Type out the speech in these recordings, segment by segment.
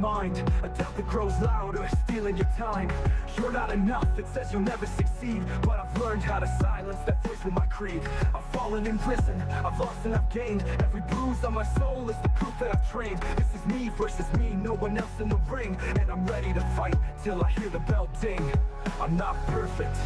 mind, a doubt that grows louder, stealing your time. You're not enough, it says you'll never succeed, but I've learned how to silence that voice with my creed. I've fallen in prison, I've lost and I've gained. Every bruise on my soul is the proof that I've trained. This is me versus me, no one else in the ring, and I'm ready to fight till I hear the bell ding. I'm not perfect,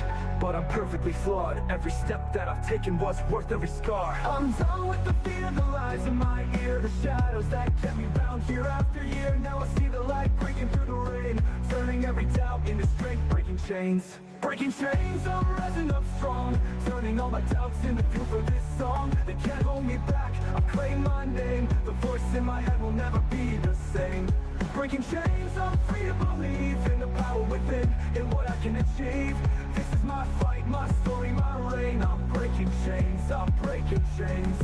but I'm perfectly flawed. Every step that I've taken was worth every scar. I'm done with the fear, the lies in my ear, the shadows that kept me bound year after year. Now I see the light breaking through the rain, turning every doubt into strength, breaking chains. Breaking chains, I'm rising up strong, turning all my doubts into fuel for this song. They can't hold me back, I've claimed my name. The voice in my head will never be the same. Breaking chains, I'm free to believe in the power within, in what I can achieve. This is my fight, my story, my reign. I'm breaking chains, I'm breaking chains.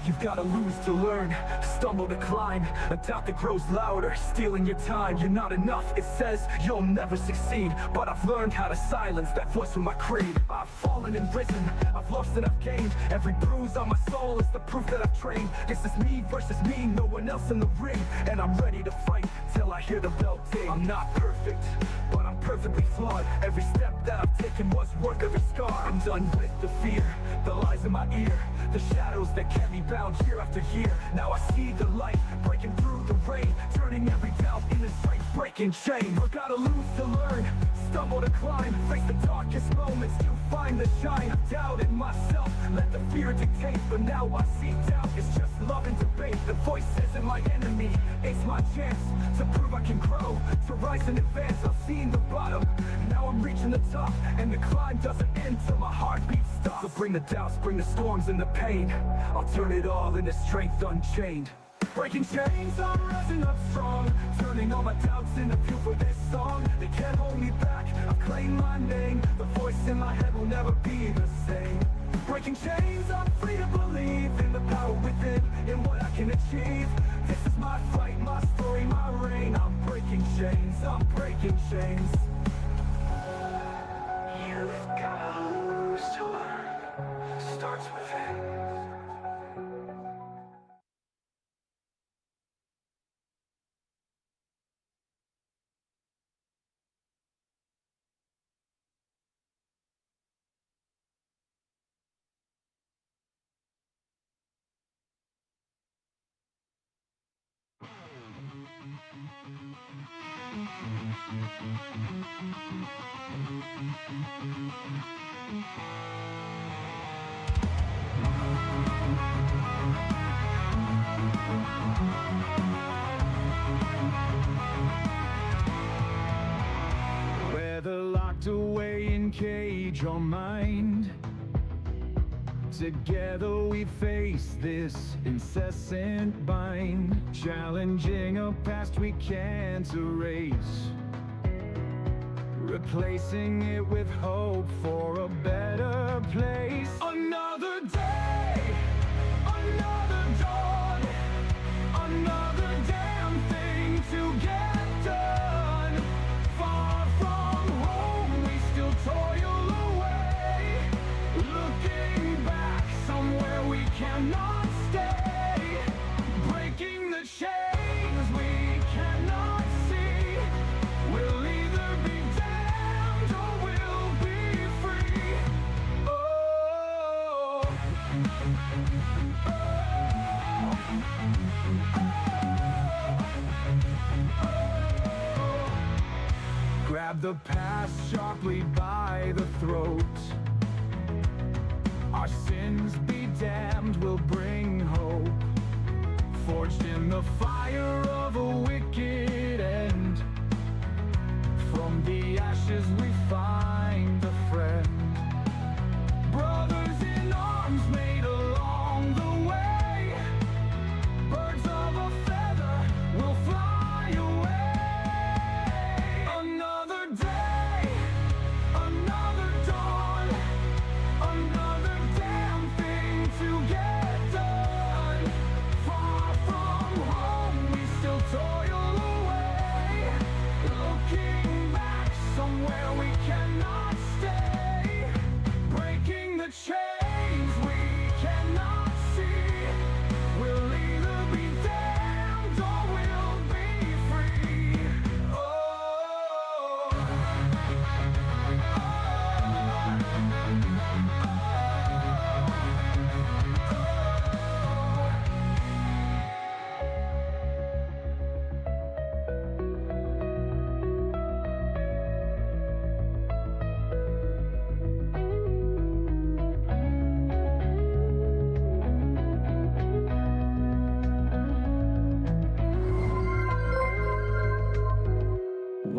You've gotta lose to learn, stumble to climb, a doubt that grows louder, stealing your time. You're not enough, it says you'll never succeed, but I've learned how to silence that voice with my creed. I've fallen in prison, I've lost and I've gained. Every bruise on my soul is the proof that I've trained. This is me versus me, no one else in the ring, and I'm ready to fight till I hear the bell ding. I'm not perfect, but I'm perfectly flawed. Every step that I've taken was worth every scar. I'm done with the fear, the lies in my ear, the shadows that kept me bound year after year. Now I see the light breaking through the rain, turning every doubt into strength, breaking chains. I gotta lose to learn, stumble to climb, face the darkest moments to find the shine. I've doubted myself, let the fear dictate, but now I see doubt is just love and debate. The voice isn't my enemy, it's my chance to prove I can grow, to rise and advance. I've seen the bottom, now I'm reaching the top, and the climb doesn't end till my heartbeat stops. So bring the doubts, bring the storms and the pain, I'll turn it all into strength unchained. Breaking chains, I'm rising up strong, turning all my doubts into fuel for this song. They can't hold me back, I've claimed my name. The voice in my head will never be the same. Breaking chains, I'm free to believe in the power within, in what I can achieve. This is my fight, my story, my reign. I'm breaking chains, I'm breaking chains. You've gotta lose to learn, starts within. Whether locked away in cage or mind, together we face this incessant bind, challenging a past we can't erase, replacing it with hope for a better place. Another day, another dawn, another damn thing to get done. Far from home, we still toil away, looking back somewhere we cannot stay, breaking the chains we cannot see. We'll either be damned or we'll be free. Oh, grab the past sharply by the throat. Our sins be damned, will bring hope, forged in the fire of a wicked end. From the ashes we find a friend, brothers in arms made along the way. Birds of a feather will fly away. Another day, another dawn, another damn thing to get done. Far from home, we still toil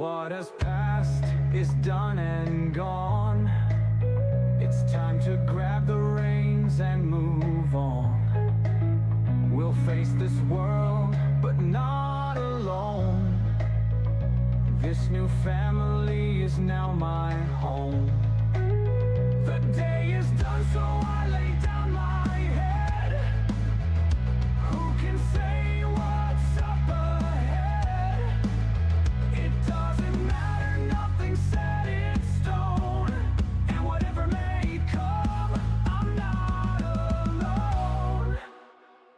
What has passed is done and gone. It's time to grab the reins and move on. We'll face this world, but not alone. This new family is now my home. The day is done, so I lay down my head. Who can say what's up ahead? It doesn't matter, nothing's set in stone. And whatever may come, I'm not alone.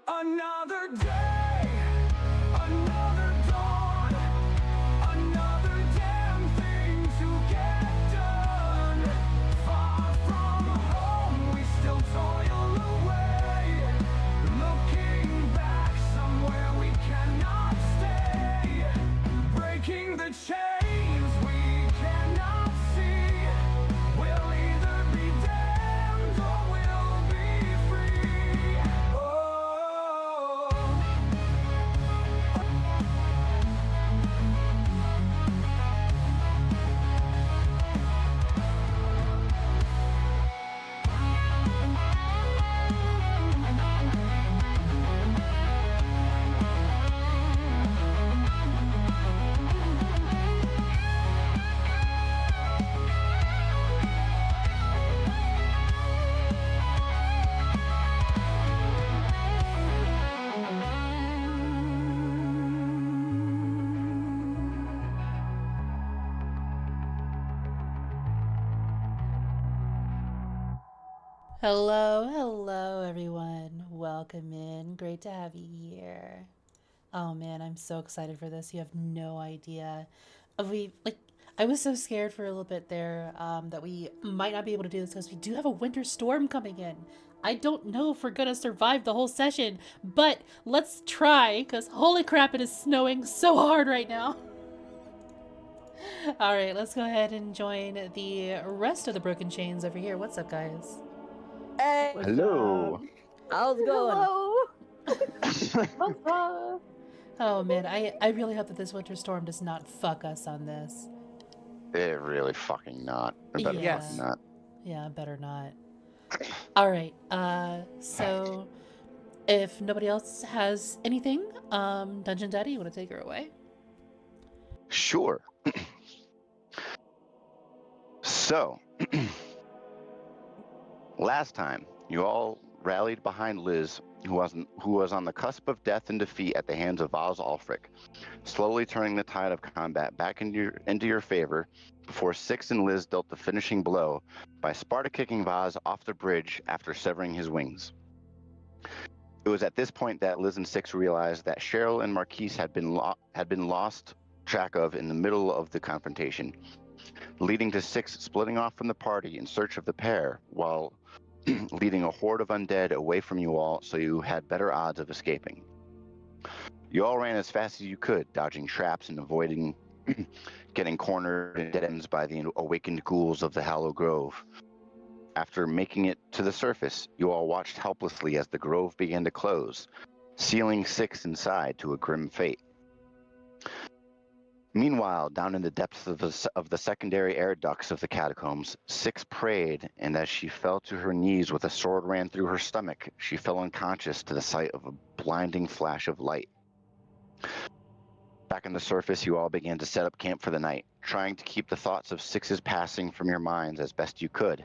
Another day, another dawn, another damn thing to get done. Far from home, we still toil away. Looking back somewhere we cannot stay. Breaking the chains we cannot see. We'll either be damned or we'll be free. Oh. Hello, everyone. Welcome in. Great to have you here. Oh man, I'm so excited for this. You have no idea. I was so scared for a little bit there that we might not be able to do this because we do have a winter storm coming in. I don't know if we're gonna survive the whole session, but let's try because holy crap, it is snowing so hard right now. All right, let's go ahead and join the rest of the broken chains over here. What's up, guys? Hey, Hello. how's it going? Hello. What's up? Oh man, I really hope that this winter storm does not fuck us on this. It really fucking not. It better Yeah. fucking not. Yeah, better not. All right. So if nobody else has anything, Dungeon Daddy, you want to take her away? Sure. So, last time you all rallied behind Liz, who was on the cusp of death and defeat at the hands of Oz Ulfric, slowly turning the tide of combat back into your favor before Six and Liz dealt the finishing blow by Sparta kicking Vaz off the bridge after severing his wings. It was at this point that Liz and Six realized that Cheryl and Marquise had been lost track of in the middle of the confrontation, leading to Six splitting off from the party in search of the pair, while leading a horde of undead away from you all so you had better odds of escaping. You all ran as fast as you could, dodging traps and avoiding getting cornered and dead ends by the awakened ghouls of the Hallow Grove. After making it to the surface, you all watched helplessly as the grove began to close, sealing Six inside to a grim fate. Meanwhile, down in the depths of the secondary air ducts of the catacombs, Six prayed, and as she fell to her knees with a sword ran through her stomach, she fell unconscious to the sight of a blinding flash of light. Back on the surface, you all began to set up camp for the night, trying to keep the thoughts of Six's passing from your minds as best you could.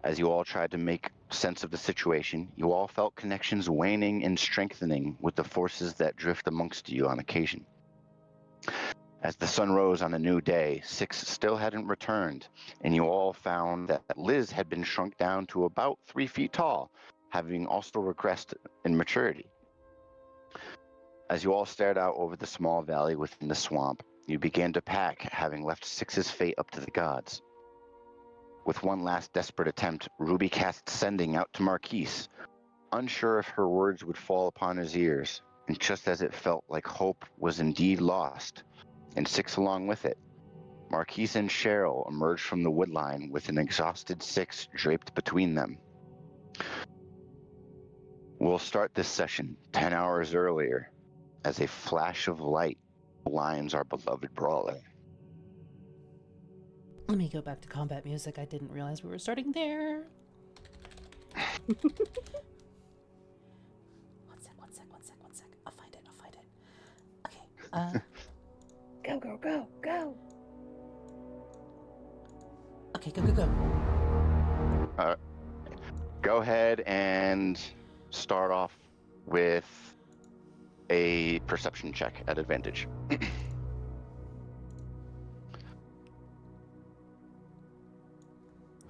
As you all tried to make sense of the situation, you all felt connections waning and strengthening with the forces that drift amongst you on occasion. As the sun rose on a new day, Six still hadn't returned, and you all found that Liz had been shrunk down to about 3 feet tall, having also regressed in maturity. As you all stared out over the small valley within the swamp, you began to pack, having left Six's fate up to the gods. With one last desperate attempt, Ruby cast Sending out to Marquise, unsure if her words would fall upon his ears, and just as it felt like hope was indeed lost, and Six along with it, Marquise and Cheryl emerged from the woodline with an exhausted Six draped between them. We'll start this session 10 hours earlier, as a flash of light blinds our beloved brawler. Let me go back to combat music. I didn't realize we were starting there. One sec. I'll find it. Okay. Go, go, go, go. Okay, go. Go ahead and start off with a perception check at advantage.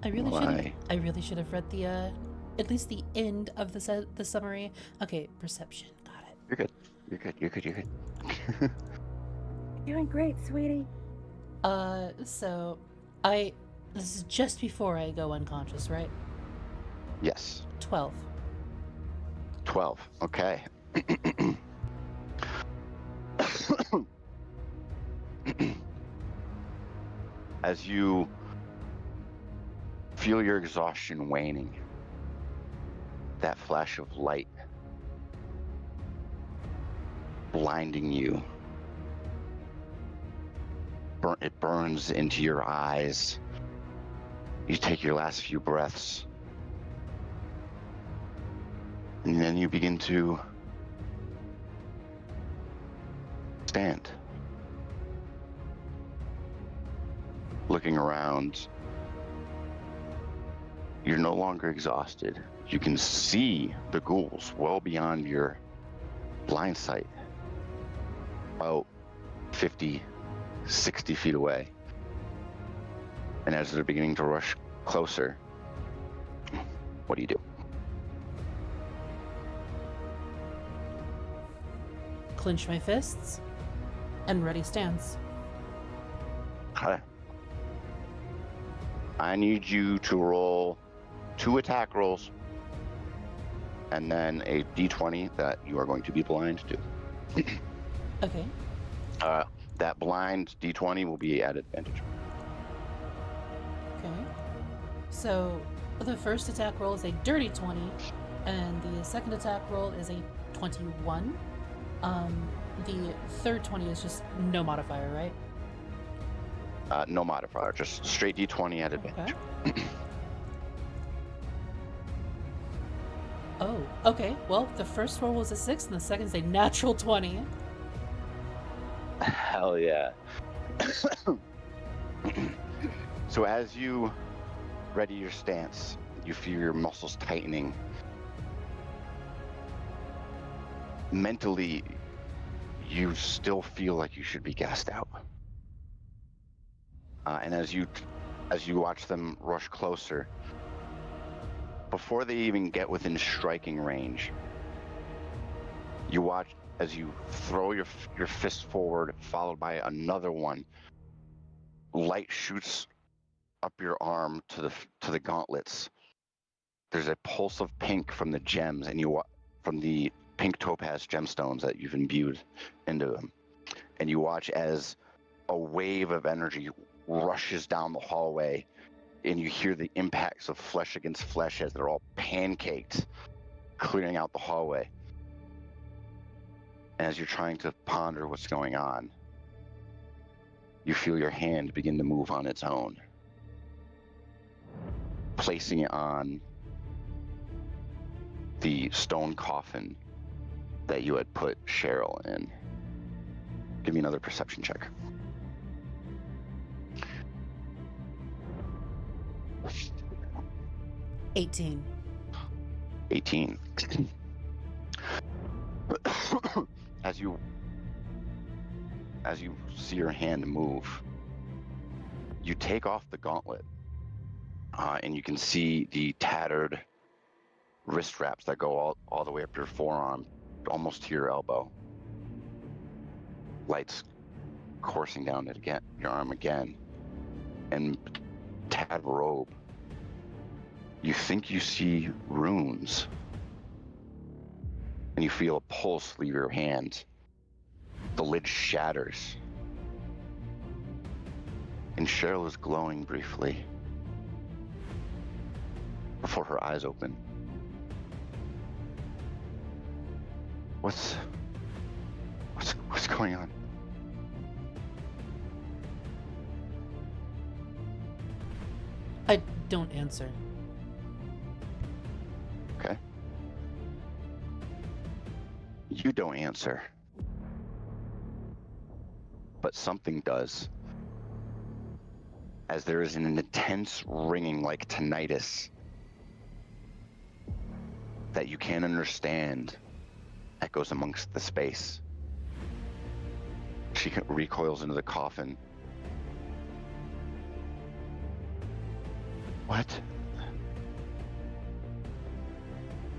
I really should have read the at least the end of the summary. Okay, perception. Got it. You're good. Doing great, sweetie. So this is just before I go unconscious, right? Yes. 12. 12. Okay. As you feel your exhaustion waning, that flash of light blinding you, it burns into your eyes. You take your last few breaths, and then you begin to stand, looking around. You're no longer exhausted. You can see the ghouls well beyond your blind sight, about 50, 60 feet away. And as they're beginning to rush closer, what do you do? Clench my fists and ready stance. Okay. I need you to roll 2 attack rolls and then a d20 that you are going to be blind to. Okay. That blind d20 will be at advantage. Okay. So the first attack roll is a dirty 20, and the second attack roll is a 21. The third 20 is just no modifier, right? No modifier, just straight d20 at advantage. Okay. Oh, okay. Well, the first roll was a 6, and the second is a natural 20. Hell yeah. So as you ready your stance, you feel your muscles tightening. Mentally, you still feel like you should be gassed out. And as you watch them rush closer, before they even get within striking range, you watch as you throw your fist forward, followed by another one. Light shoots up your arm to the gauntlets. There's a pulse of pink from the gems, and from the pink topaz gemstones that you've imbued into them. And you watch as a wave of energy rushes down the hallway, and you hear the impacts of flesh against flesh as they're all pancaked, clearing out the hallway. And as you're trying to ponder what's going on, you feel your hand begin to move on its own, placing it on the stone coffin that you had put Cheryl in. Give me another perception check. $18. 18. As you see your hand move, you take off the gauntlet, and you can see the tattered wrist wraps that go all the way up your forearm, almost to your elbow. Lights coursing down it again, your arm again, and tattered robe. You think you see runes, and you feel a pulse leave your hand. The lid shatters, and Cheryl is glowing briefly before her eyes open. What's going on? I don't answer. Okay. You don't answer. But something does. As there is an intense ringing like tinnitus that you can't understand echoes amongst the space. She recoils into the coffin. What?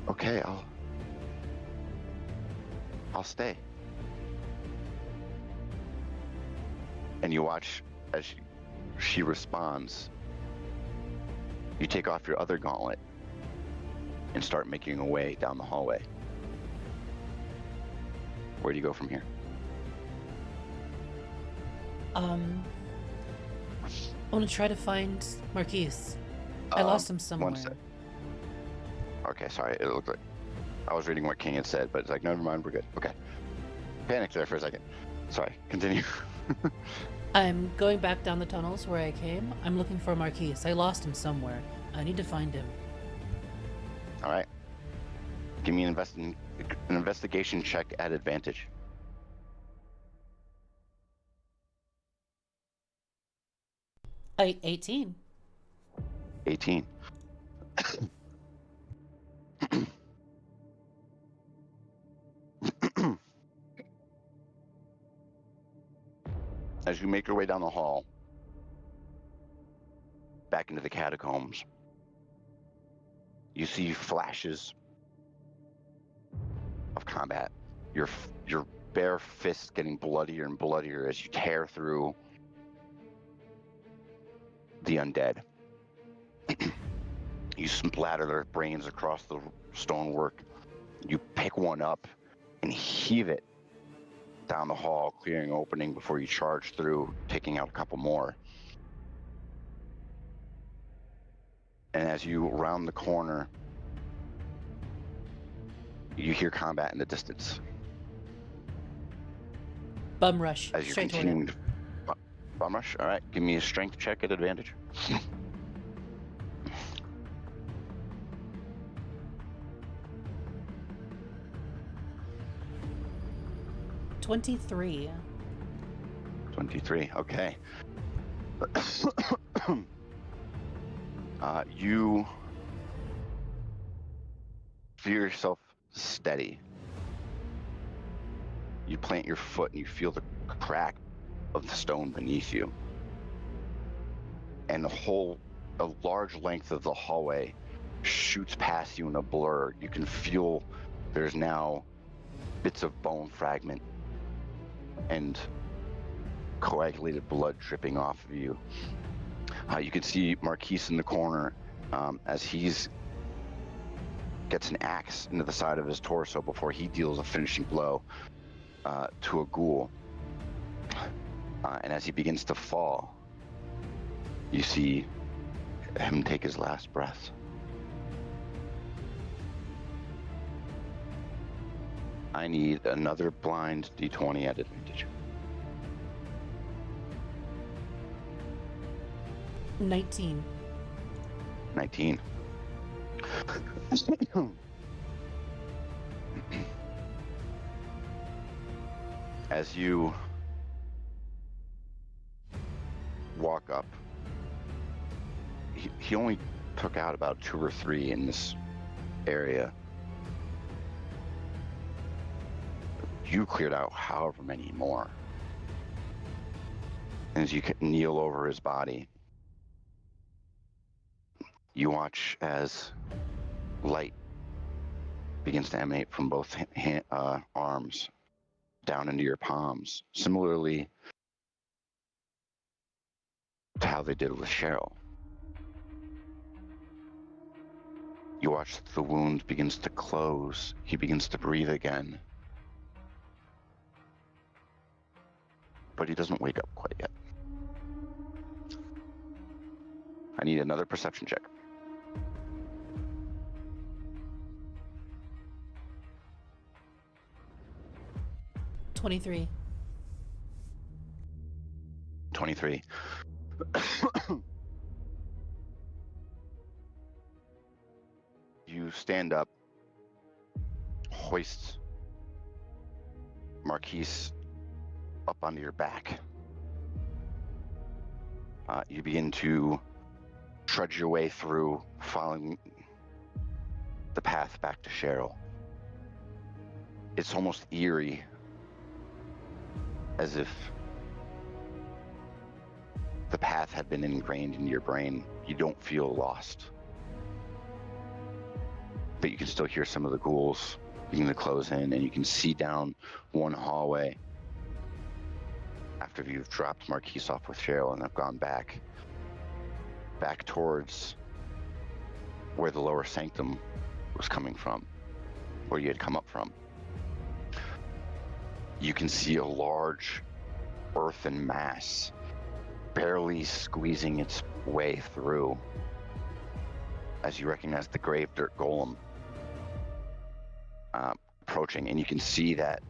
Okay, I'll stay. And you watch as she responds. You take off your other gauntlet and start making your way down the hallway. Where do you go from here? I want to try to find Marquise. I lost him somewhere. One sec. Okay, sorry. It looked like I was reading what King had said, but it's like, never mind, we're good. Okay. Panicked there for a second. Sorry, continue. I'm going back down the tunnels where I came. I'm looking for Marquise. I lost him somewhere. I need to find him. All right. Give me an investigation check at advantage. I 18. 18. As you make your way down the hall, back into the catacombs, you see flashes of combat. Your bare fists getting bloodier and bloodier as you tear through the undead. You splatter their brains across the stonework. You pick one up and heave it down the hall, clearing an opening before you charge through, taking out a couple more. And as you round the corner, you hear combat in the distance. Bum rush. As you Straight toward continue him. to bum rush, all right, give me a strength check at advantage. 23. 23, okay. You feel yourself steady. You plant your foot and you feel the crack of the stone beneath you. And a large length of the hallway shoots past you in a blur. You can feel there's now bits of bone fragment and coagulated blood dripping off of you. You can see Marquise in the corner as he's gets an axe into the side of his torso before he deals a finishing blow to a ghoul. And as he begins to fall, you see him take his last breath. I need another blind d20 at advantage. 19. 19. As you walk up, he only took out about 2 or 3 in this area. You cleared out however many more. As you kneel over his body, you watch as light begins to emanate from both arms down into your palms, similarly to how they did with Cheryl. You watch the wound begins to close. He begins to breathe again. But he doesn't wake up quite yet. I need another perception check. 23. 23. stand up, hoist Marquise up onto your back. You begin to trudge your way through, following the path back to Cheryl. It's almost eerie, as if the path had been ingrained into your brain. You don't feel lost, but you can still hear some of the ghouls beginning to close in, and you can see down one hallway after you've dropped Marquise off with Cheryl and have gone back towards where the lower sanctum was coming from, where you had come up from. You can see a large earthen mass barely squeezing its way through as you recognize the grave dirt golem approaching, and you can see that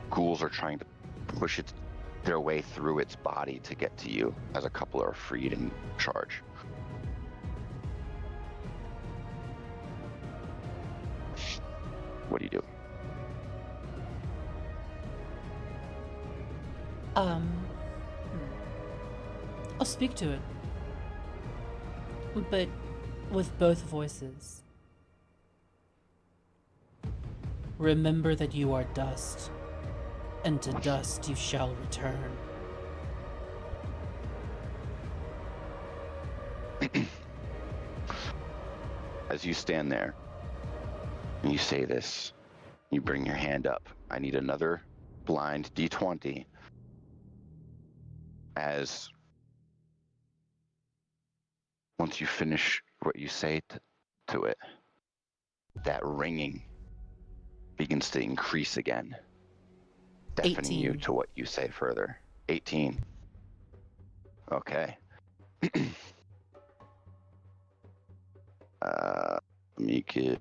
ghouls are trying to push their way through its body to get to you, as a couple are freed and charge. What do you do? I'll speak to it, but with both voices. Remember that you are dust, and to dust you shall return. As you stand there and you say this, you bring your hand up. I need another blind D20 as once you finish what you say to it, that ringing begins to increase again, deafening 18. you to what you say further. 18. Okay. Let me give...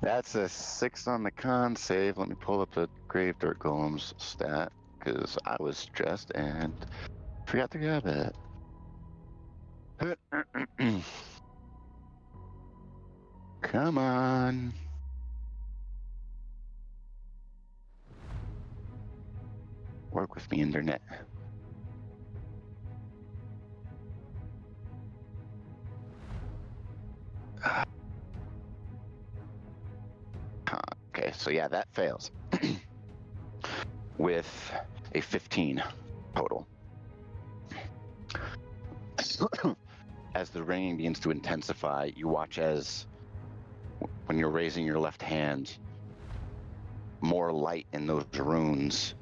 That's a 6 on the con save. Let me pull up the grave dirt golem's stat, because I was stressed and forgot to grab it. Come on. Work with me, internet. Okay, so yeah, that fails. With a 15 total. As the ringing begins to intensify, you watch as, when you're raising your left hand, more light in those runes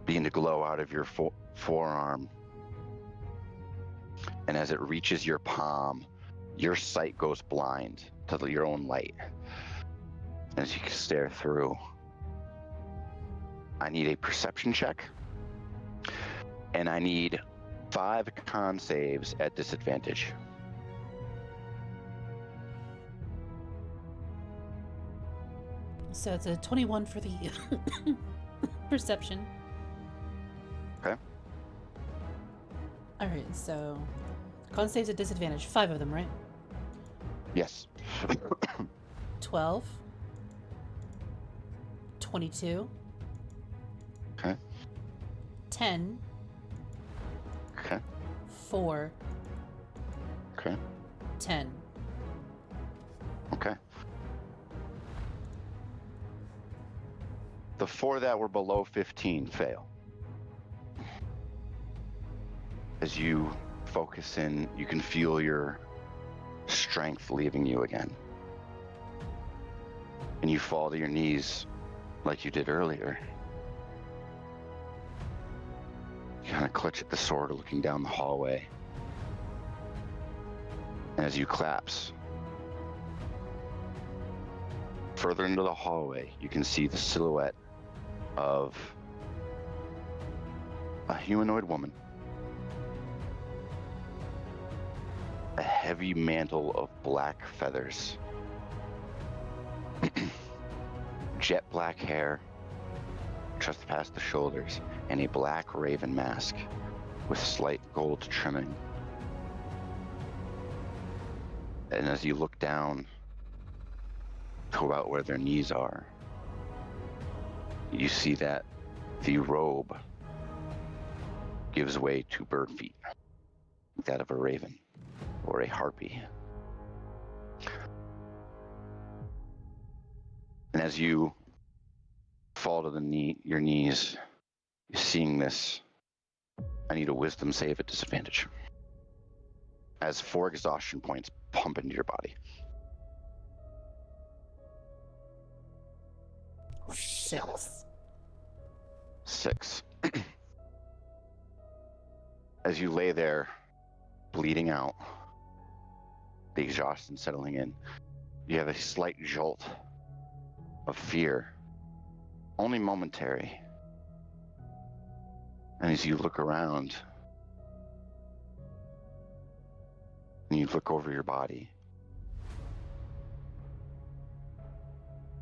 begin to glow out of your forearm. And as it reaches your palm, your sight goes blind to your own light. As you stare through, I need a perception check, and I need 5 con saves at disadvantage. So it's a 21 for the perception. Okay. Alright, so con saves at disadvantage. 5 of them, right? Yes. 12. 22. Okay. 10. Okay. 4. Okay. 10. Okay. The 4 that were below 15 fail. As you focus in, you can feel your strength leaving you again. And you fall to your knees like you did earlier. You kind of clutch at the sword, looking down the hallway. And as you collapse, further into the hallway, you can see the silhouette of a humanoid woman. A heavy mantle of black feathers. Jet black hair, just past the shoulders, and a black raven mask with slight gold trimming. And as you look down to about where their knees are, you see that the robe gives way to bird feet, that of a raven or a harpy. And as you fall to your knees, seeing this, I need a wisdom save at disadvantage, as 4 exhaustion points pump into your body. 6. 6. As you lay there, bleeding out, the exhaustion settling in, you have a slight jolt of fear, only momentary. And as you look around, and you look over your body,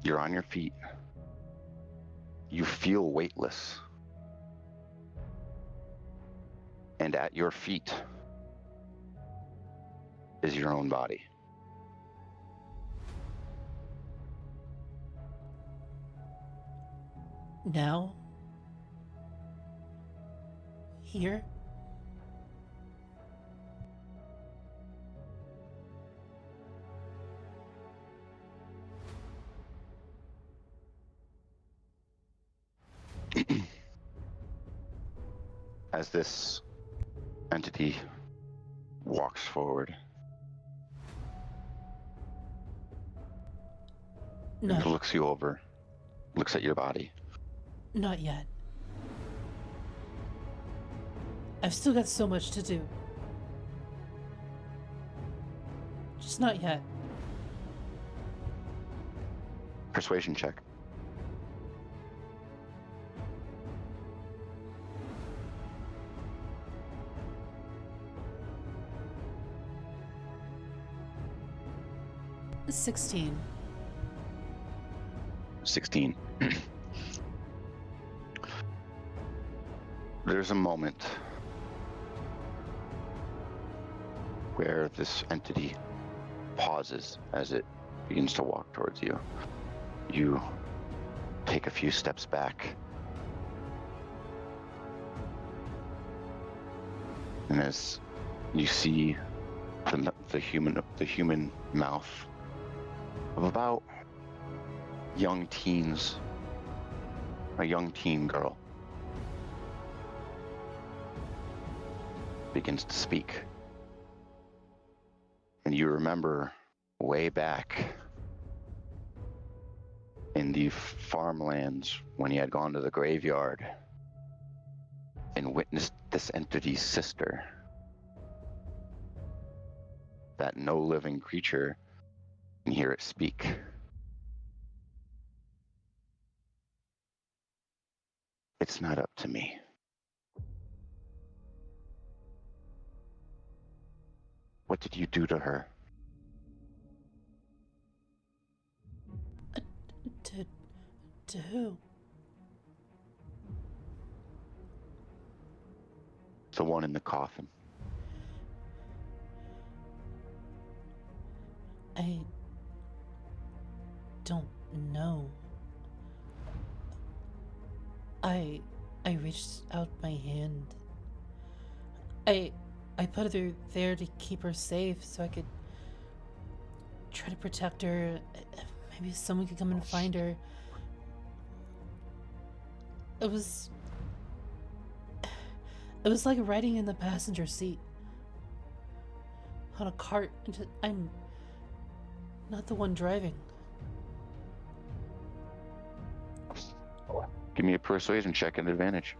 you're on your feet. You feel weightless. And at your feet is your own body. Now? Here? As this entity walks forward, No, looks you over, looks at your body. not yet. I've still got so much to do. Just not yet. Persuasion check. It's 16. 16. There's a moment where this entity pauses as it begins to walk towards you. You take a few steps back, and as you see the human mouth of about young teens, a young teen girl, begins to speak. And you remember way back in the farmlands when you had gone to the graveyard and witnessed this entity's sister, that no living creature can hear it speak. It's not up to me. What did you do to her? To who? The one in the coffin. I don't know. I reached out my hand. I put her there to keep her safe so I could try to protect her. Maybe someone could come and find her. It was like riding in the passenger seat on a cart. I'm not the one driving. Give me a persuasion check and advantage.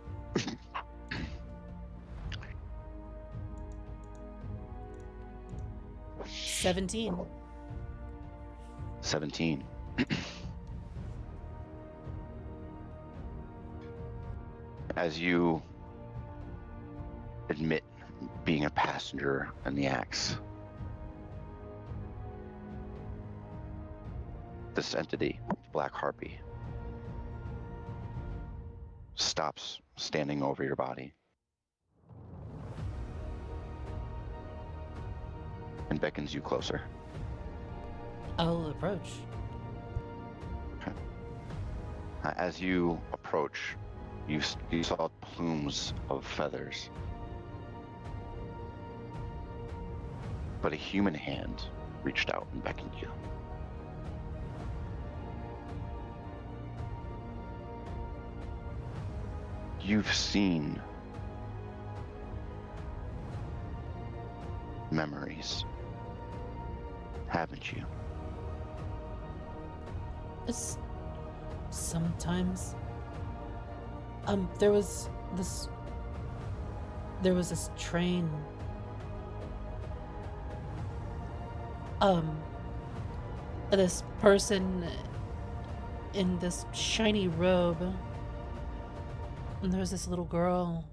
17. 17. As you admit being a passenger in the axe, this entity, Black Harpy, stops standing over your body and beckons you closer. I'll approach. As you approach, you saw plumes of feathers, but a human hand reached out and beckoned you. You've seen memories, haven't you? It's sometimes. There was this train. This person in this shiny robe. And there was this little girl.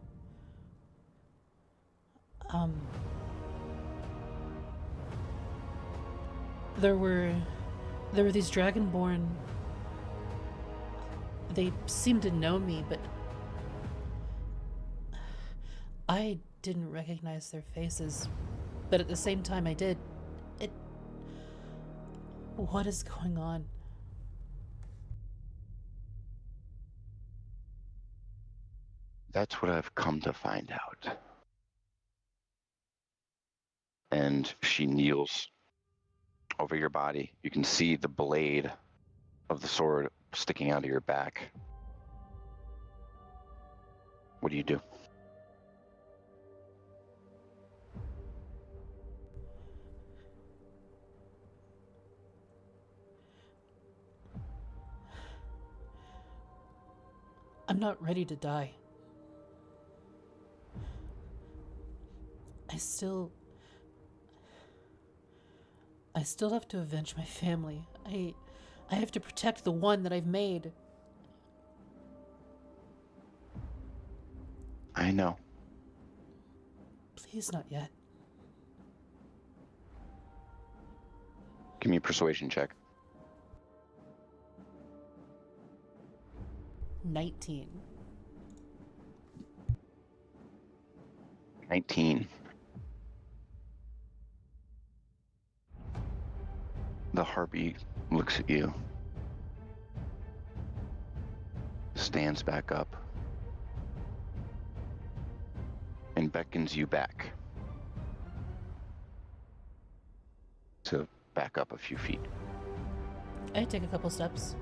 There were these dragonborn. They seemed to know me, but I didn't recognize their faces. But at the same time I did. What is going on? That's what I've come to find out. And she kneels over your body. You can see the blade of the sword sticking out of your back. What do you do? I'm not ready to die. I still have to avenge my family. I have to protect the one that I've made. I know. Please, not yet. Give me a persuasion check. 19. 19. The harpy looks at you, stands back up, and beckons you back to back up a few feet. I take a couple steps.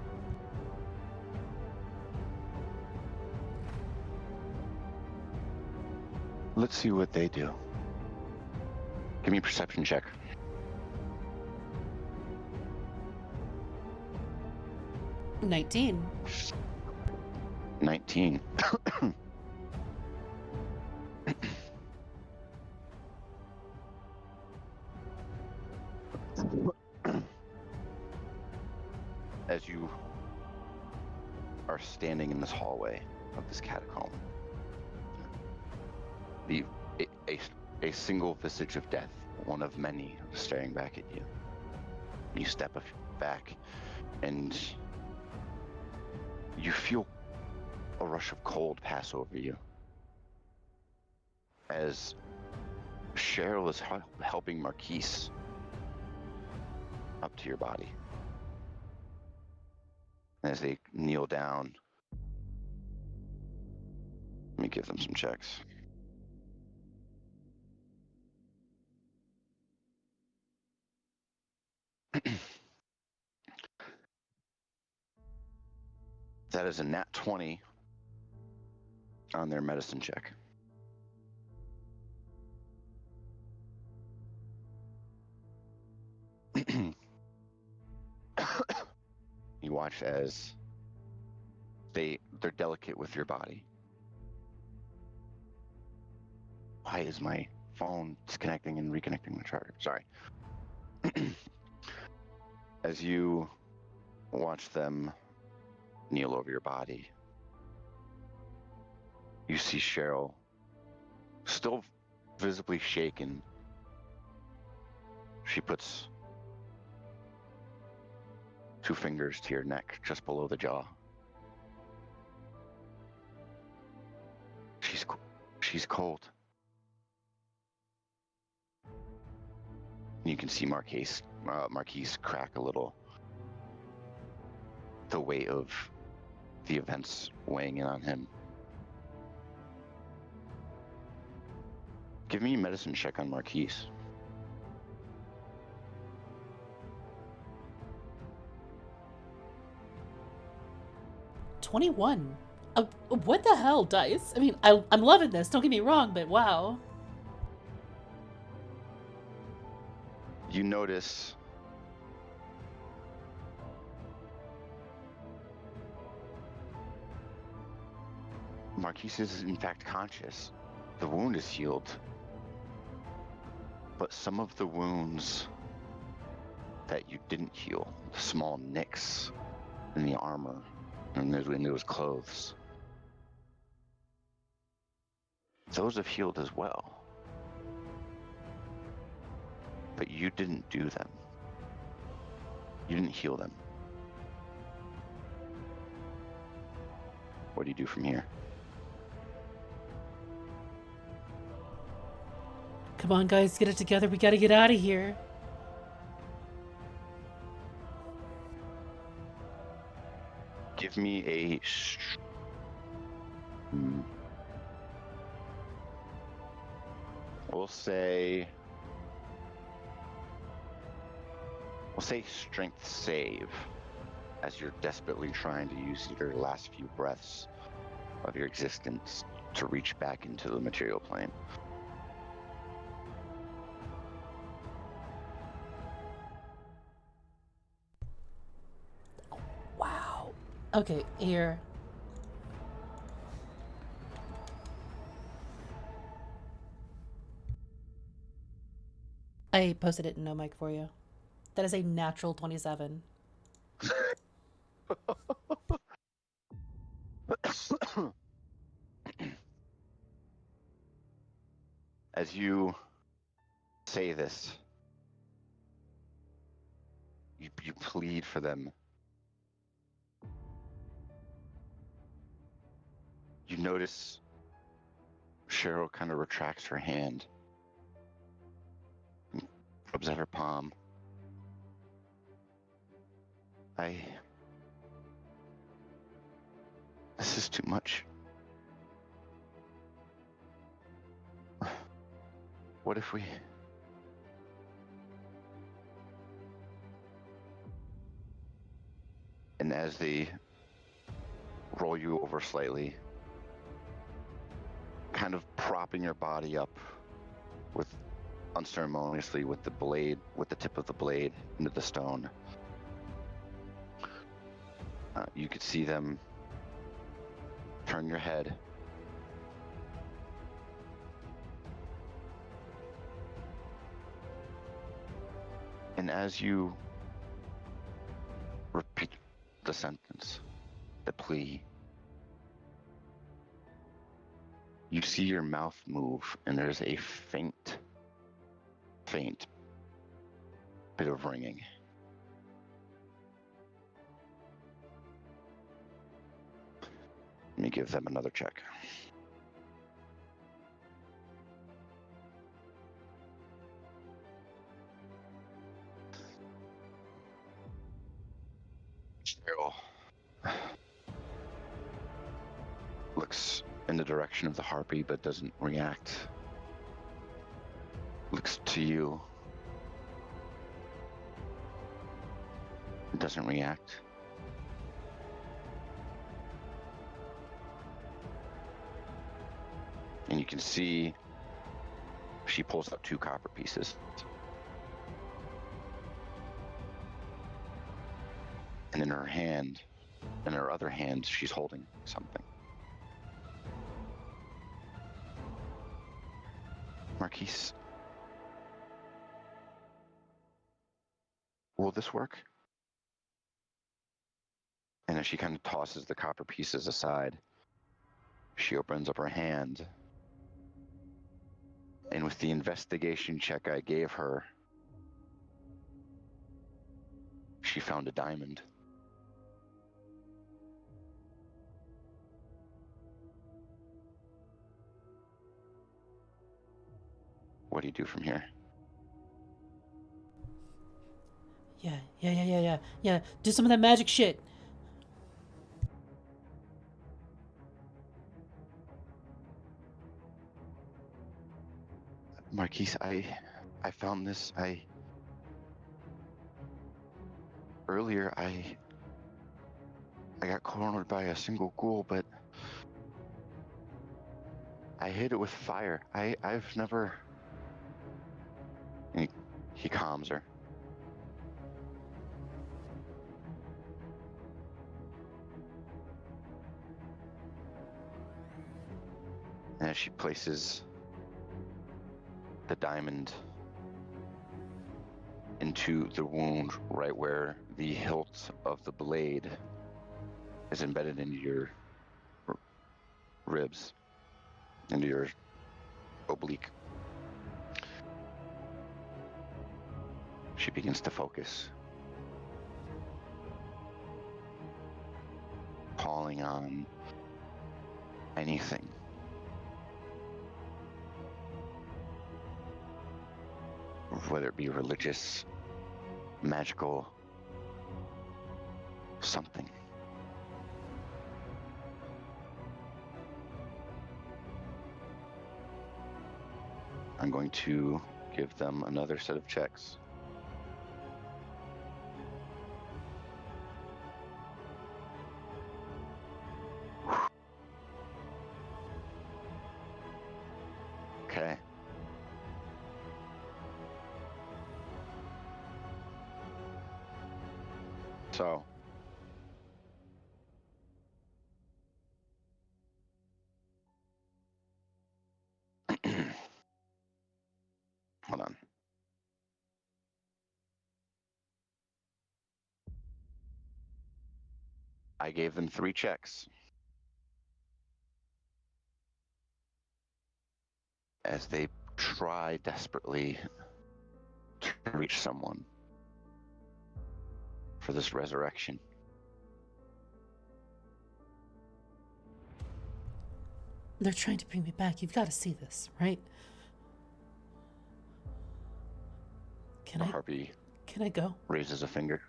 Let's see what they do. Give me a perception check. 19. 19. As you are standing in this hallway of this catacomb, a single visage of death, one of many, staring back at you. You step back and you feel a rush of cold pass over you as Cheryl is helping Marquise up to your body. As they kneel down, let me give them some checks. That is a nat 20 on their medicine check. You watch as they're delicate with your body. Why is my phone disconnecting and reconnecting the charger? Sorry. As you watch them kneel over your body, you see Cheryl, still visibly shaken. She puts 2 fingers to your neck, just below the jaw. She's cold. You can see Marquise crack a little. The weight of the events weighing in on him. Give me a medicine check on Marquise. $21. What the hell, dice? I mean, I'm loving this. Don't get me wrong, but wow. You notice Marquise is in fact conscious. The wound is healed, but some of the wounds that you didn't heal, the small nicks in the armor and in those clothes, those have healed as well. But you didn't do them. You didn't heal them. What do you do from here? Come on, guys, get it together. We gotta get out of here. Give me a... We'll say strength save, as you're desperately trying to use your last few breaths of your existence to reach back into the material plane. Wow. Okay, here. I posted it in no mic for you. That is a natural 27. As you say this, you plead for them. You notice Cheryl kind of retracts her hand, rubs at her palm. This is too much. What if we... And as they roll you over slightly, kind of propping your body up with unceremoniously with the tip of the blade into the stone, you could see them turn your head. And as you repeat the sentence, the plea, you see your mouth move, and there's a faint bit of ringing. Let me give them another check. Cheryl looks in the direction of the harpy but doesn't react. Looks to you. Doesn't react. And you can see she pulls out 2 copper pieces. And in her other hand, she's holding something. Marquise, will this work? And as she kind of tosses the copper pieces aside, she opens up her hand. And with the investigation check I gave her, she found a diamond. What do you do from here? Yeah. Do some of that magic shit. Marquise, I found this. Earlier, I got cornered by a single ghoul, but I hit it with fire. I've never... And he calms her. And as she places the diamond into the wound right where the hilt of the blade is embedded into your ribs, into your oblique, she begins to focus, calling on anything. Whether it be religious, magical, something. I'm going to give them another set of checks. Okay. So, hold on. I gave them 3 checks. As they try desperately to reach someone for this resurrection. They're trying to bring me back. You've got to see this, right? Can The harpy I go? raises a finger.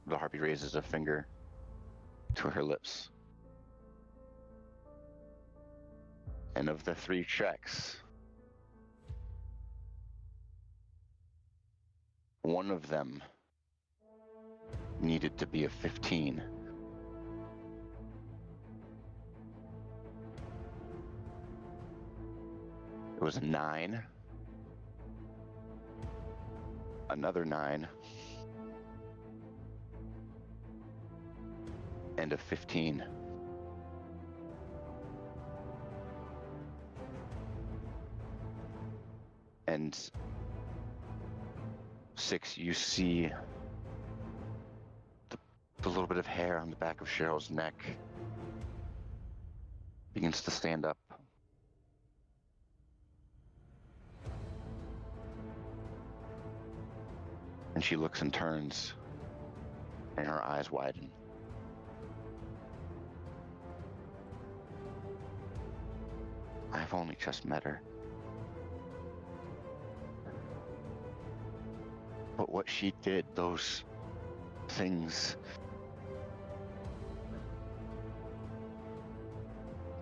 The harpy raises a finger to her lips. And of the 3 checks, one of them needed to be a 15. It was a 9, another 9, and a 15. And 6, you see the little bit of hair on the back of Cheryl's neck begins to stand up. And she looks and turns, and her eyes widen. I've only just met her. But what she did, those things,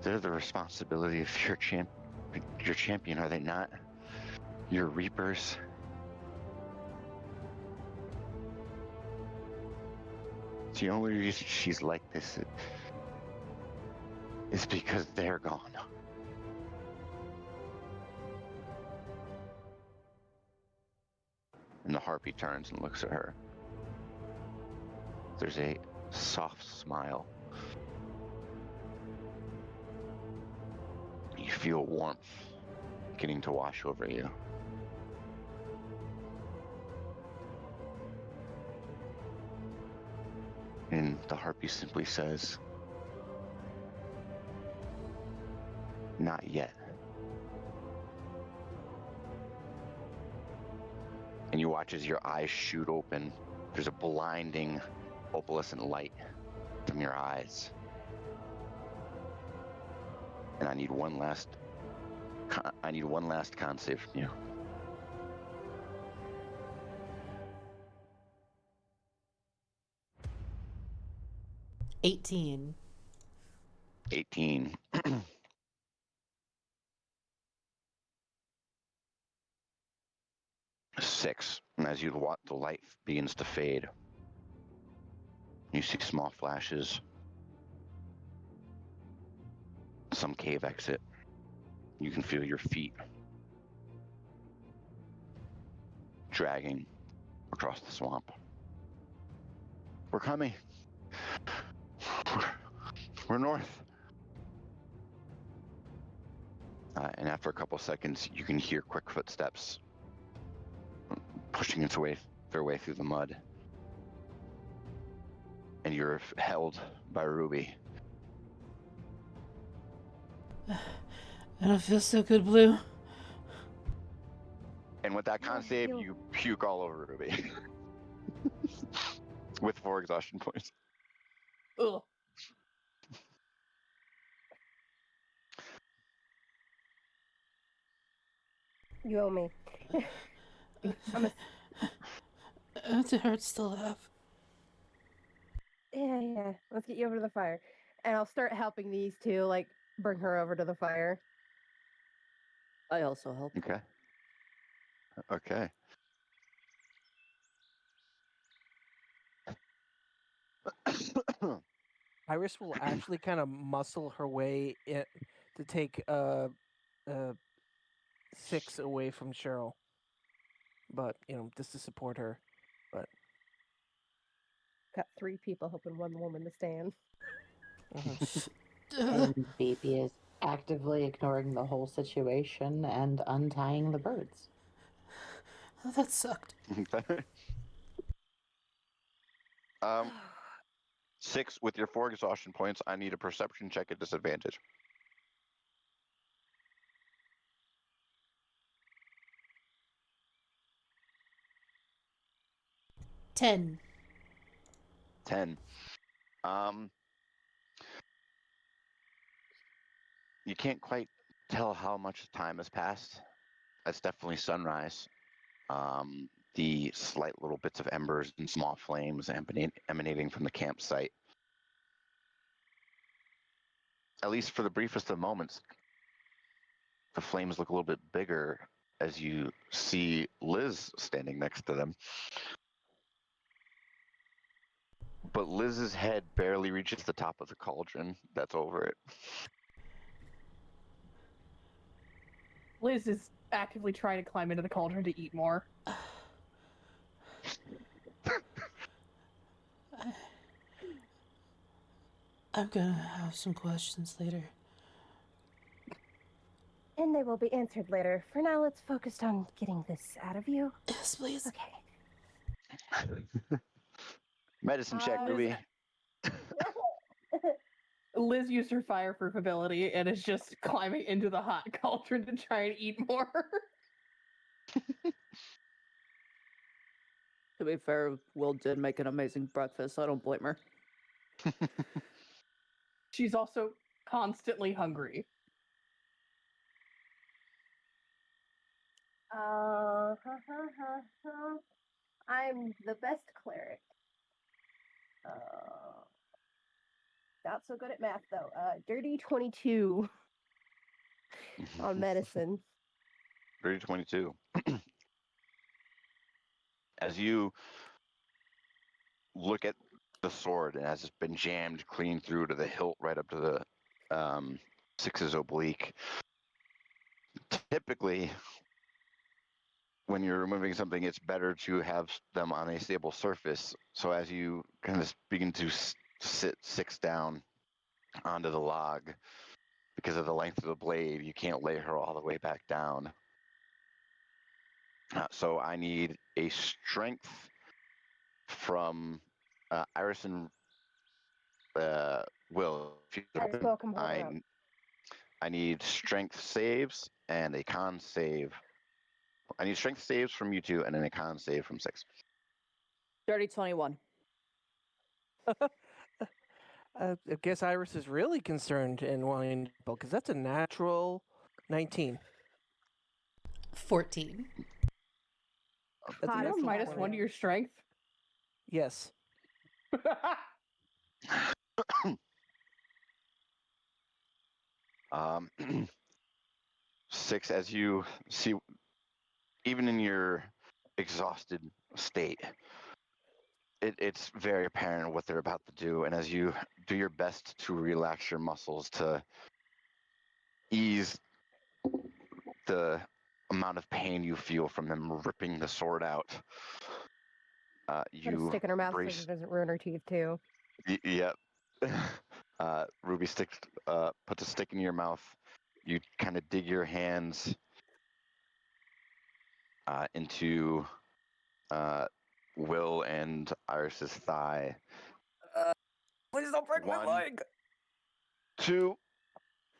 they're the responsibility of your champion, are they not? Your reapers. The only reason she's like this is because they're gone. And the harpy turns and looks at her. There's a soft smile. You feel warmth beginning to wash over you. And the harpy simply says, "Not yet." And you watch as your eyes shoot open. There's a blinding, opalescent light from your eyes. And I need one last I need one last con save from you. $18. 18. Six. And as you watch, the light begins to fade. You see small flashes. Some cave exit. You can feel your feet dragging across the swamp. We're coming. We're north. And after a couple seconds, you can hear quick footsteps pushing their way through the mud. And you're held by Ruby. I don't feel so good, Blue. And with that con save, you puke all over Ruby. With 4 exhaustion points. Ugh. You owe me. It hurts to laugh. Yeah. Let's get you over to the fire. And I'll start helping these two, like, bring her over to the fire. I also help. Okay. Okay. Iris will actually kind of muscle her way in to take 6 away from Cheryl. But, just to support her. But Got 3 people helping 1 woman to stand. And Baby is actively ignoring the whole situation and untying the birds. Oh, that sucked. 6 with your 4 exhaustion points. I need a perception check at disadvantage. 10. 10. You can't quite tell how much time has passed. It's definitely sunrise. The slight little bits of embers and small flames emanating from the campsite. At least for the briefest of moments, the flames look a little bit bigger as you see Liz standing next to them. But Liz's head barely reaches the top of the cauldron that's over it. Liz is actively trying to climb into the cauldron to eat more. I'm gonna have some questions later. And they will be answered later. For now, let's focus on getting this out of you. Yes, please. Okay. Medicine check, Ruby. Liz used her fireproof ability and is just climbing into the hot cauldron to try and eat more. To be fair, Will did make an amazing breakfast. I don't blame her. She's also constantly hungry. I'm the best cleric. Not so good at math though. Dirty 22 on medicine. Dirty 22. As you look at the sword, and as it's been jammed clean through to the hilt, right up to the 6's oblique. Typically, when you're removing something, it's better to have them on a stable surface. So as you kind of begin to sit 6 down onto the log, because of the length of the blade, you can't lay her all the way back down. So I need a strength from Iris and Will. I need strength saves and a con save. I need strength saves from you 2 and then a con save from 6. Dirty 21. I guess Iris is really concerned and wanting to because that's a natural 19. 14. I Hot think as You have that's fuck. -1 to your strength. Yes. Um, 6, as you see, even in your exhausted state, it's very apparent what they're about to do. And as you do your best to relax your muscles to ease the amount of pain you feel from them ripping the sword out, Put a you stick in her mouth so brace. she doesn't ruin her teeth too. Yep. Ruby puts a stick in your mouth. You kind of dig your hands into Will and Iris's thigh. Please don't break my 1, leg. 2,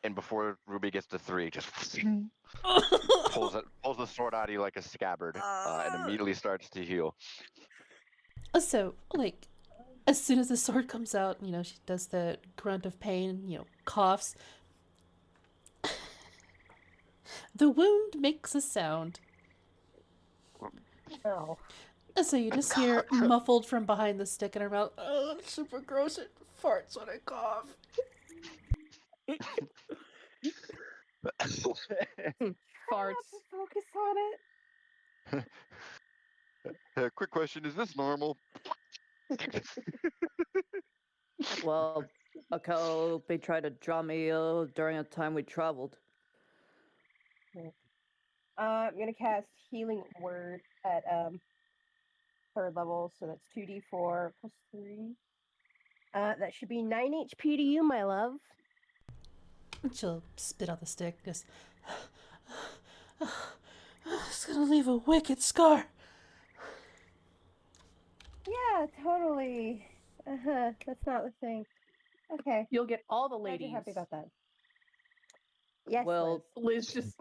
and before Ruby gets to 3, just pulls the sword out of you like a scabbard, and immediately starts to heal. So, like, as soon as the sword comes out, she does the grunt of pain, coughs. The wound makes a sound. Oh. So you just hear muffled from behind the stick in her mouth. Oh, it's super gross. It farts when I cough. Try not Farts. to focus on it. Quick question: is this normal? Well, they tried to draw me during a time we traveled. I'm gonna cast Healing Word at 3rd level, so that's 2d4 plus 3. That should be 9 HP to you, my love. She'll spit out the stick. Just, it's gonna leave a wicked scar. Yeah, totally. That's not the thing. Okay. You'll get all the Glad ladies. you're happy about that. Yes, Well, Liz.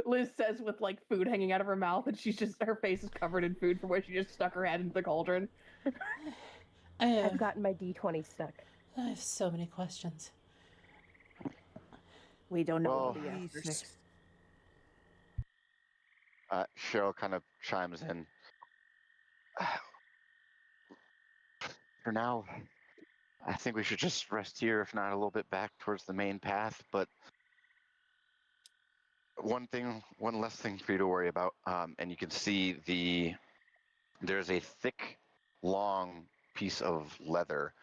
Liz says with like food hanging out of her mouth, and her face is covered in food from where she just stuck her head into the cauldron. I've gotten my D20 stuck. I have so many questions. we don't know Well, what the answers. Cheryl kind of chimes in. For now, I think we should just rest here, if not a little bit back towards the main path. But one less thing for you to worry about. And you can see there's a thick, long piece of leather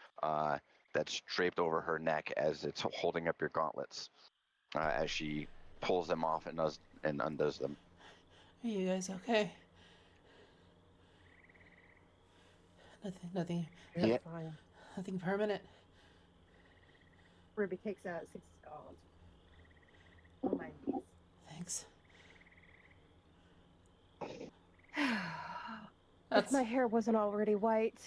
that's draped over her neck as it's holding up your gauntlets, as she pulls them off and undoes them. Are you guys okay? Nothing Yeah. Fine. nothing permanent. Ruby takes out 6 gold. Don't mind these. Thanks. If my hair wasn't already white.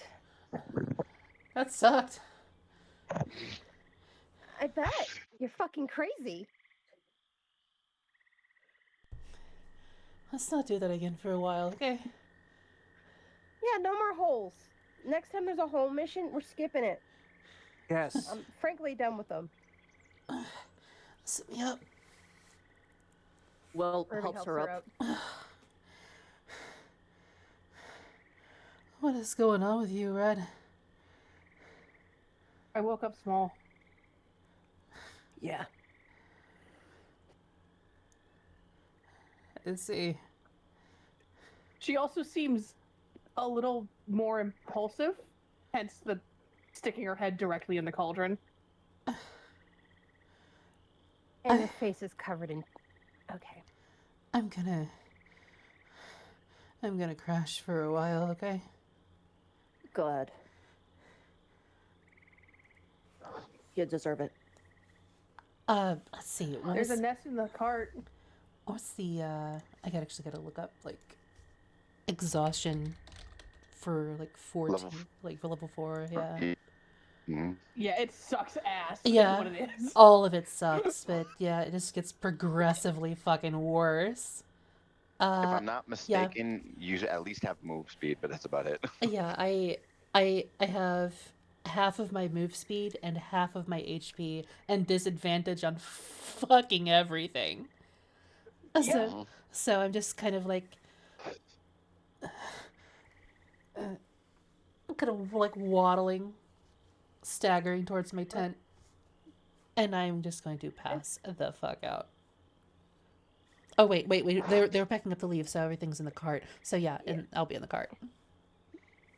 That sucked. I bet. You're fucking crazy. Let's not do that again for a while, okay? Yeah, no more holes. Next time there's a hole mission, we're skipping it. Yes. I'm frankly done with them. Sit me up. Well, Ruby helps her up. What is going on with you, Red? I woke up small. Yeah. I see. She also seems a little more impulsive, hence the sticking her head directly in the cauldron. And her face is covered in... Okay. I'm gonna crash for a while, okay? Good. You deserve it. Let's see. There's a nest in the cart. What's the I gotta look up like exhaustion for like 14, like for level 4, yeah. Mm-hmm. Yeah, it sucks ass. Yeah. Is what it is. All of it sucks, but yeah, it just gets progressively fucking worse. If I'm not mistaken, you at least have move speed, but that's about it. Yeah, I have half of my move speed and half of my HP and disadvantage on fucking everything. Yeah. So I'm just kind of like, kind of like waddling, staggering towards my tent, and I'm just going to pass the fuck out. Oh wait. They're packing up the leaves, so everything's in the cart. So yeah, Yeah. and I'll be in the cart.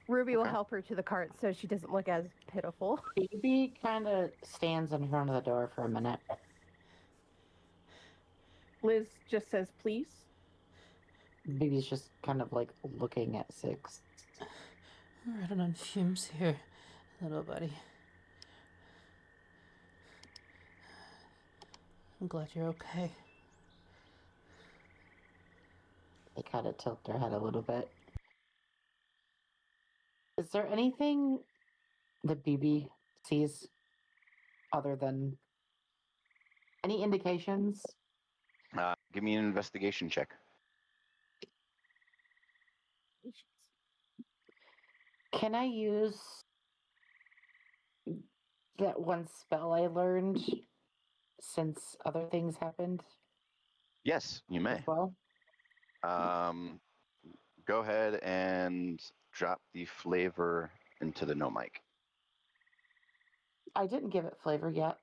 Ruby will Okay. help her to the cart so she doesn't look as pitiful. Phoebe kind of stands in front of the door for a minute. Liz just says, please. Phoebe's just kind of like looking at Six. We're running on fumes here, little buddy. I'm glad you're okay. They kind of tilt their head a little bit. Is there anything that BB sees other than any indications? Give me an investigation check. Can I use that one spell I learned since other things happened Yes, you may. as well? Go ahead and drop the flavor into the no mic. I didn't give it flavor yet.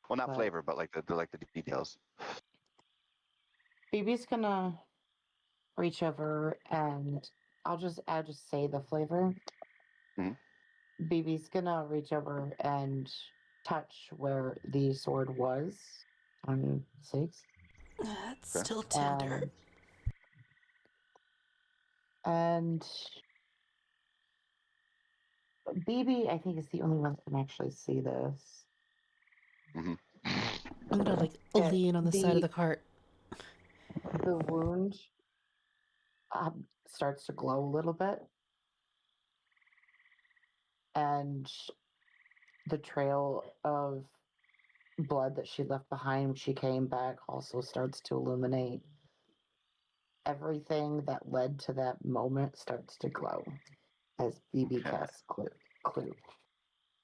Well, not But- flavor, but like the details. BB's gonna reach over and I'll just say the flavor. Mhm. BB's gonna reach over and touch where the sword was on Six. That's Okay. still tender. And BB, I think, is the only one that can actually see this. I'm gonna like Yeah, lean on the side of the cart. The wound starts to glow a little bit, and the trail of blood that she left behind when she came back also starts to illuminate. Everything that led to that moment starts to glow as BB Okay. casts clue.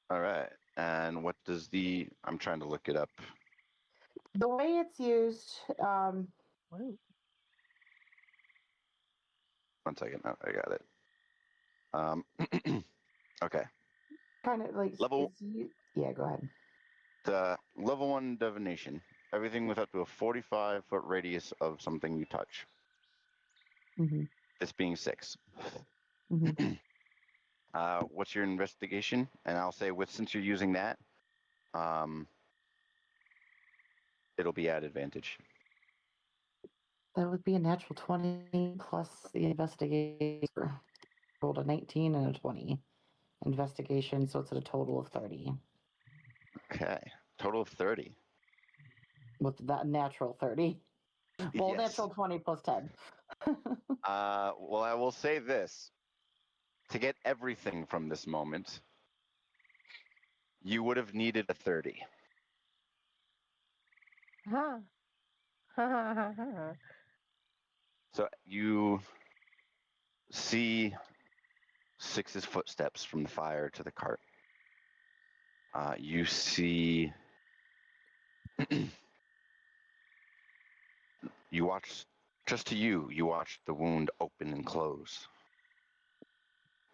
All right. And what does I'm trying to look it up. The way it's used, Whoa. One second. Oh, I got it. Okay. kind of like Level- yeah, go ahead. The level 1 divination. Everything with up to a 45-foot radius of something you touch. Mm-hmm. This being 6. Mm-hmm. What's your investigation? And I'll say since you're using that, it'll be at advantage. That would be a natural 20 plus the investigation. Rolled a 19 and a 20 investigation, so it's at a total of 30 Okay. Total of 30. with that natural 30. Well, Yes. natural 20 plus 10. Well, I will say this. To get everything from this moment, you would have needed a 30. Huh. Ha ha ha ha. So you see Six's footsteps from the fire to the cart. You see... you watch... Just to you watch the wound open and close.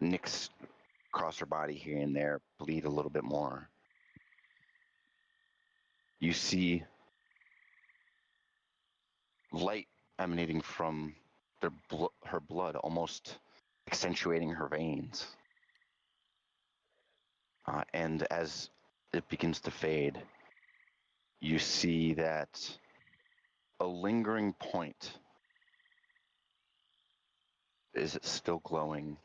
Nicks across her body here and there, bleed a little bit more. You see light emanating from her blood, almost accentuating her veins. And as it begins to fade, you see that a lingering point is still glowing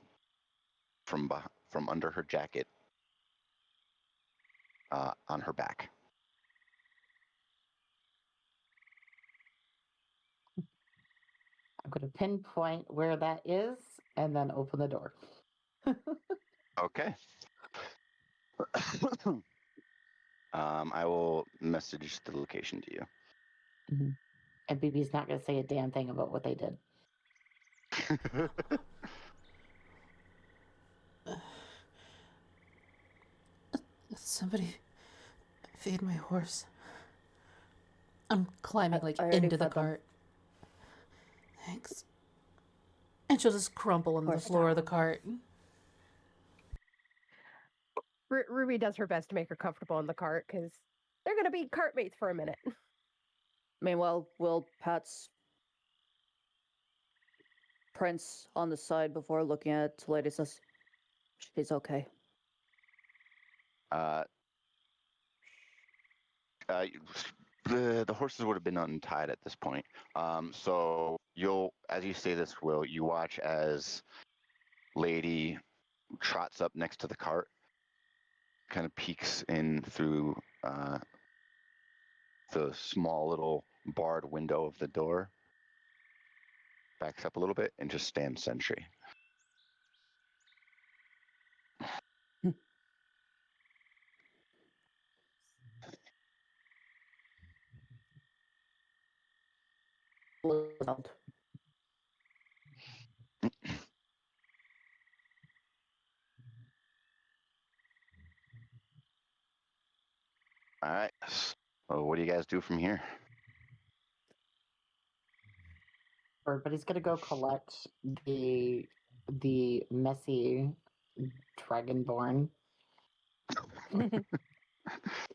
from under her jacket on her back. I'm going to pinpoint where that is and then open the door. Okay. I will message the location to you. Mm-hmm. And BB's not going to say a damn thing about what they did. Somebody feed my horse. I'm climbing like I already into the fed them. cart. Thanks. And she'll just crumple on the course floor of the cart. Ruby does her best to make her comfortable in the cart because they're going to be cart mates for a minute. Meanwhile, Will pats Prince on the side before looking at Lady says, "She's okay." The horses would have been untied at this point. So you'll, as you say this, Will, you watch as Lady trots up next to the cart, kind of peeks in through the small little barred window of the door, backs up a little bit, and just stands sentry. Sound. All right. So what do you guys do from here? But he's gonna go collect the messy dragonborn.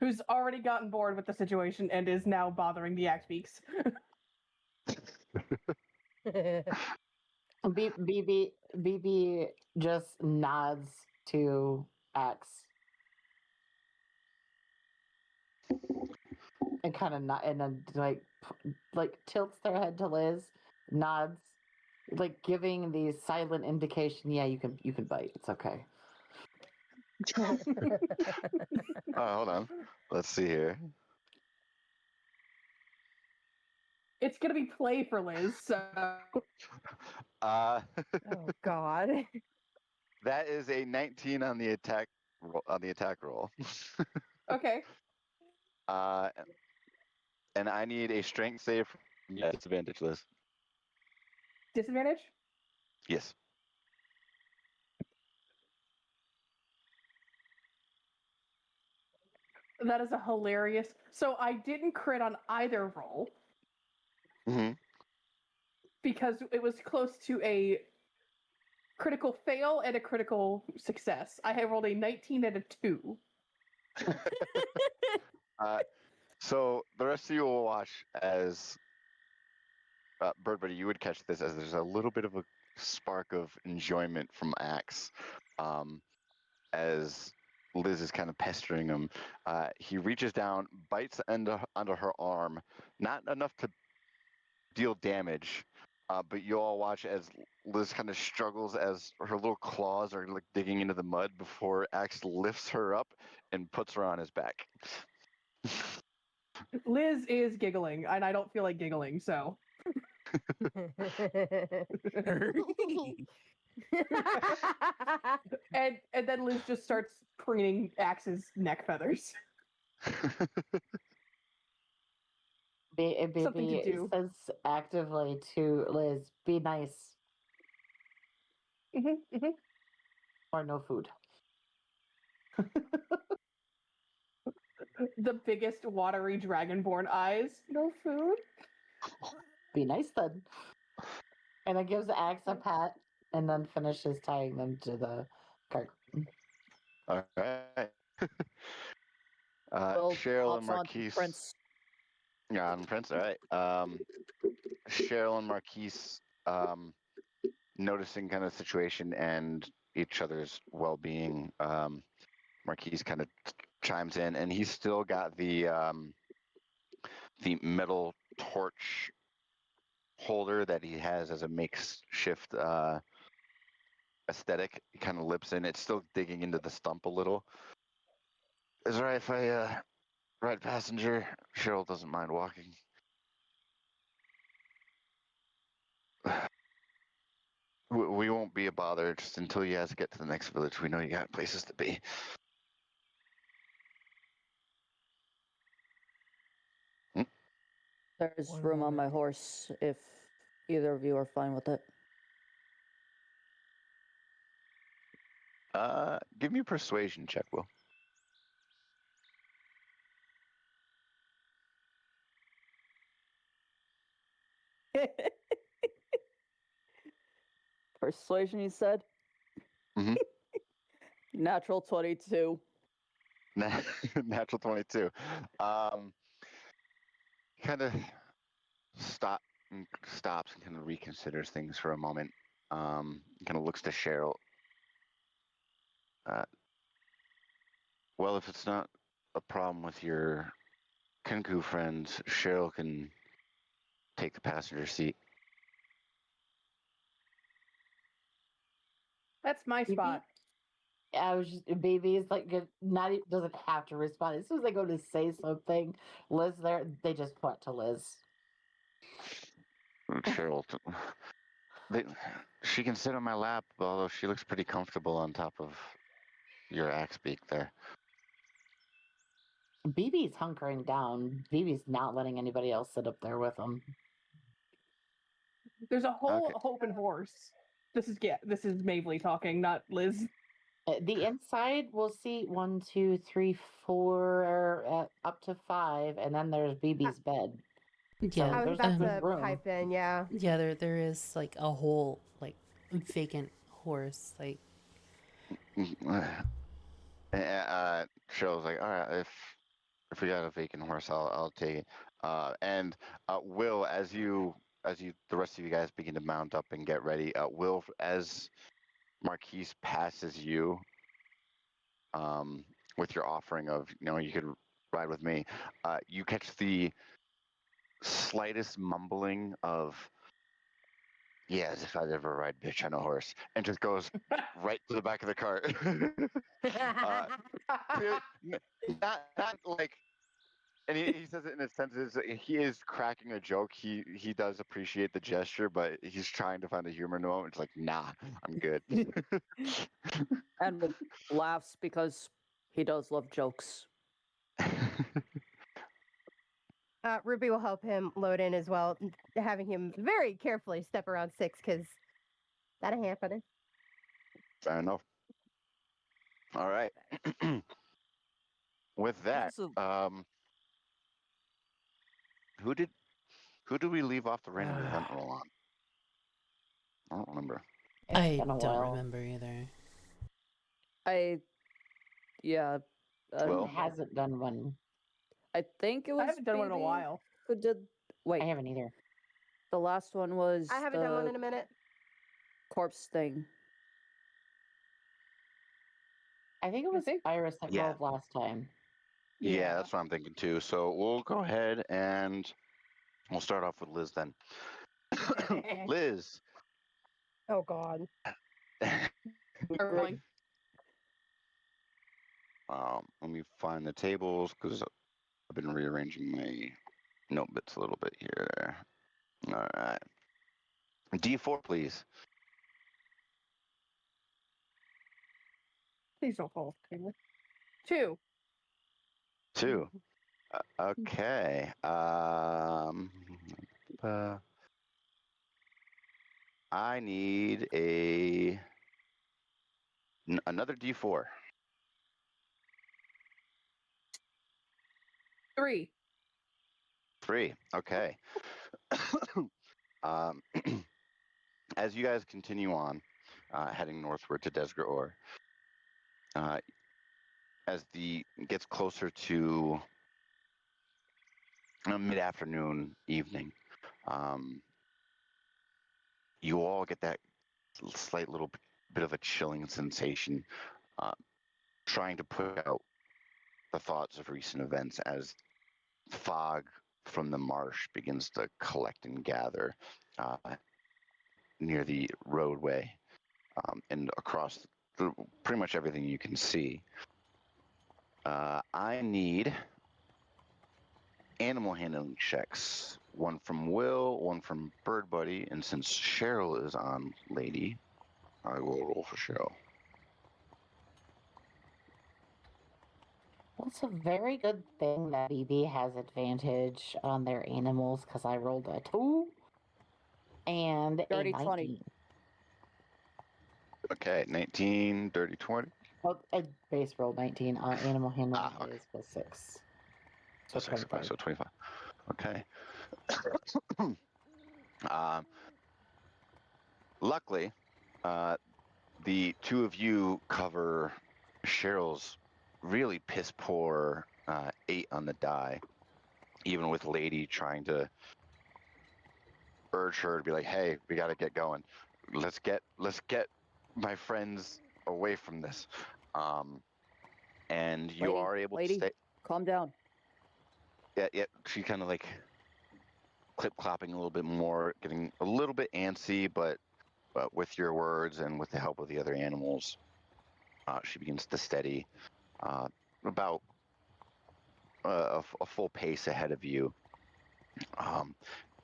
Who's already gotten bored with the situation and is now bothering the Axe Beaks. BB just nods to X and kind of not, and then like tilts their head to Liz, nods, like giving the silent indication. Yeah, you can bite. It's okay. Oh, hold on. Let's see here. It's gonna be play for Liz, so Uh, Oh God. that is a 19 on the attack roll. okay. And I need a strength save. Yeah, disadvantage, Liz. Disadvantage? Yes. That is a hilarious. So I didn't crit on either roll Mm-hmm. because it was close to a critical fail and a critical success. I have rolled a 19 and a 2. So the rest of you will watch as Birdbuddy, you would catch this as there's a little bit of a spark of enjoyment from Axe, as Liz is kind of pestering him. He reaches down, bites onto her arm, not enough to deal damage, but you all watch as Liz kind of struggles as her little claws are like digging into the mud before Axe lifts her up and puts her on his back. Liz is giggling, and I don't feel like giggling, so. and then Liz just starts preening Axe's neck feathers. Something to Baby do. says actively to Liz, "Be nice or no food." The biggest watery dragonborn eyes. No food? Be nice then. And then gives Axe a pat and then finishes tying them to the cart. All right. Will Cheryl and hops on Marquise. Prince. Yeah, on Prince. All right. Cheryl and Marquise, noticing kind of the situation and each other's well-being. Marquise kind of chimes in, and he's still got the metal torch holder that he has as a makeshift aesthetic. He kind of lips in. It's still digging into the stump a little. Is it right if I ride passenger? Cheryl doesn't mind walking. We won't be a bother just until you guys get to the next village. We know you got places to be. There's One room on my moment. horse if either of you are fine with it. Give me a persuasion check, Will. Persuasion, you said? Mhm. Natural 22. Natural 22. Kind of stops and kind of reconsiders things for a moment. Kind of looks to Cheryl. Well, if it's not a problem with your Kenku friends, Cheryl can take the passenger seat. That's my Maybe- spot. I was just baby is like not doesn't have to respond. As soon as they go to say something, Liz there they just point to Liz. And Cheryl, she can sit on my lap, although she looks pretty comfortable on top of your axe beak there. BB's hunkering down. BB's not letting anybody else sit up there with him. There's a whole Okay. open horse. This is Mavely talking, not Liz. The inside we'll see 1, 2, 3, 4, up to 5, and then there's BB's bed. Yeah, I was there's about good to room. pipe in, yeah. yeah. There is like a whole like vacant horse. Like Cheryl's like, all right, if we got a vacant horse, I'll take it. And Will, as the rest of you guys begin to mount up and get ready, Will, as Marquise passes you, with your offering of, you could ride with me, you catch the slightest mumbling of, yeah, as if I'd ever ride bitch on a horse, and just goes right to the back of the cart. Not like, and he says it in a sense is he is cracking a joke. He does appreciate the gesture, but he's trying to find the humor in the moment. It's like, nah, I'm good. And laughs because he does love jokes. Ruby will help him load in as well, having him very carefully step around 6 because that'll happen. Fair enough. All right. With that, who did we leave off the random event roll on? I don't remember. I been a don't while. remember either. Yeah. Well, Hasn't done one. I think it was I haven't done one in a BB while. who did. Wait, I haven't either. the last one was I haven't done one in a minute. corpse thing. I think it was Iris that Yeah. rolled last time. yeah, that's what I'm thinking too. So we'll go ahead and we'll start off with Liz then. Liz. Oh, God. Rolling. Let me find the tables because I've been rearranging my note bits a little bit here. All right. D4, please. Please don't fall. Kindly. 2. 2. Okay. I need another D4. 3. 3. Okay. As you guys continue on, heading northward to Desgrat, as gets closer to mid-afternoon, evening, you all get that slight little bit of a chilling sensation, trying to put out the thoughts of recent events as fog from the marsh begins to collect and gather near the roadway and across pretty much everything you can see. I need animal handling checks. One from Will, one from Bird Buddy, and since Cheryl is on Lady, I will roll for Cheryl. Well, it's a very good thing that BB has advantage on their animals because I rolled a 2 and Dirty a 19. 20. Okay, 19, dirty 20. Well, I base rolled 19. Animal handling Okay. is plus 6. So 25. So 25. Okay. Luckily, The two of you cover Cheryl's really piss poor 8 on the die, even with Lady trying to urge her to be like, "Hey, we got to get going. Let's get my friends away from this." And you Lady, are able lady, to stay. calm down. Yeah. She kind of like clip clopping a little bit more, getting a little bit antsy, but with your words and with the help of the other animals, she begins to steady about a full pace ahead of you.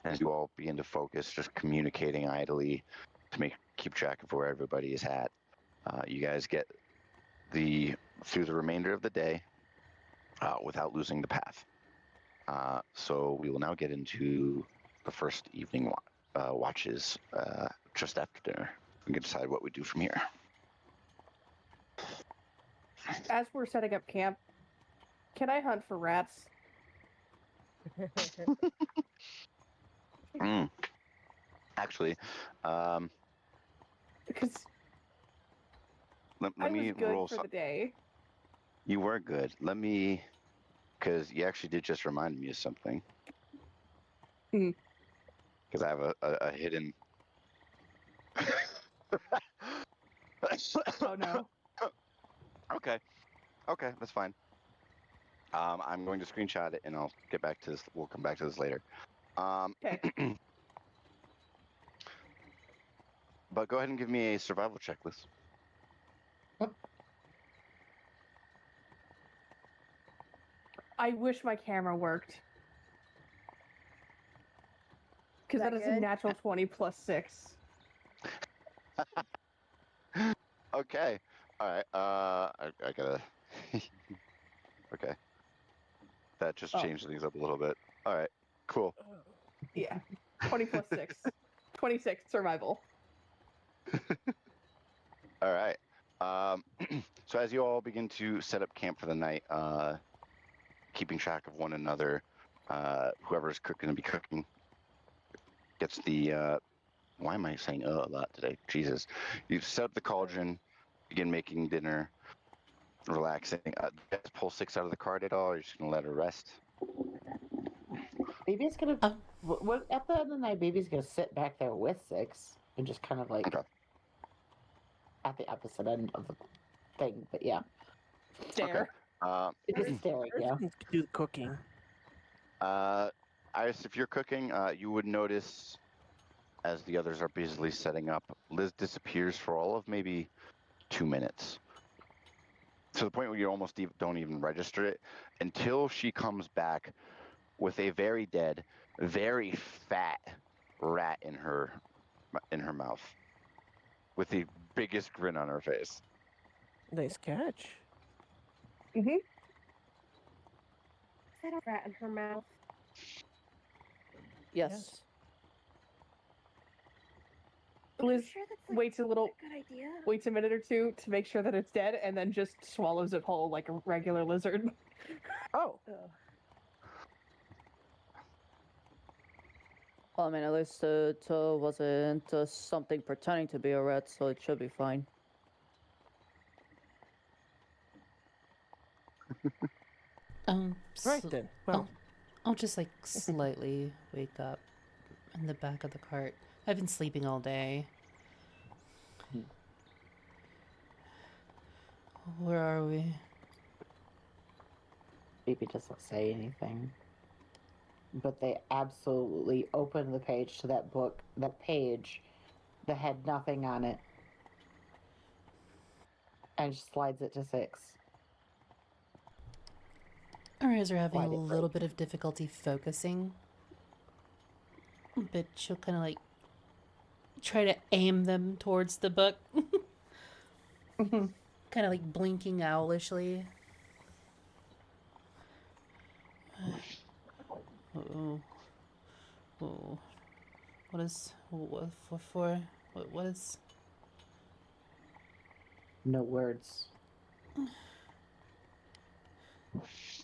As you all begin to focus, just communicating idly to keep track of where everybody is at. You guys get through the remainder of the day without losing the path. So we will now get into the first evening watches just after dinner. We can decide what we do from here. As we're setting up camp, can I hunt for rats? Actually, Because let I me was good roll. for the day. You were good. Because you actually did just remind me of something. Because I have a hidden. Oh no. Okay, that's fine. I'm going to screenshot it and I'll get back to this. We'll come back to this later. Okay. But go ahead and give me a survival checklist. I wish my camera worked. Because that is a good? natural 20 plus 6. Okay. All right. I gotta. Okay. That just changed things up a little bit. All right. Cool. Yeah. 20 plus 6. 26 survival. All right. So as you all begin to set up camp for the night, keeping track of one another, whoever's going to be cooking gets the. Why am I saying a lot today? Jesus. You set up the cauldron, begin making dinner, relaxing. You guys pull 6 out of the cart at all, or you're just going to let her rest? Baby's gonna. What at the end of the night, Baby's gonna sit back there with 6 and just kind of like at the opposite end of the thing. But yeah, Stare. just staring. Yeah. Do the cooking. Iris, if you're cooking, you would notice as the others are busily setting up, Liz disappears for all of maybe 2 minutes. To the point where you almost don't even register it until she comes back with a very dead, very fat rat in her mouth, with the biggest grin on her face. Nice catch. Mm-hmm. Is that a rat in her mouth? Yes. Liz Sure that's waits a little, good idea. waits a minute or two to make sure that it's dead, and then just swallows it whole like a regular lizard. Oh. Well, I mean, at least it wasn't something pretending to be a rat, so it should be fine. Right then. Well, I'll just like slightly wake up in the back of the cart. I've been sleeping all day. Where are we? Baby doesn't say anything, but they absolutely open the page to that book, that page that had nothing on it, and just slides it to 6. Our eyes are having a Slide it little bit of difficulty focusing, but she'll kind of like try to aim them towards the book. Kind of like blinking owlishly. Oh. What is No words.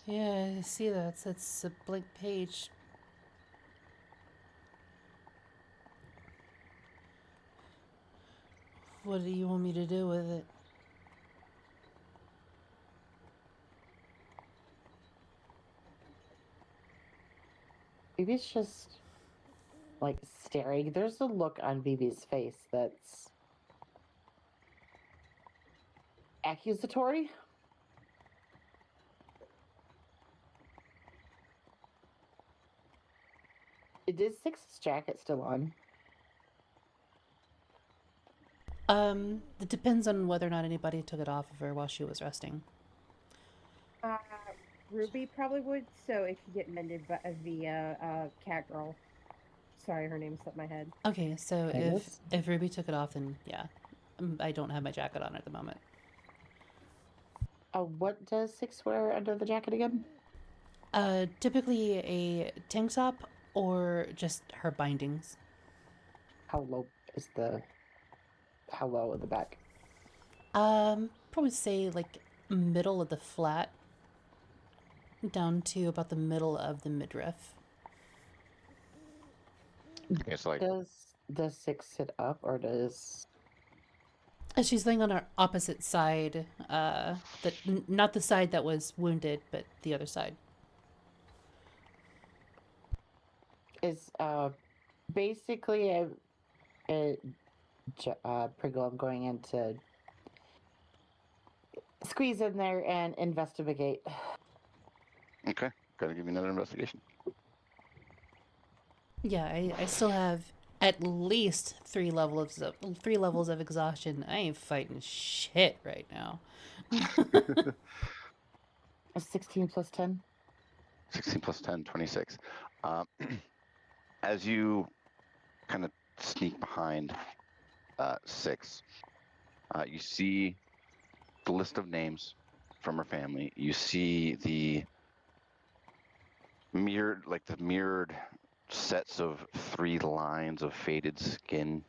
Yeah, I see that. It's a blank page. What do you want me to do with it? Maybe it's just like staring. There's a look on Vivi's face that's accusatory. Is Six's jacket still on? It depends on whether or not anybody took it off of her while she was resting. Ruby probably would, so it could get mended by, via Cat Girl. Sorry, her name slipped my head. Okay, so Yes. if Ruby took it off, then yeah. I don't have my jacket on at the moment. What does Six wear under the jacket again? Typically a tank top or just her bindings. How low is how low in the back? Probably say like middle of the flat down to about the middle of the midriff. It's like Does Six sit up or does She's laying on her opposite side, not the side that was wounded, but the other side. is basically Pringle, I'm going in to squeeze in there and investigate. okay. Gotta give you another investigation. Yeah, I still have at least three levels of exhaustion. I ain't fighting shit right now. 16 plus 10. 16 plus 10, 26. As you kind of sneak behind Six, you see the list of names from her family. You see the mirrored sets of 3 lines of faded skin,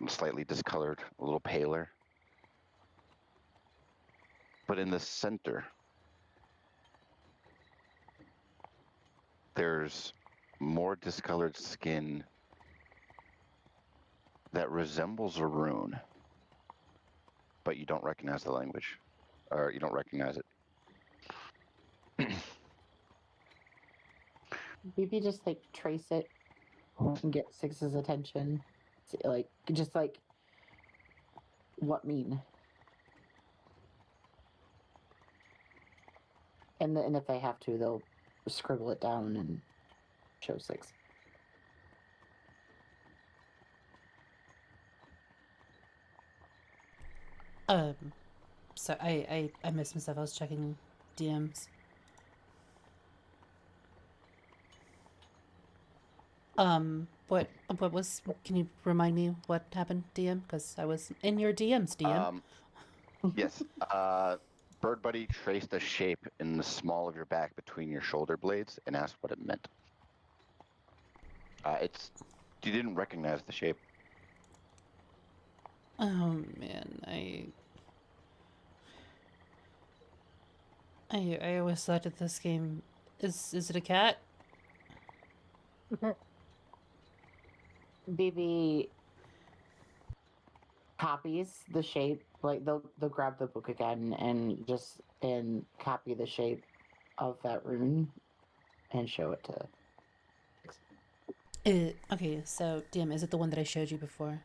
slightly discolored, a little paler. But in the center, there's more discolored skin that resembles a rune, but you don't recognize the language, or you don't recognize it. Maybe just like trace it and get Six's attention. Like, just like, what mean? And if they have to, they'll scribble it down and show Six. So I missed myself. I was checking DMs. What was? Can you remind me what happened, DM? Because I was in your DMs, DM. Yes. Bird Buddy traced a shape in the small of your back between your shoulder blades and asked what it meant. You didn't recognize the shape. Oh man, I always thought that this game is it a cat? BB copies the shape. Like they'll grab the book again and copy the shape of that rune and show it to. Okay, so DM, is it the one that I showed you before?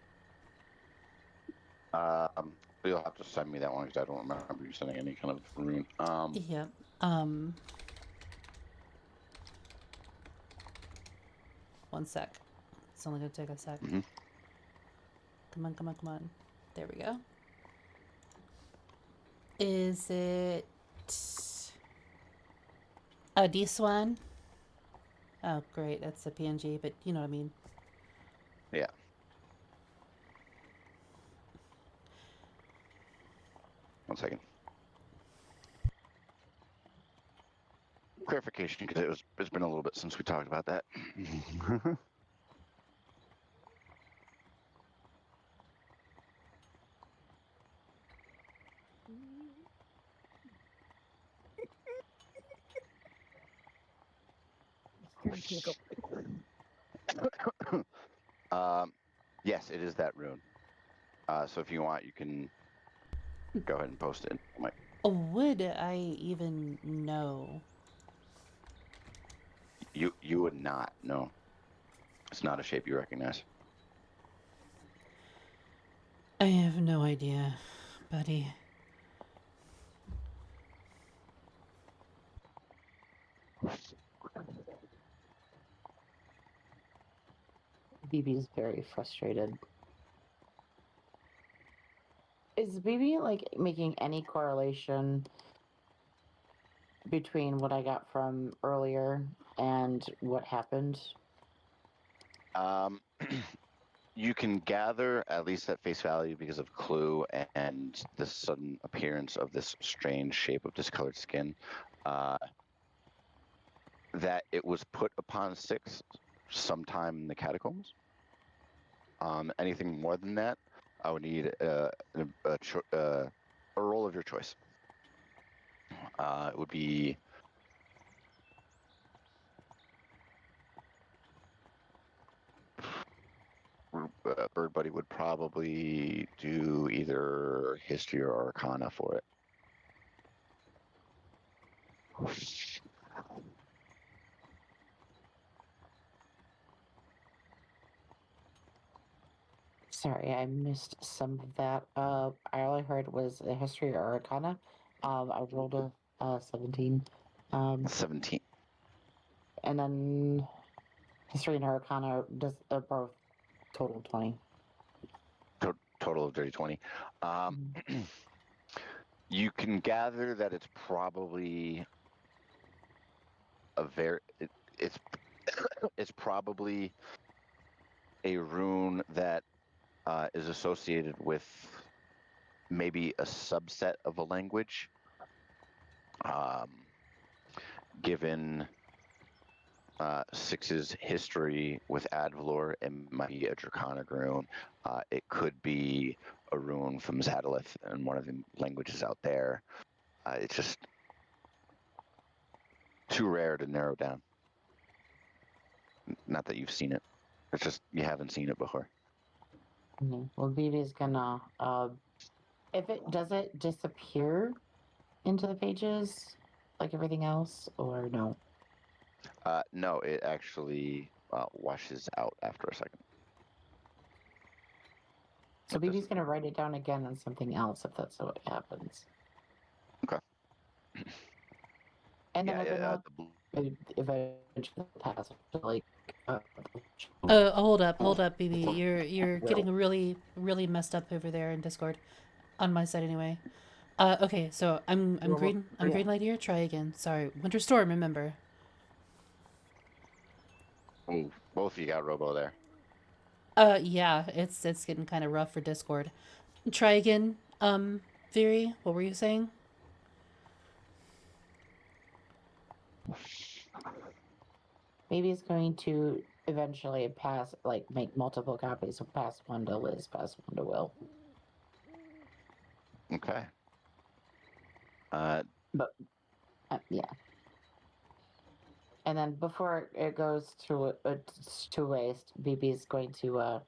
You'll have to send me that one because I don't remember you sending any kind of rune. Yeah. One sec. It's only gonna take a sec. Mhm. Come on, come on, come on. There we go. Is it this one? Oh, great. That's a PNG, but you know what I mean. Yeah. One second. Clarification, because it's been a little bit since we talked about that. Yes, it is that rune. So if you want, you can go ahead and post it. Would I even know? You would not. No, it's not a shape you recognize. I have no idea, buddy. BB's very frustrated. Is BB like making any correlation between what I got from earlier and what happened? You can gather, at least at face value, because of Clue and the sudden appearance of this strange shape of discolored skin, that it was put upon Six sometime in the catacombs. Anything more than that, I would need a roll of your choice. It would be Bird Buddy would probably do either history or arcana for it. Sorry, I missed some of that. I only heard was a history or arcana. I rolled a 17. 17. And then history and arcana does both total 20. Total of dirty 20. You can gather that it's probably it's probably a rune that is associated with maybe a subset of a language. Given Six's history with Advalor, it might be a Draconic rune. It could be a rune from Zadalith and one of the languages out there. It's just too rare to narrow down. Not that you've seen it. It's just you haven't seen it before. Well, BB's gonna, if it does it disappear into the pages like everything else, or no? No, it actually washes out after a second. So BB's gonna write it down again on something else if that's what happens. Okay. And then Yeah, eventually pass like. Hold up, BB. You're getting really messed up over there in Discord, on my side anyway. Okay, so I'm green light here. Try again. Sorry, Winter Storm. Remember. Oh, both of you got Robo there. Yeah, it's getting kind of rough for Discord. Try again. Viri, what were you saying? Maybe it's going to eventually pass, like, make multiple copies. So pass one to Liz, pass one to Will. Okay. But yeah. And then before it goes to waste, BB is going to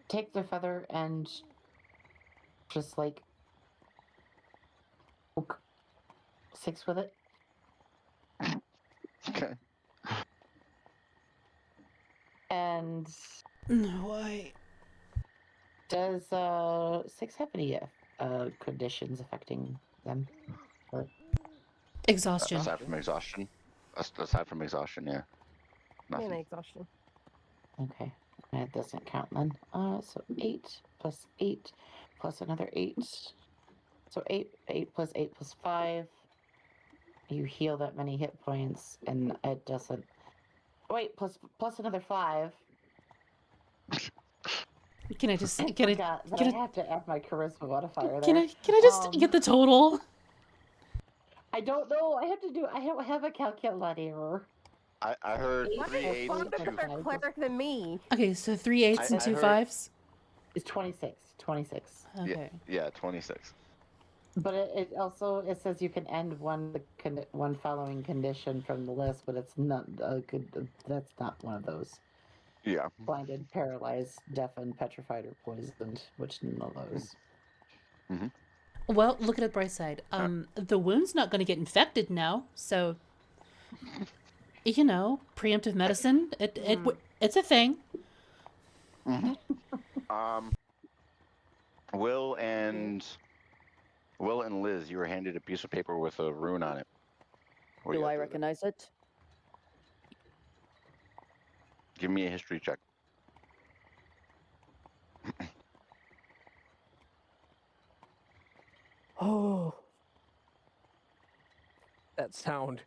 take the feather and just like poke Six with it. Okay. And Why? does Six have any conditions affecting them? Or... Exhaustion. Aside from exhaustion. Aside from exhaustion, yeah. Nothing. And exhaustion. Okay, that doesn't count then. So 8 plus 8 plus another 8. So 8 plus 8 plus 5. You heal that many hit points, and it doesn't. Wait, plus another 5. Can I just I have to add my charisma modifier there. Can I just get the total? I don't know. I don't have a calculator. I heard Why 3 are you 8s and fonder 2. of a cleric than me? Okay, so 3 8s and I 2 heard- 5s. It's 26. 26. Okay. Yeah, 26. But it also it says you can end one following condition from the list, but it's not a good. That's not one of those. Yeah. Blinded, paralyzed, deafened, petrified, or poisoned. Which none of those. Well, look at the bright side. The wound's not going to get infected now, so preemptive medicine. It's a thing. Will and Liz, you were handed a piece of paper with a rune on it. What do Do you I guys with it? recognize it? Give me a history check. Oh, That sound.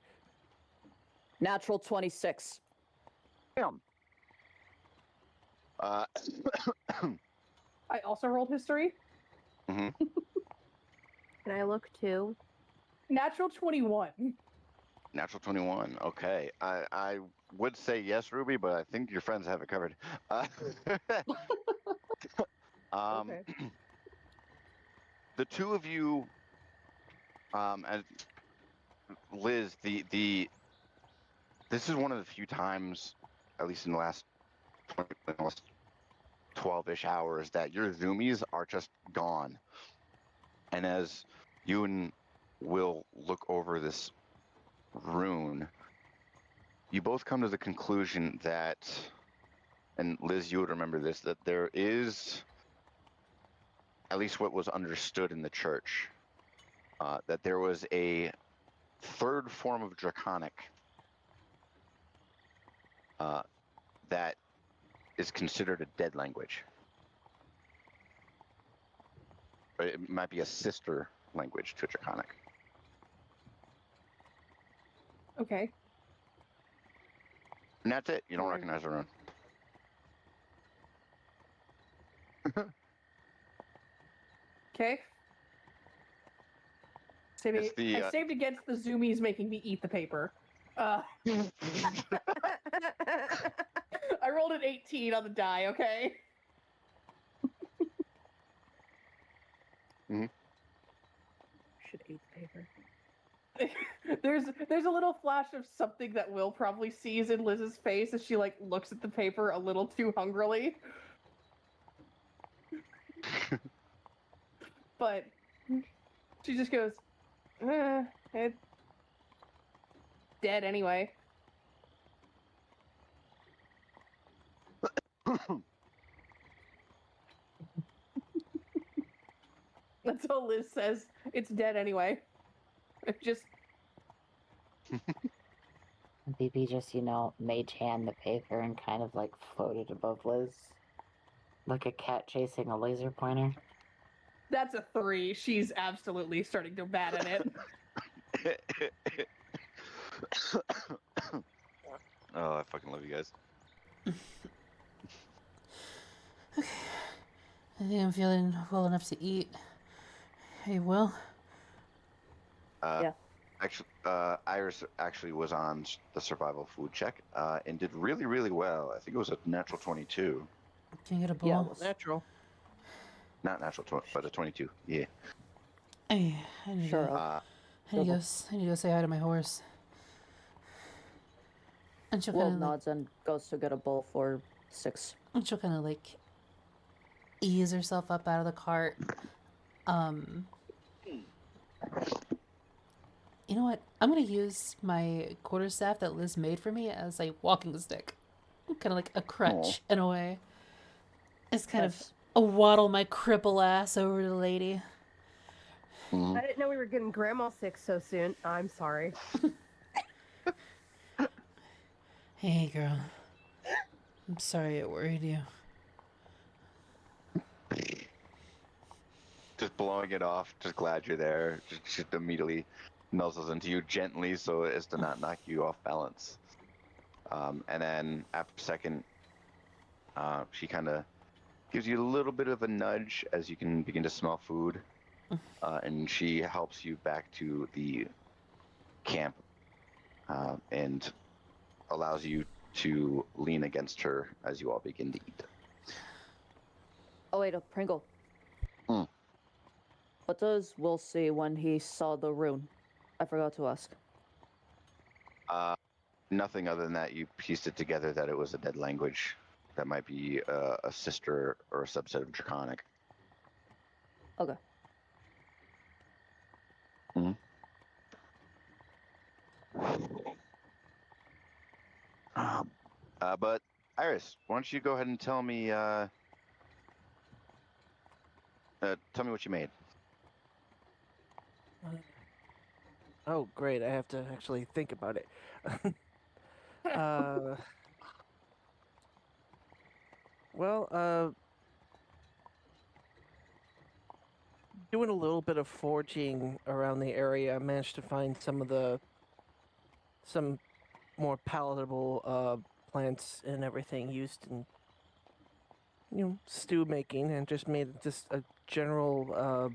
natural 26. Damn. I also rolled history. Can I look too? Natural 21. Natural 21. Okay. I would say yes, Ruby, but I think your friends have it covered. Okay. The two of you, and Liz, this is one of the few times, at least in the last 12-ish hours, that your zoomies are just gone. And as you and Will look over this rune, you both come to the conclusion that, and Liz, you would remember this, that there is, at least what was understood in the church, that there was a third form of Draconic that is considered a dead language. Or it might be a sister language to Draconic. Okay. And that's it. You don't Right. recognize the rune. Okay. I saved against the zoomies making me eat the paper. I rolled an 18 on the die, okay? Should eat the paper. There's a little flash of something that Will probably sees in Liz's face as she looks at the paper a little too hungrily. But she just goes, it's dead anyway. That's all Liz says. It's dead anyway. It just BB just, mage hand the paper and kind of floated above Liz. Like a cat chasing a laser pointer. that's a 3. She's absolutely starting to bat at it. Oh, I fucking love you guys. Okay. I think I'm feeling well enough to eat. Hey, Will? Yeah. Actually, Iris actually was on the survival food check and did really, really well. I think it was a natural 22. Can I get a bowl? Yeah, it was Natural. Not natural 20, but a 22. Yeah. I need Sure. to, I need to go say hi to my horse. And she'll Will kind of nods and goes to get a bowl for 6. ease herself up out of the cart. You know what? I'm gonna use my quarterstaff that Liz made for me as a walking stick, kind of like a crutch in a way. It's kind of a waddle my cripple ass over to the lady. I didn't know we were getting grandma sick so soon. I'm sorry. Hey, girl. I'm sorry it worried you. Just blowing it off. Just glad you're there. Just immediately nuzzles into you gently so as to not knock you off balance. And then after a second, she kind of gives you a little bit of a nudge as you can begin to smell food. And she helps you back to the camp and allows you to lean against her as you all begin to eat. Oh, wait, a Pringle. What does Will see when he saw the rune? I forgot to ask. Nothing other than that. You pieced it together that it was a dead language. That might be a sister or a subset of Draconic. Okay. But Iris, why don't you go ahead and tell me what you made. Oh, great! I have to actually think about it. uh, well, doing a little bit of foraging around the area, I managed to find some more palatable plants and everything used in stew making, and just made just a general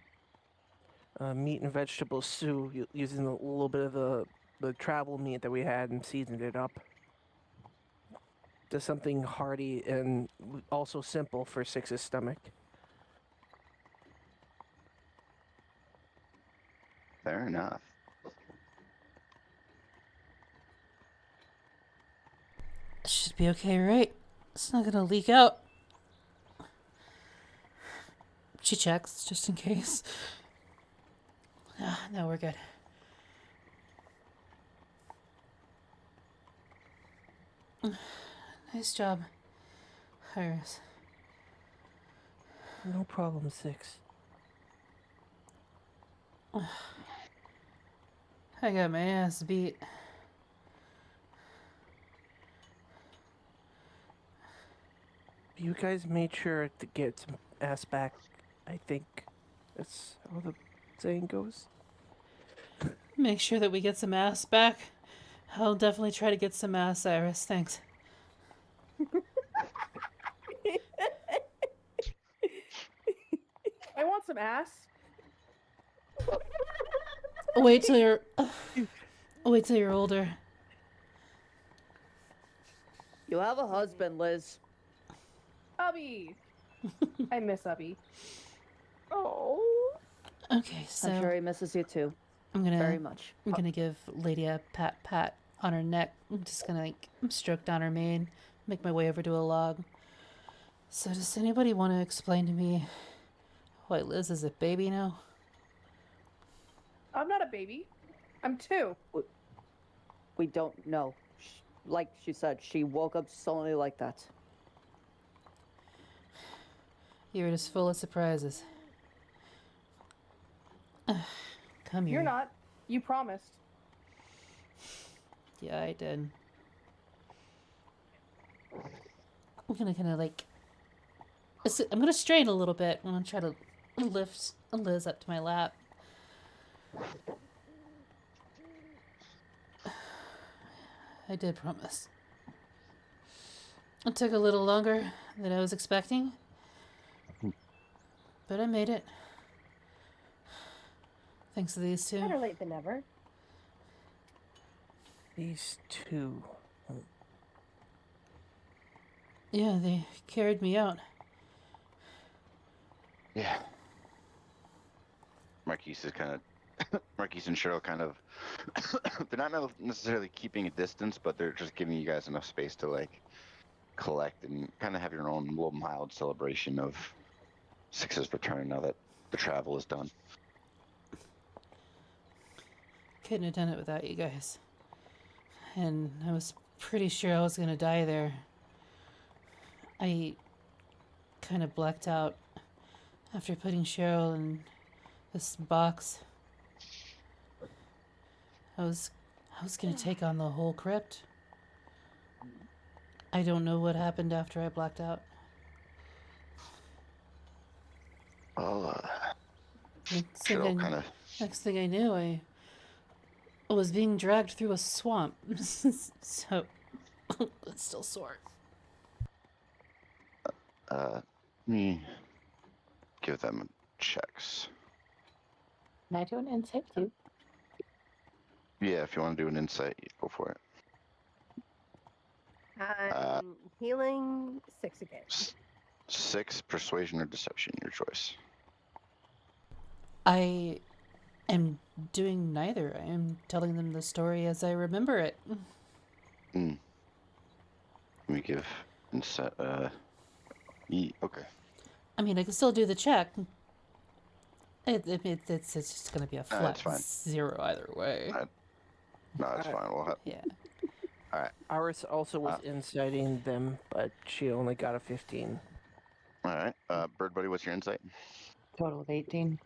meat and vegetable stew using a little bit of the travel meat that we had and seasoned it up. Just something hearty and also simple for Six's stomach. Fair enough. Should be okay, right? It's not gonna leak out. She checks just in case. No, we're good. Nice job, Iris. No problem, Six. I got my ass beat. You guys made sure to get some ass back. I think that's how the saying goes. Make sure that we get some ass back. I'll definitely try to get some ass, Iris. Thanks. I want some ass. Wait till you're. Wait till you're older. You have a husband, Liz. Ubby. I miss Ubby. Oh. Okay, so I'm sure he misses you too. I'm gonna Very much. I'm gonna give Lady a pat on her neck. I'm just gonna stroke down her mane, make my way over to a log. So does anybody want to explain to me why Liz is a baby now? I'm not a baby. I'm 2. We don't know. Like she said, she woke up suddenly like that. You're just full of surprises. Come here. You're not. You promised. Yeah, I did. I'm gonna kind of like. I'm gonna strain a little bit. I'm gonna try to lift Liz up to my lap. I did promise. It took a little longer than I was expecting, but I made it. Thanks to these two. Better late than never. These two. Yeah, they carried me out. Yeah. Marquise and Cheryl kind of, they're not necessarily keeping a distance, but they're just giving you guys enough space to like collect and kind of have your own little mild celebration of Six's return now that the travel is done. Couldn't have done it without you guys. And I was pretty sure I was gonna die there. I kind of blacked out after putting Cheryl in this box. I was gonna take on the whole crypt. I don't know what happened after I blacked out. Well, Next Cheryl thing I knew, I was being dragged through a swamp. So, it's still sore. let me give them checks. Can I do an insight too? Yeah, if you want to do an insight, go for it. I'm healing 6 again. 6, persuasion or deception, your choice. I am doing neither. I am telling them the story as I remember it. Let me give insight. Okay. I mean, I can still do the check. It's just going to be a No, flat it's fine. 0 either way. No, it's fine. We'll have. Yeah. All right. Iris also was inciting them, but she only got a 15. All right. Bird Buddy, what's your insight? Total of 18.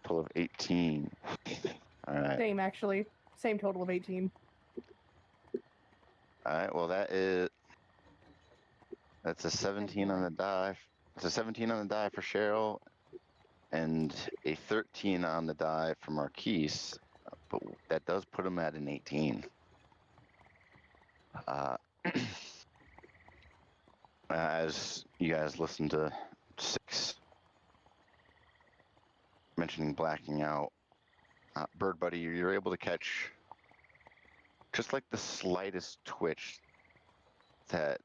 Total of 18. All right. Same, actually. Same total of 18. All right. Well, that's a 17 on the die. It's a 17 on the die for Cheryl, and a 13 on the die for Marquise. But that does put him at an 18. As you guys listen to 6 mentioning blacking out, Bird Buddy, you're able to catch just like the slightest twitch that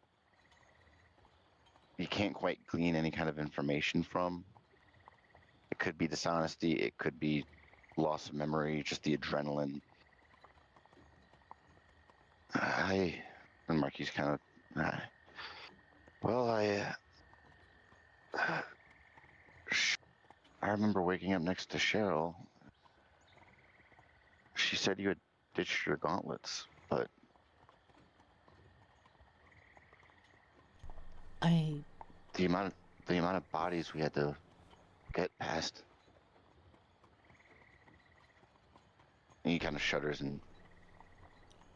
you can't quite glean any kind of information from. It could be dishonesty, it could be loss of memory, just the adrenaline. And Marky's kind of, I remember waking up next to Cheryl. She said you had ditched your gauntlets, but the amount of bodies we had to get past. And he kind of shudders and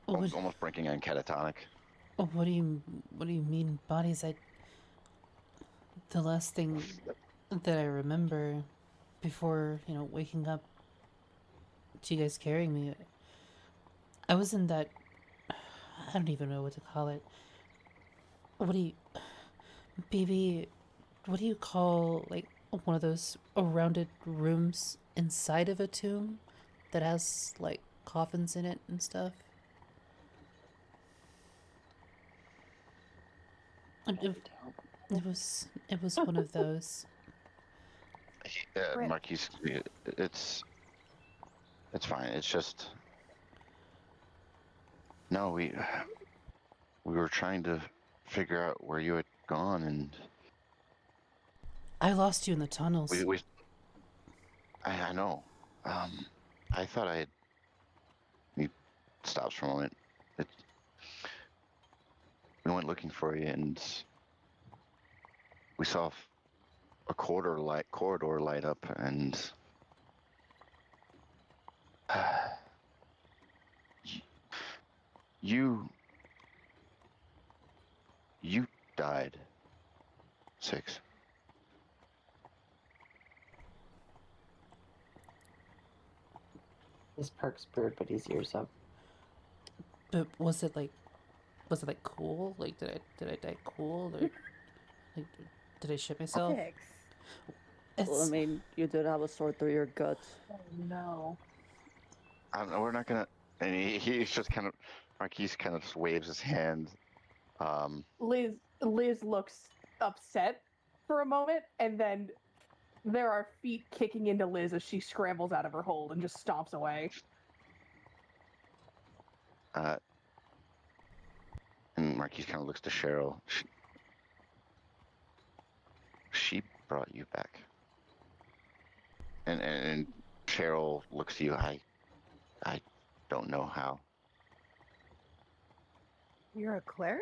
almost breaking on catatonic. What do you mean bodies? The last thing that I remember before, waking up to you guys carrying me, I was in that, I don't even know what to call it. BB, what do you call, like, one of those rounded rooms inside of a tomb that has, like, coffins in it and stuff? It was one of those. Marquise, it's fine. It's just no. We were trying to figure out where you had gone, and I lost you in the tunnels. I know. I thought I had. He stops for a moment. We went looking for you, and we saw a corridor light up, and you died. 6. This perks Bird Buddy's ears up. But was it like cool? Like, did I die cool? Or, like, did I shit myself? Well, I mean, you did have a sword through your guts. Oh, no. We're not gonna. And he's just kind of. Marquise kind of just waves his hand. Liz looks upset for a moment, and then there are feet kicking into Liz as she scrambles out of her hold and just stomps away. And Marquise kind of looks to Cheryl. She brought you back. And Cheryl looks to you. I don't know how. You're a cleric?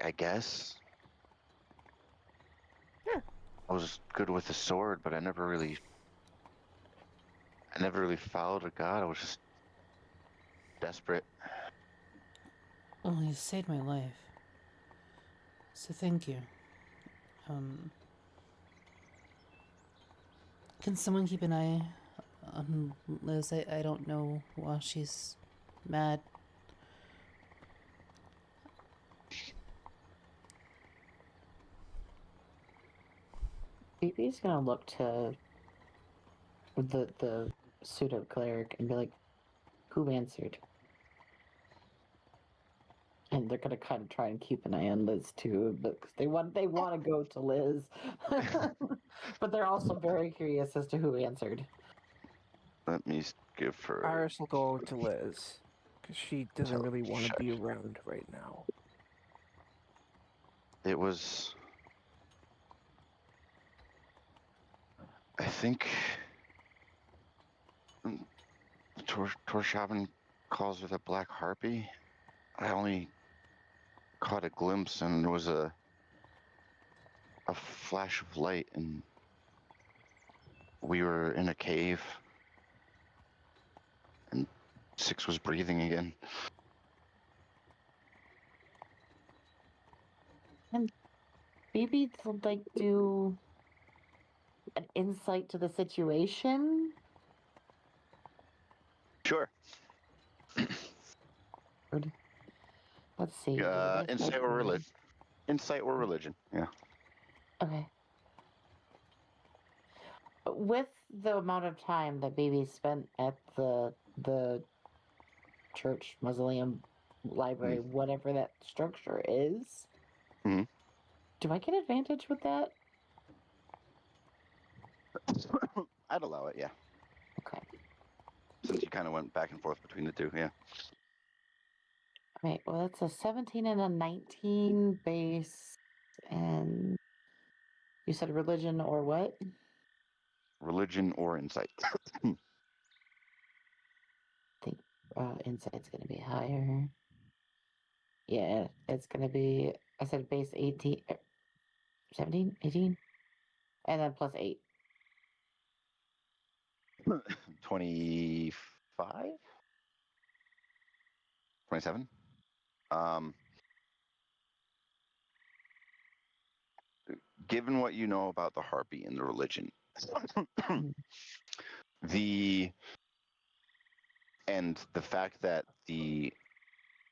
I guess. Yeah. I was good with the sword, but I never really followed a god. I was just desperate. Well, you saved my life. So thank you. Can someone keep an eye on Liz? I don't know while she's mad. BB's gonna look to the pseudo cleric and be like, "Who answered?" And they're gonna kind of try and keep an eye on Liz too, but 'cause they want to go to Liz, but they're also very curious as to who answered. Let me give her. Iris will go to Liz because she doesn't really want to Check. be around right now. It was. I think. Torshavn calls her the Black Harpy. I only caught a glimpse, and there was a flash of light, and we were in a cave, and Six was breathing again. And maybe to like do an insight to the situation. Sure. Let's see. Insight or religion. Insight or religion. Yeah. Okay. With the amount of time that Baby spent at the church, mausoleum, library, whatever that structure is, Mhm. do I get advantage with that? I'd allow it. Yeah. Okay. Since you kind of went back and forth between the two. Yeah. Right. Well, that's a 17 and a 19 base, and you said religion or what? Religion or insight. I think insight's going to be higher. Yeah, it's going to be, I said base 18, 17, 18, and then plus 8. 25? 27? Given what you know about the harpy and the religion, the fact that the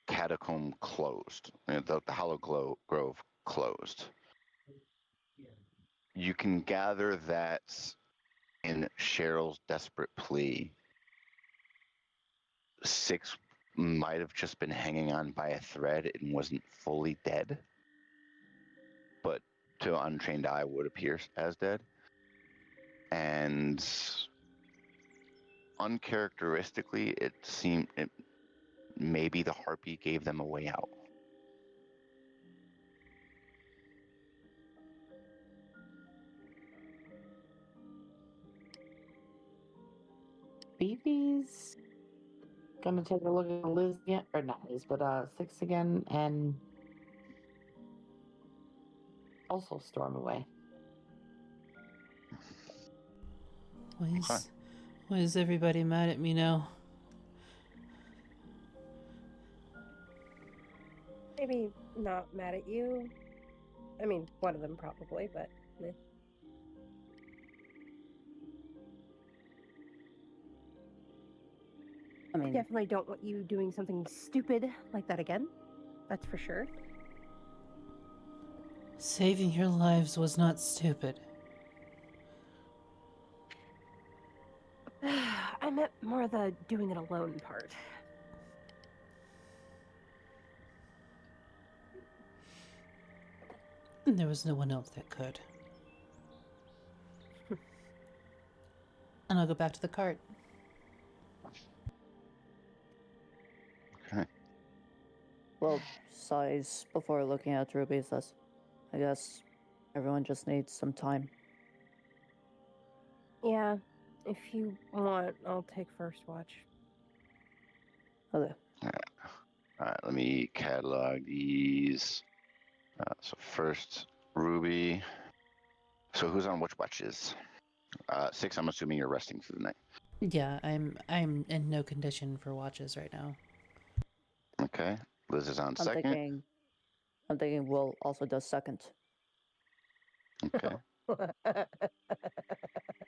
catacomb closed, the Hollow Grove closed, you can gather that in Cheryl's desperate plea, Six might have just been hanging on by a thread and wasn't fully dead, but to untrained eye would appear as dead. And uncharacteristically, it seemed maybe the harpy gave them a way out. BB's gonna take a look at Liz again, or not Liz, but Six again, and also storm away. Why is everybody mad at me now? Maybe not mad at you. I mean, one of them probably, but. Eh. I mean, Definitely don't want you doing something stupid like that again. That's for sure. Saving your lives was not stupid. I meant more the doing it alone part. There was no one else that could. And I'll go back to the cart. Okay. well, size before looking at rubies. I guess everyone just needs some time. Yeah, if you want, I'll take first watch. Okay. All right, let me catalog these. So first, Ruby. So who's on which watches? Six, I'm assuming you're resting through the night. Yeah, I'm in no condition for watches right now. Okay. Liz is on I'm second. thinking Will also does second. Okay.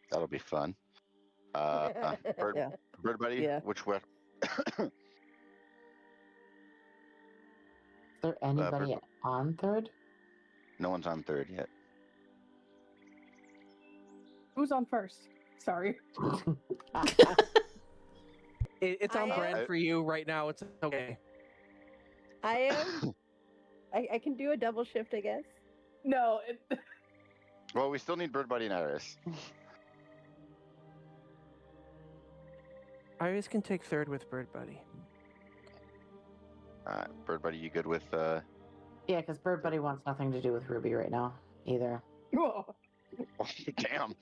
That'll be fun. Bird, Yeah. Bird Buddy, Yeah. which what? Is there anybody on third? No one's on third yet. Who's on first? Sorry. It's on I brand am- for you right now. It's okay. I am. I can do a double shift, I guess. No, Well, we still need Bird Buddy and Iris. Iris can take third with Bird Buddy. Bird Buddy, you good with Yeah, because Bird Buddy wants nothing to do with Ruby right now either. Damn.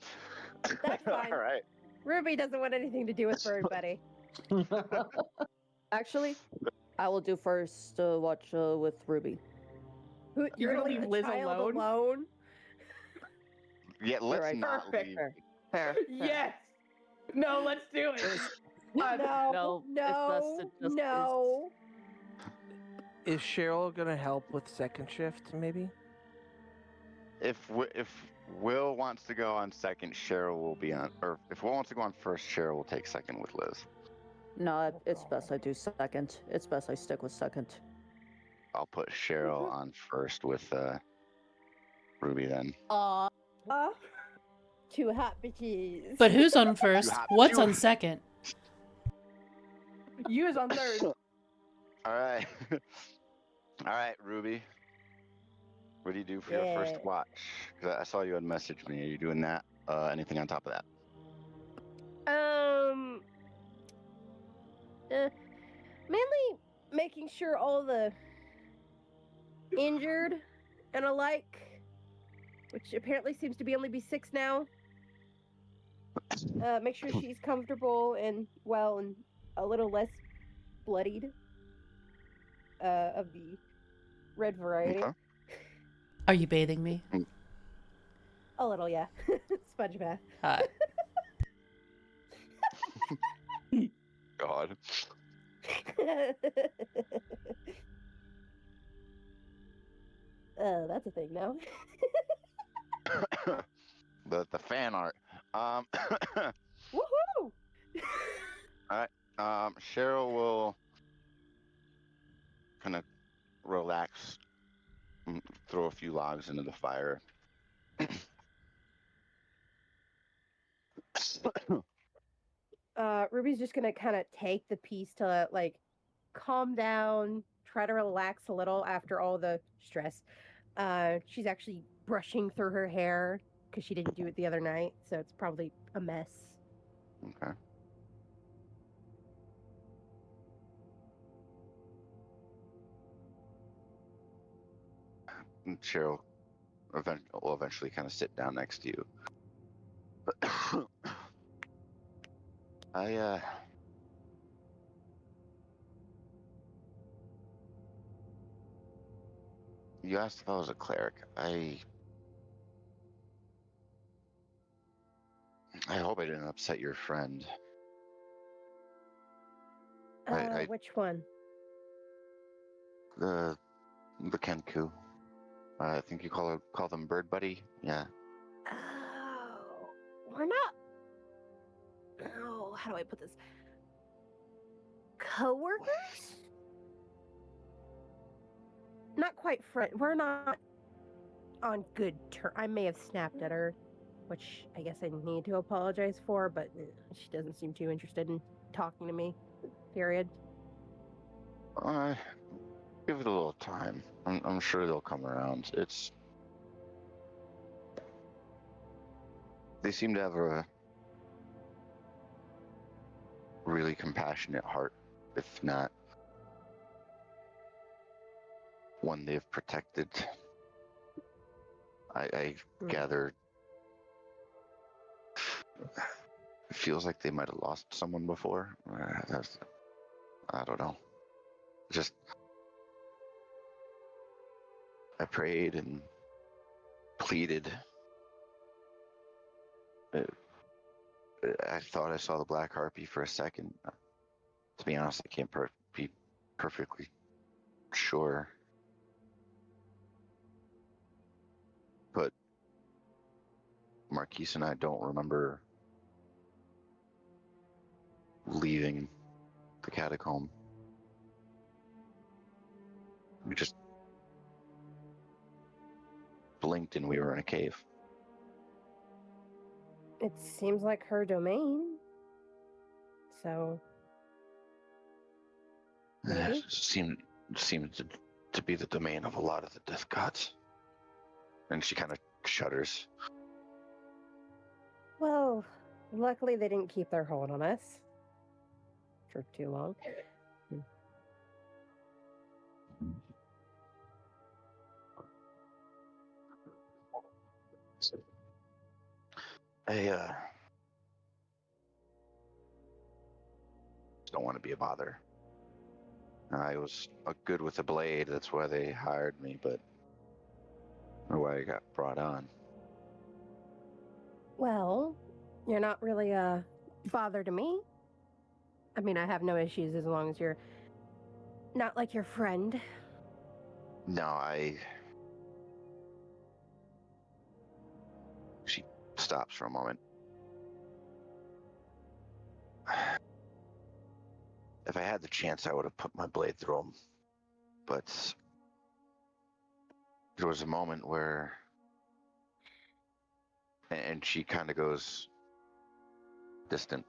That's fine. All right. Ruby doesn't want anything to do with Bird Buddy. Actually, I will do first watch with Ruby. You're gonna leave the Liz child alone? alone? Yeah, let's Alright, not perfect. leave. Fair. Yes. No, let's do it. No, No, it's best no, to just- no. Is Cheryl gonna help with second shift, maybe? If Will wants to go on second, Cheryl will be on. Or if Will wants to go on first, Cheryl will take second with Liz. No, it's best I do second. It's best I stick with second. I'll put Cheryl on first with Ruby then. Two hot bitches. But who's on first? have What's to. on second? You is on third. All right. All right, Ruby. What do you do for your first Yeah. watch? 'Cause I saw you had messaged me. Are you doing that? Anything on top of that? Mainly making sure all the injured and alike, which apparently seems to be only be 6 now. Make sure she's comfortable and well and a little less bloodied. Of the red variety. Okay. Are you bathing me? A little, yeah. Sponge bath. Hot. God. That's a thing now. the fan art. Woohoo! Cheryl will kind of relax, and throw a few logs into the fire. Ruby's just gonna kind of take the piece to like calm down, try to relax a little after all the stress. She's actually brushing through her hair because she didn't do it the other night, so it's probably a mess. Okay. And Cheryl will eventually kind of sit down next to you. You asked if I was a cleric. I hope I didn't upset your friend. I- Which one? The Kenku. I think you call them Bird Buddy. Yeah. Oh, we're not. Oh, how do I put this? Co-workers? Not quite friend. We're not on good terms. I may have snapped at her, which I guess I need to apologize for, but she doesn't seem too interested in talking to me. Period. Give it a little time. I'm sure they'll come around. They seem to have a really compassionate heart, if not one they've protected. I gather it feels like they might have lost someone before. I don't know. Just I prayed and pleaded. I thought I saw the black harpy for a second. To be honest, I can't be perfectly sure. But Marquise and I don't remember leaving the catacomb. We just blinked and we were in a cave. It seems like her domain. So. Maybe? Seemed seems to be the domain of a lot of the death gods. And she kind of shudders. Well, luckily they didn't keep their hold on us for too long. I don't want to be a bother. I was good with a blade, that's why they hired me, but or why I got brought on. Well, you're not really a bother to me. I mean, I have no issues as long as you're not like your friend. No, She stops for a moment. If I had the chance, I would have put my blade through him. But there was a moment where, and she kind of goes distant.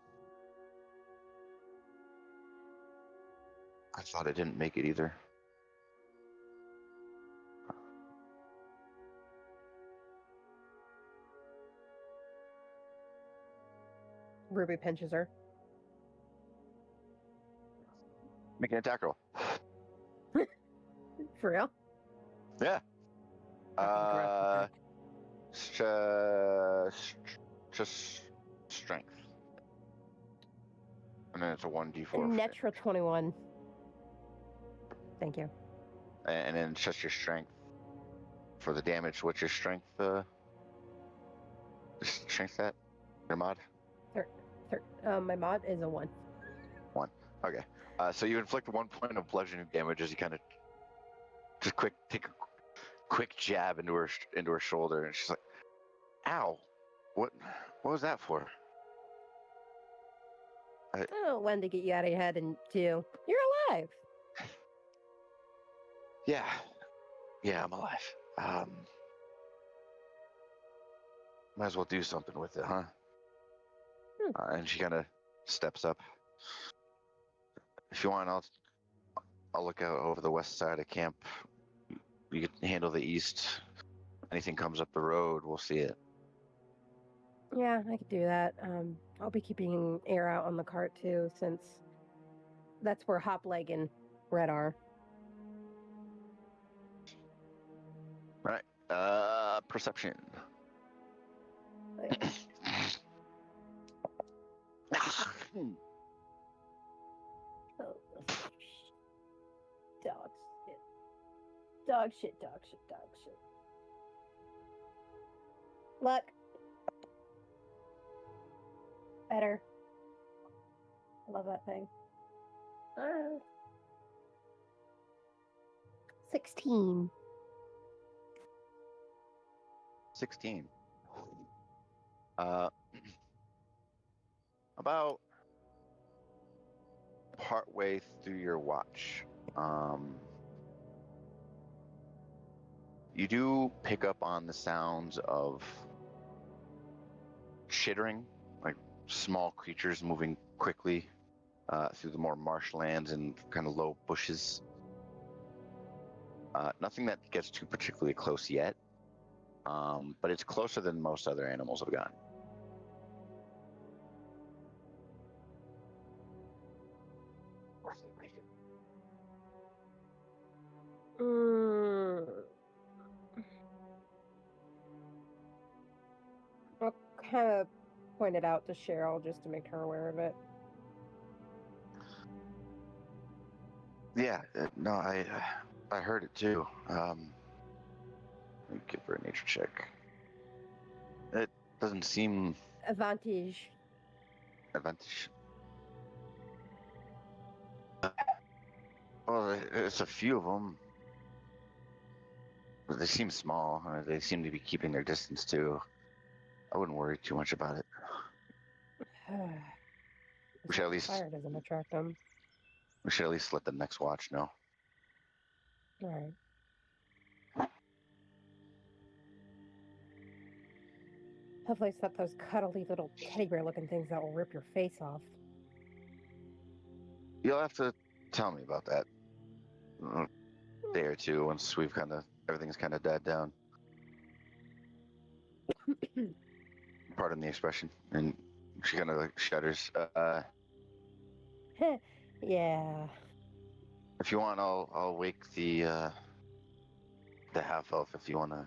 I thought I didn't make it either. Ruby pinches her. Make an attack roll. For real? Yeah. Just strength. And then it's a 1d4. for Natural 21. Thank you. and then it's just your strength for the damage. What's your strength? Strength that? Your mod? My mod is a 1. 1. Okay. So you inflict 1 point of bludgeoning damage as you kind of just take a quick jab into her shoulder, and she's like, "Ow! What was that for?" Oh, 1 to get you out of your head, and 2, you're alive. Yeah, I'm alive. Might as well do something with it, huh? And she kind of steps up. If you want, I'll look out over the west side of camp. You can handle the east. Anything comes up the road, we'll see it. Yeah, I could do that. I'll be keeping air out on the cart too, since that's where Hopleg and Red are. All right. Perception. Oh, dog shit. Dog shit, dog shit, dog shit. Luck. Better. I love that thing. 16. 16. About partway through your watch, you do pick up on the sounds of chittering, like small creatures moving quickly through the more marshlands and kind of low bushes. Nothing that gets too particularly close yet, but it's closer than most other animals have gotten. I'll kind of point it out to Cheryl just to make her aware of it. Yeah, no, I heard it too. Let me give her a nature check. It doesn't seem Advantage. advantage. Well, it's a few of them. But they seem small. They seem to be keeping their distance too. I wouldn't worry too much about it. We should at least Fire doesn't attract them. let the next watch know. All right. Hopefully it's not those cuddly little teddy bear looking things that will rip your face off. You'll have to tell me about that. day or two once everything's kind of died down. Pardon the expression. And she kind of like shudders. Yeah. If you want, I'll wake the half elf if you want to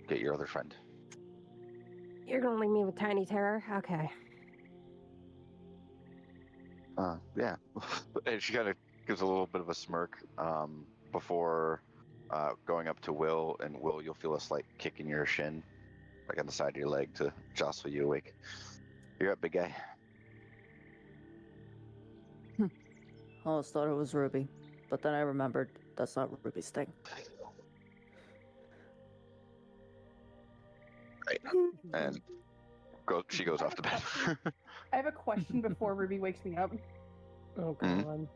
get your other friend. You're gonna leave me with Tiny Terror? Okay. Yeah. And she kind of gives a little bit of a smirk before going up to Will. And Will, you'll feel a slight kick in your shin, like on the side of your leg, to jostle you awake. You're up, big guy. I almost thought it was Ruby, but then I remembered that's not Ruby's thing. Right. And she goes off to bed. I have a question before Ruby wakes me up. Oh god. Mhm.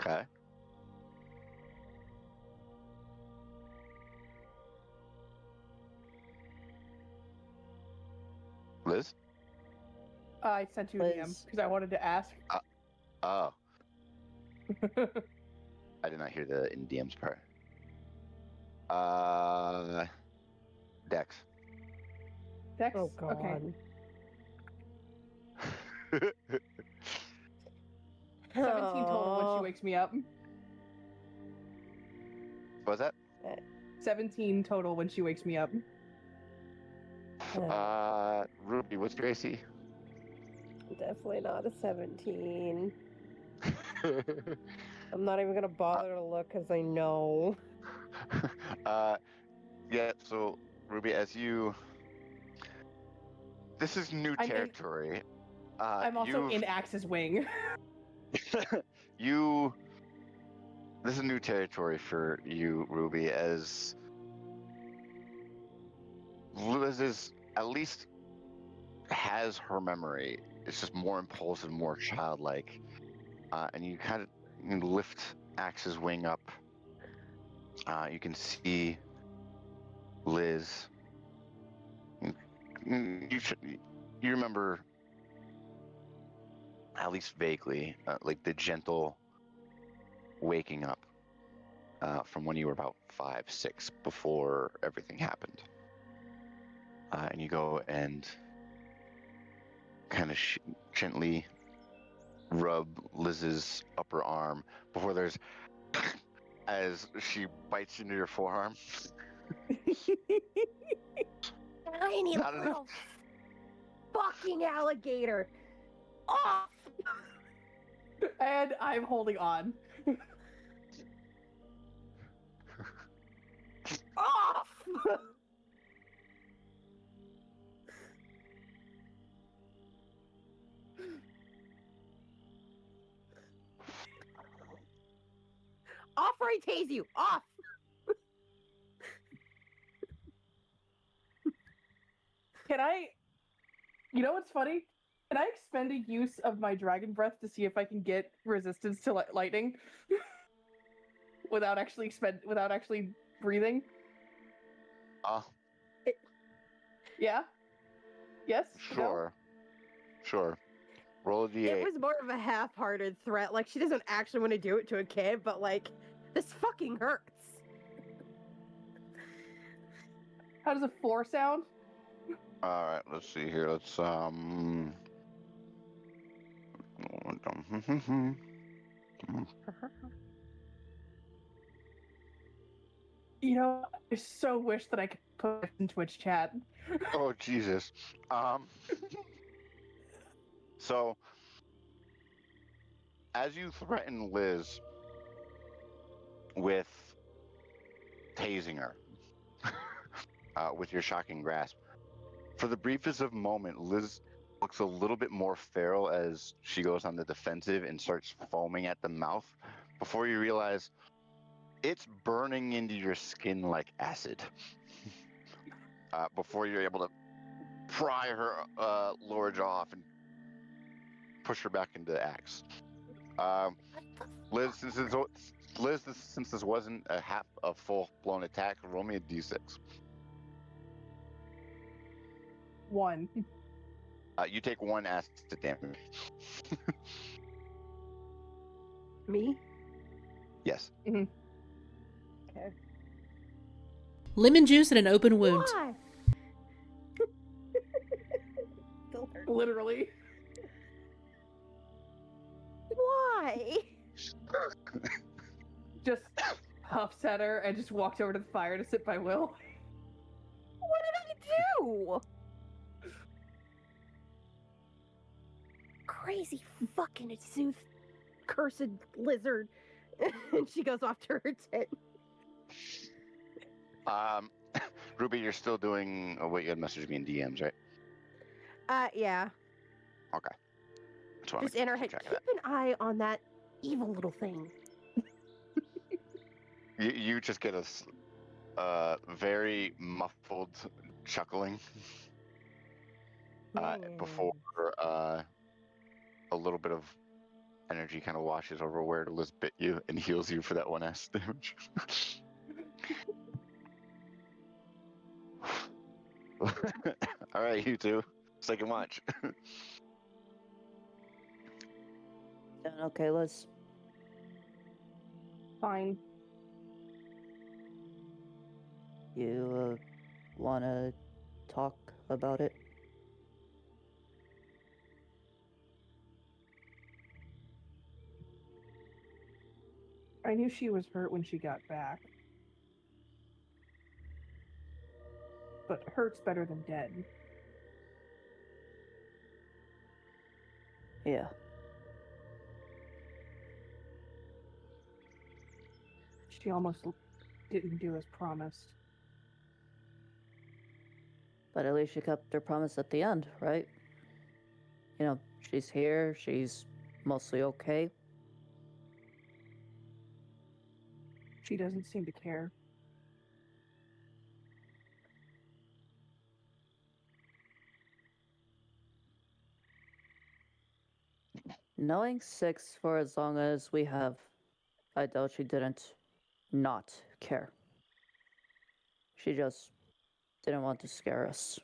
Okay. Liz? I sent you a DM Liz. because I wanted to ask. Oh, I did not hear the in DMs part. Dex. Dex? Oh god. Okay. 17 total when she wakes me up. What was that? 17 total when she wakes me up. Ruby, what's your AC? Definitely not a 17. I'm not even gonna bother to look because I know. Yeah, so Ruby, this is new I'm in- territory. I'm also in Axe's wing. This is new territory for you, Ruby, as Liz is at least has her memory. It's just more impulsive, more childlike. And you kind of lift Axe's wing up. You can see Liz. You remember, at least vaguely, like the gentle waking up from when you were about 5, 6, before everything happened. And you go and kind of gently rub Liz's upper arm before there's as she bites into your forearm. Tiny Not little fucking alligator. Off! And I'm holding on. Off! Off or I tase you! Off! Can I... You know what's funny? Can I expend a use of my dragon breath to see if I can get resistance to lightning? without actually breathing? Yeah? Yes? No? Sure. Roll a d8. It was more of a half-hearted threat. Like, she doesn't actually want to do it to a kid, but, like, this fucking hurts. How does a 4 sound? All right, let's see here. Let's You know, I so wish that I could put this in Twitch chat. Oh Jesus. So as you threaten Liz with tasing her with your shocking grasp, for the briefest of moment, Liz looks a little bit more feral as she goes on the defensive and starts foaming at the mouth before you realize it's burning into your skin like acid. Before you're able to pry her lower jaw off and push her back into Axe. Liz, since this wasn't a full-blown attack, roll me a d6. 1. You take 1 acid damage. Me? Yes. Okay. Lemon juice and an open wound. Why? Still hurt. Literally. Why? Just huffs at her and just walks over to the fire to sit by Will. What did I do? Crazy fucking Zeus cursed lizard. And she goes off to her tent. Ruby, you're still doing what you had messaged me in DMs, right? Yeah. Okay. Just wanna Just in her keep head. track Keep of that. an eye on that evil little thing. You just get a very muffled chuckling before a little bit of energy kind of washes over where Liz bit you and heals you for that 1 acid damage. All right, you two. Second watch. Doing okay, Liz? Fine. You wanna talk about it? I knew she was hurt when she got back. But hurt's better than dead. Yeah. She almost didn't do as promised. But at least she kept her promise at the end, right? You know, she's here, she's mostly okay. She doesn't seem to care. Knowing Six for as long as we have, I doubt she didn't not care. She just didn't want to scare us.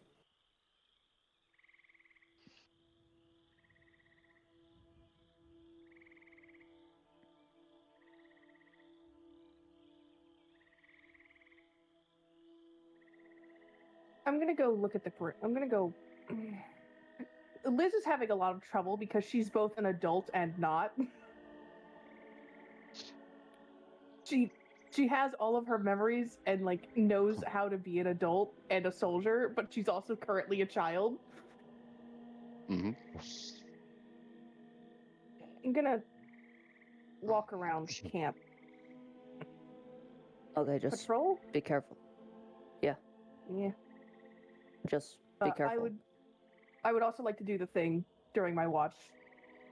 I'm gonna go look at the. I'm gonna go. Liz is having a lot of trouble because she's both an adult and not. She has all of her memories and like knows how to be an adult and a soldier, but she's also currently a child. Mm-hmm. I'm gonna walk around camp. Okay, just Patrol? be careful. Yeah. Just be careful. I would also like to do the thing during my watch,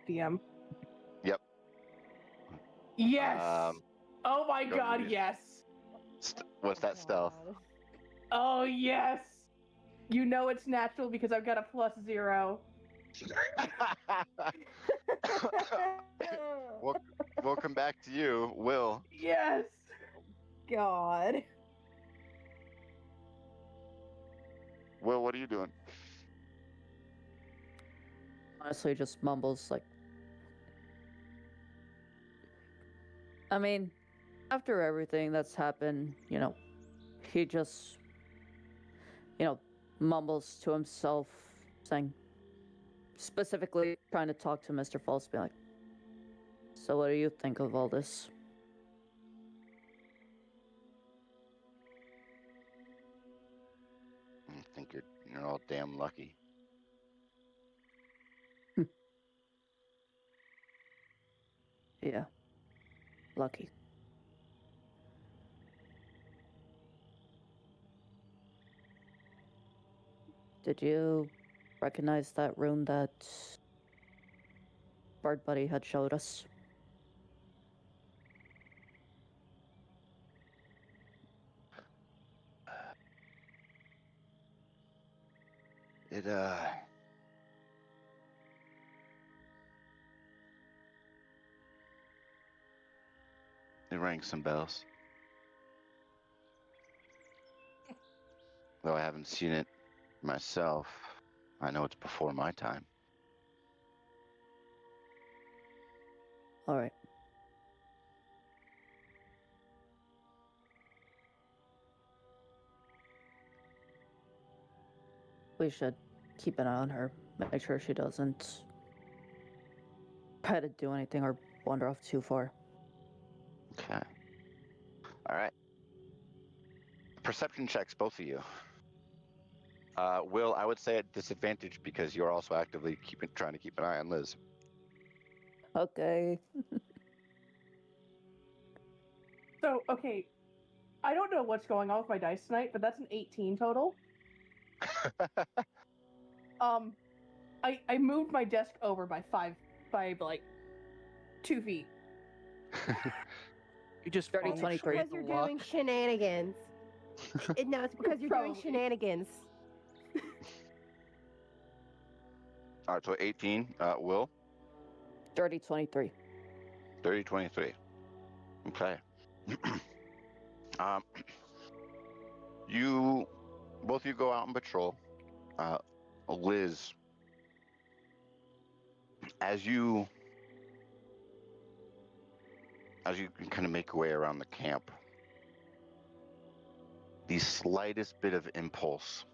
DM. Yep. Yes. Oh my go god, use- yes. What's that stealth? Oh yes. You know it's natural because I've got a +0. We'll come back to you, Will. Yes. God. Will, what are you doing? Honestly, just mumbles like. I mean, after everything that's happened, you know, he just, you know, mumbles to himself, saying, specifically trying to talk to Mr. False, be like, so what do you think of all this? I think you're all damn lucky. Yeah. Lucky. Did you recognize that rune that Bird Buddy had showed us? It rang some bells. Though I haven't seen it myself I know it's before my time. All right. We should keep an eye on her. Make sure she doesn't try to do anything or wander off too far. Okay. All right. Perception checks, both of you. Will, I would say at disadvantage because you're also actively trying to keep an eye on Liz. Okay. So, okay, I don't know what's going on with my dice tonight, but that's an 18 total. I moved my desk over by like 2 feet. You just 30, function 23. Because you're with luck. doing shenanigans. No, it's because you're doing Probably. shenanigans. All right, so 18, Will. 30, 23. 30, 23. Okay. Both of you go out and patrol. Liz, as you kind of make your way around the camp, the slightest bit of impulse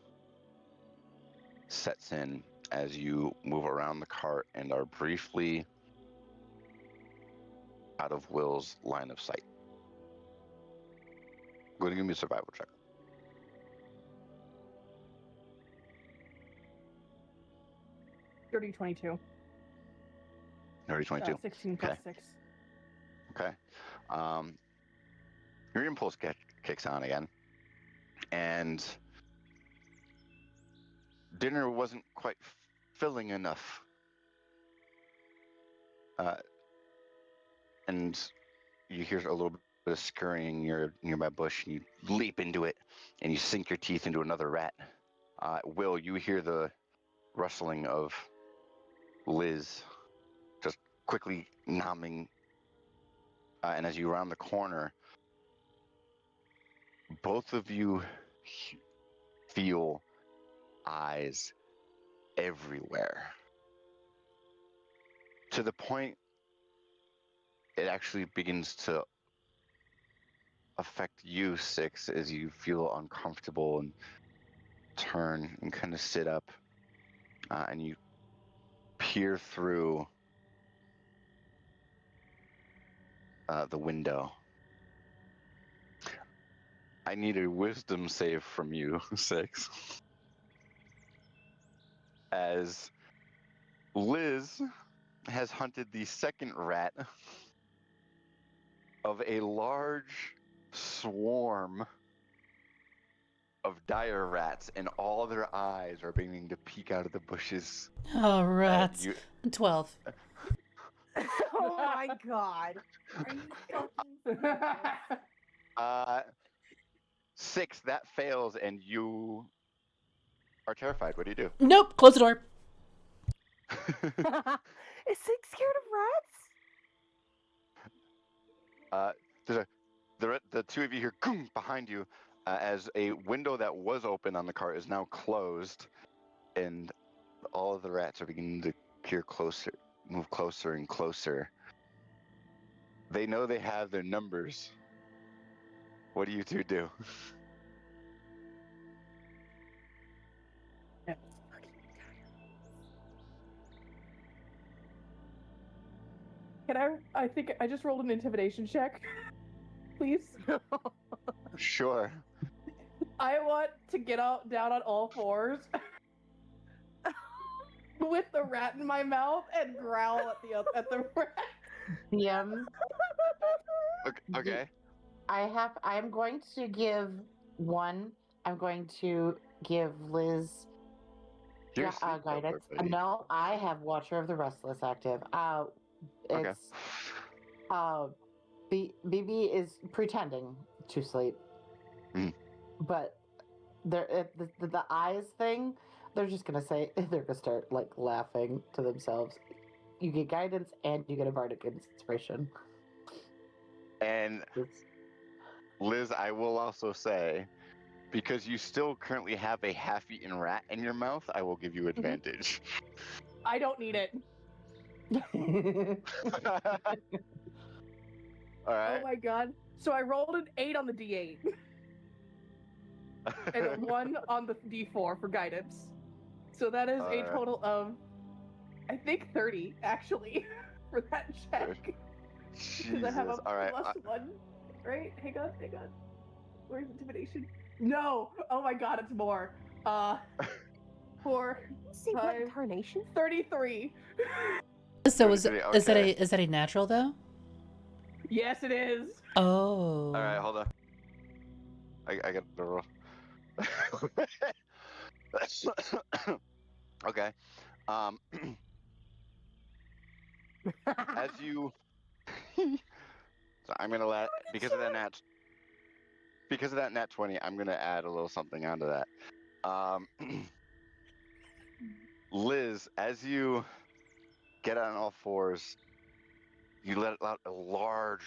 sets in as you move around the cart and are briefly out of Will's line of sight. Go ahead and give me a survival check. 30, 22. 30, 22. 16 plus Okay. 6. Okay. Your impulse kicks on again, and dinner wasn't quite filling enough. And you hear a little bit of scurrying near a nearby bush, and you leap into it, and you sink your teeth into another rat. Will, you hear the rustling of Liz just quickly nomming, and as you round the corner, both of you feel eyes everywhere. To the point it actually begins to affect you, Six, as you feel uncomfortable and turn and kind of sit up, and you peer through the window. I need a wisdom save from you, Six. As Liz has hunted the second rat of a large swarm of dire rats, and all their eyes are beginning to peek out of the bushes. Oh, rats. 12. Oh my god. Are you fucking serious? 6, that fails, and you are terrified. What do you do? Nope. Close the door. Is Six scared of rats? The two of you hear "Goom" behind you, as a window that was open on the car is now closed, and all of the rats are beginning to move closer and closer. They know they have their numbers. What do you two do? Can I think I just rolled an intimidation check. Please. Sure. I want to get out down on all fours with the rat in my mouth and growl at the rat. DM, Okay. I'm going to give I'm going to give Liz You're asleep, guidance. buddy. No, I have Watcher of the Restless active. Okay. It's BB is pretending to sleep, but the eyes thing, they're just gonna say they're gonna start like laughing to themselves. You get guidance and you get a bardic inspiration. And Liz, I will also say, Because you still currently have a half-eaten rat in your mouth, I will give you advantage. I don't need it. All right. Oh my god. So I rolled an 8 on the D8 and a 1 on the D4 for guidance. So that is a Alright. total of, I think, 30 actually for that check. Because I have a Jesus. All right. +1. Right? Hang on. Where's intimidation? No! Oh my god, it's more. 4, See what 5, incarnation? 33. So is Okay. is that a natural though? Yes, it is. Oh. All right, hold on. I got the roll. Okay. As you, so I'm gonna let because of that nat 20, I'm gonna add a little something onto that. Liz, as you get on all fours, you let out a large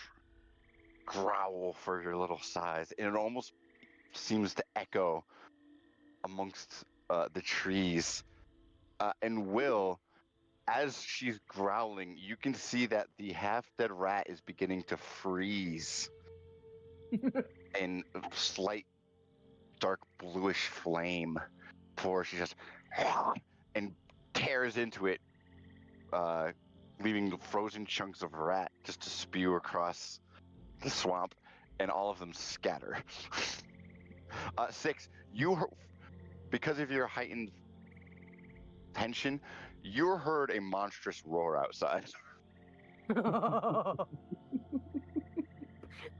growl for your little size, and it almost seems to echo amongst the trees. And Will, as she's growling, you can see that the half-dead rat is beginning to freeze in slight dark bluish flame before she just and tears into it, leaving frozen chunks of rat just to spew across the swamp, and all of them scatter. 6, because of your heightened tension, you heard a monstrous roar outside.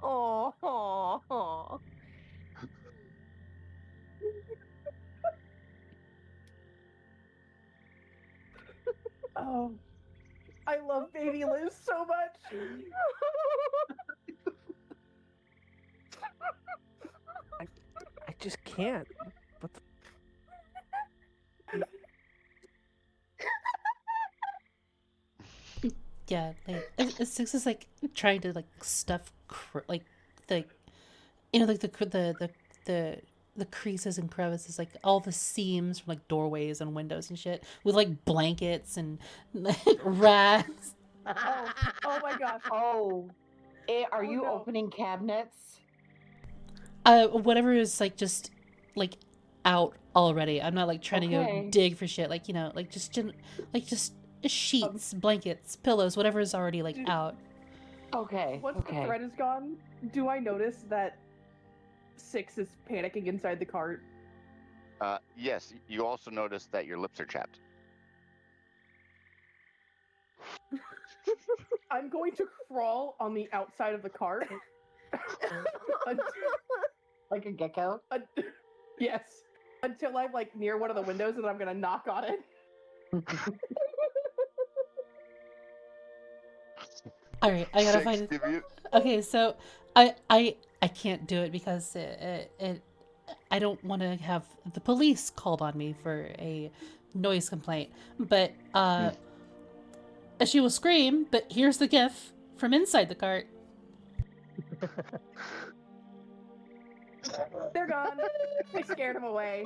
Oh. Oh, I love baby Liz so much. I just can't. But Yeah, like Six is like trying to like stuff like the like the creases and crevices, like all the seams from like doorways and windows and shit, with like blankets and like rags. Oh my gosh. Oh, are you no. opening cabinets? Whatever is like just like out already. I'm not like trying to go Okay. dig for shit. Like, you know, like just sheets, blankets, pillows, whatever is already like out. Okay. Once the thread is gone, do I notice that 6 is panicking inside the cart? Yes, you also notice that your lips are chapped. I'm going to crawl on the outside of the cart. Like a gecko? Yes. Until I'm like near one of the windows, and I'm gonna knock on it. All right, I gotta 6, find it. give you... Okay, so I can't do it because I don't want to have the police called on me for a noise complaint. But she will scream. But here's the gif from inside the cart. They're gone. I scared them away.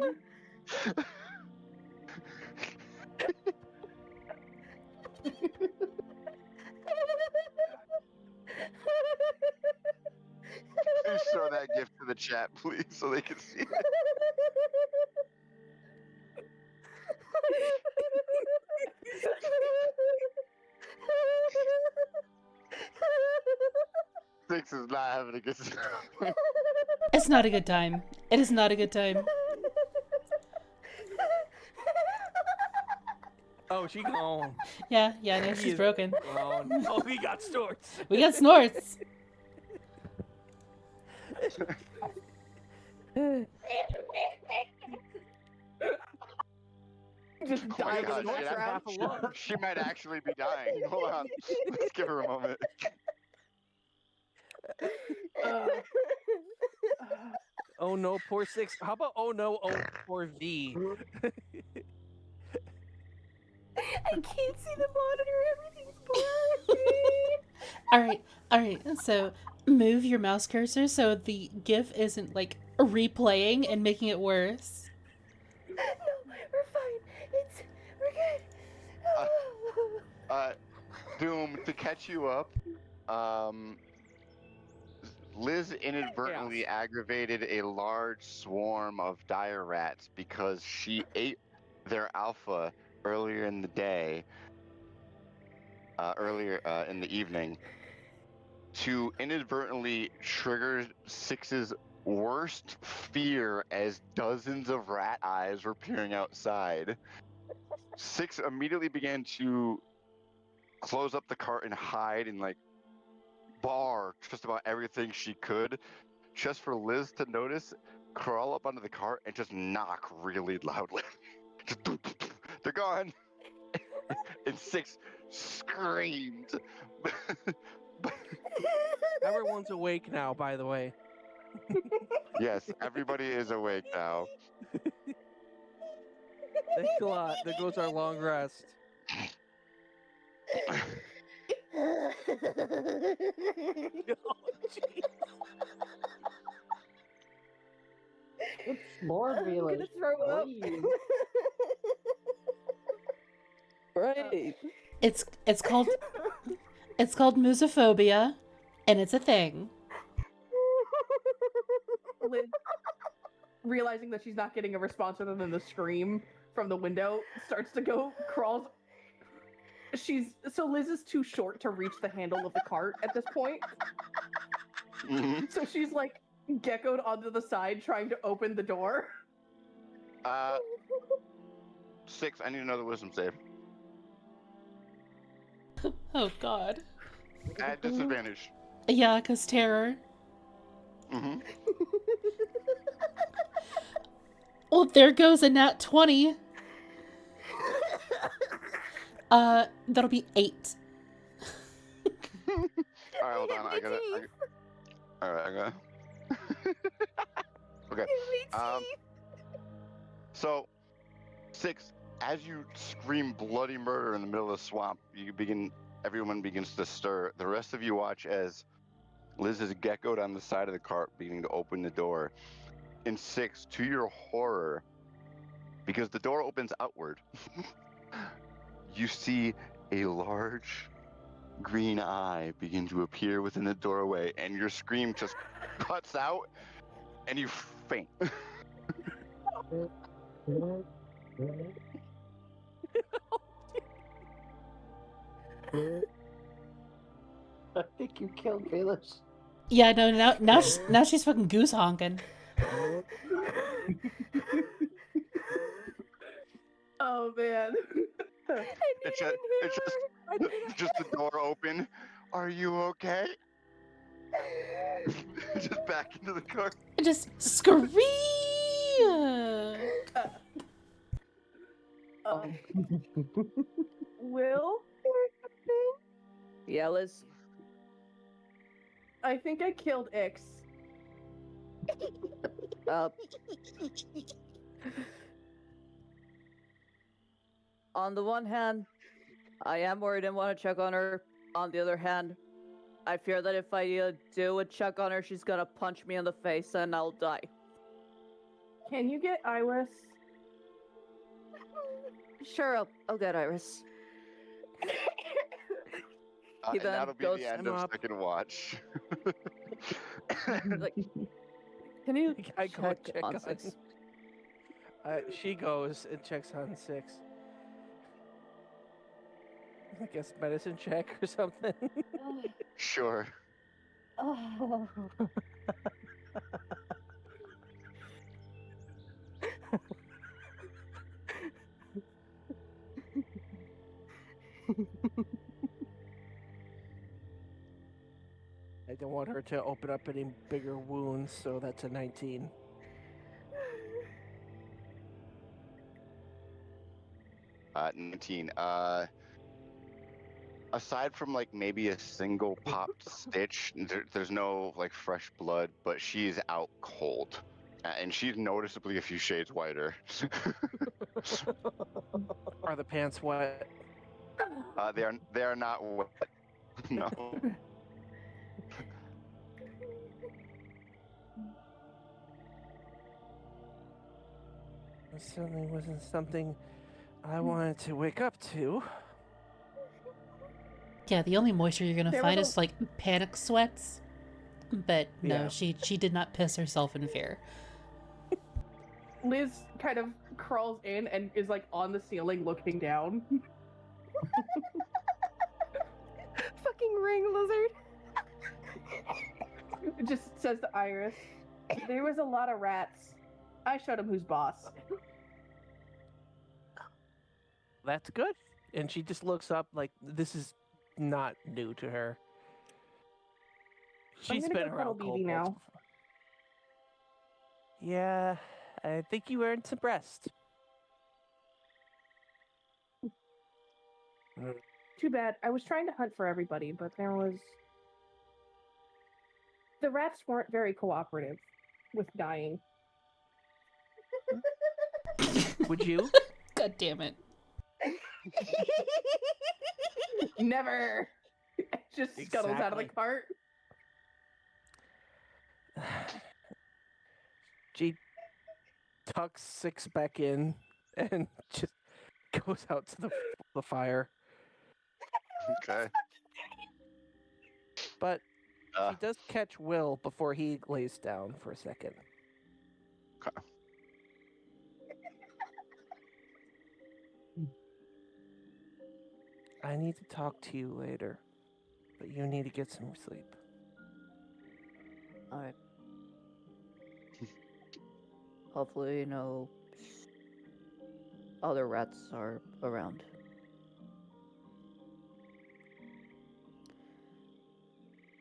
Please show that gift to the chat, please, so they can see it. Six is not having a good time. It's not a good time. It is not a good time. oh, she gone. Yeah, no, she's broken. Gone. Oh, we got snorts. We got snorts. Just Oh my die God, with shit, half a lung. she might actually be dying. Hold on. Let's give her a moment. Oh no, poor 6. How about oh no, poor V? I can't see the monitor. Everything's blurry. All right. So move your mouse cursor so the GIF isn't like replaying and making it worse. No, we're fine. We're good. Doom, to catch you up, Liz inadvertently aggravated a large swarm of dire rats because she ate their alpha earlier in the day, earlier in the evening, to inadvertently trigger Six's worst fear as dozens of rat eyes were peering outside. Six immediately began to close up the cart and hide and like bar just about everything she could, just for Liz to notice, crawl up onto the cart and just knock really loudly. Just they're gone. And Six screamed. Everyone's awake now, by the way. Yes, everybody is awake now. Thank a lot. There goes our long rest. Oh, jeez. Good Lord, I'm really. gonna throw up. Please. Right. It's called musophobia, and it's a thing. Liz, realizing that she's not getting a response other than the scream from the window, starts to go, crawls. So Liz is too short to reach the handle of the cart at this point. Mm-hmm. So she's like geckoed onto the side trying to open the door. Six, I need another wisdom save. Oh God. At disadvantage. Yeah, 'cause terror. Mm-hmm. Well, there goes a nat 20. That'll be 8. All right, hold on. I gotta. All right, I gotta. Okay. So, Six, as you scream bloody murder in the middle of the swamp, everyone begins to stir. The rest of you watch as Liz is geckoed on the side of the cart, beginning to open the door. And Six, to your horror, because the door opens outward, you see a large green eye begin to appear within the doorway, and your scream just cuts out, and you faint. I think you killed Baelish. Yeah, no, now she's fucking goose honking. Oh man. It's just the door open. Are you okay? Just back into the car. Just scream. Will? Yeah, Liz. I think I killed Ix. On the one hand, I am worried and want to check on her. On the other hand, I fear that if I do a check on her, she's gonna punch me in the face and I'll die. Can you get Iris? Sure, I'll get Iris. He And then that'll be goes the end of second watch. like, can you I go check check on on. Six? She goes and checks on Six. I guess medicine check or something. Sure. Oh. I don't want her to open up any bigger wounds, so that's a 19. Uh, 19. Aside from like maybe a single popped stitch, there's no like fresh blood, but she's out cold. And she's noticeably a few shades whiter. Are the pants wet? They are not wet. No. Oh. certainly wasn't something I wanted to wake up to. Yeah, the only moisture you're gonna There find was is like panic sweats. But no, Yeah. she did not piss herself in fear. Liz kind of crawls in and is like on the ceiling looking down. Fucking ring lizard. It just says to Iris, there was a lot of rats. I showed him who's boss. That's good. And she just looks up like this is not new to her. She's gonna been go cuddle around BB kobolds now. before. Yeah, I think you earned some rest. Too bad. I was trying to hunt for everybody, but there was. The rats weren't very cooperative with dying. Would you? God damn it. Never! Just scuttles out of the Exactly. cart. She tucks Six back in and just goes out to the fire. Okay. But Uh, she does catch Will before he lays down for a second. Okay. I need to talk to you later, but you need to get some sleep. Alright. Hopefully, no other rats are around.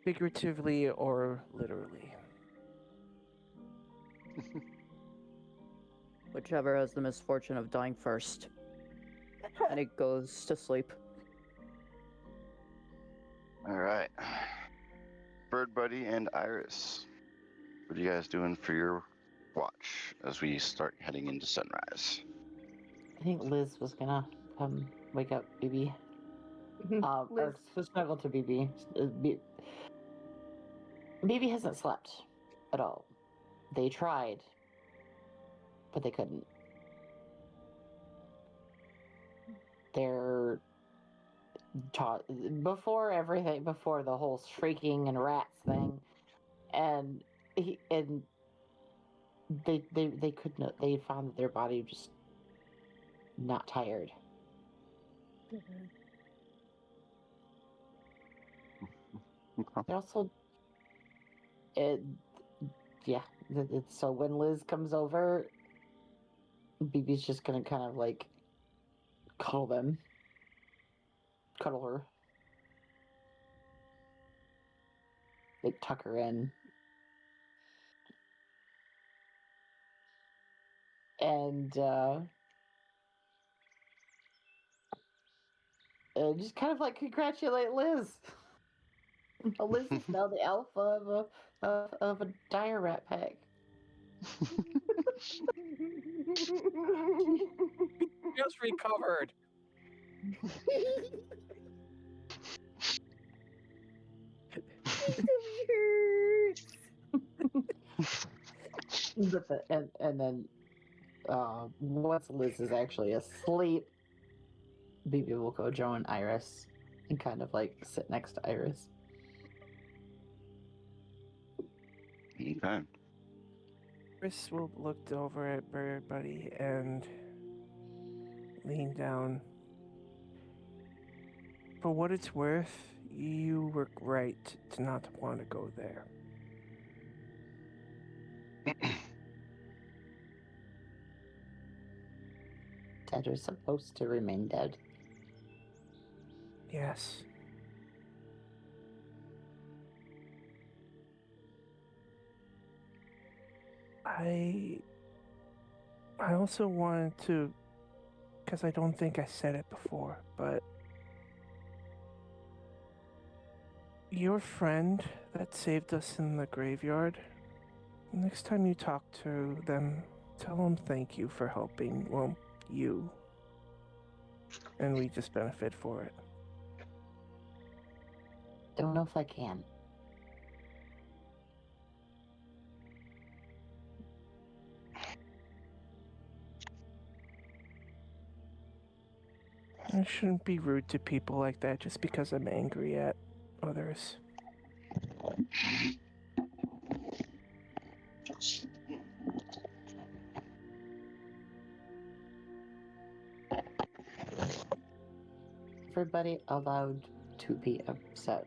Figuratively or literally. Whichever has the misfortune of dying first. And it goes to sleep. all right. Bird Buddy and Iris, what are you guys doing for your watch as we start heading into sunrise? I think Liz was gonna come wake up BB. Or Liz, snuggle to BB. BB hasn't slept at all. They tried, but they couldn't. They're taught before everything, before the whole shrieking and rats thing, and they couldn't. They found that their body was just not tired. Okay. They're also, yeah. So when Liz comes over, BB's just gonna kind of like cuddle her, like tuck her in, and just kind of like congratulate Liz. Liz is now the alpha of a dire rat pack. Just recovered. And then once Liz is actually asleep, BB will go join Iris and kind of like sit next to Iris. Okay. Chris will look over at Bird Buddy and lean down. For what it's worth, you were right to not want to go there. Dead are supposed to remain dead. Yes. I also wanted to, because I don't think I said it before, but your friend that saved us in the graveyard, next time you talk to them, tell them thank you for helping, well, you. And we just benefit for it. Don't know if I can. I shouldn't be rude to people like that just because I'm angry at others. Everybody allowed to be upset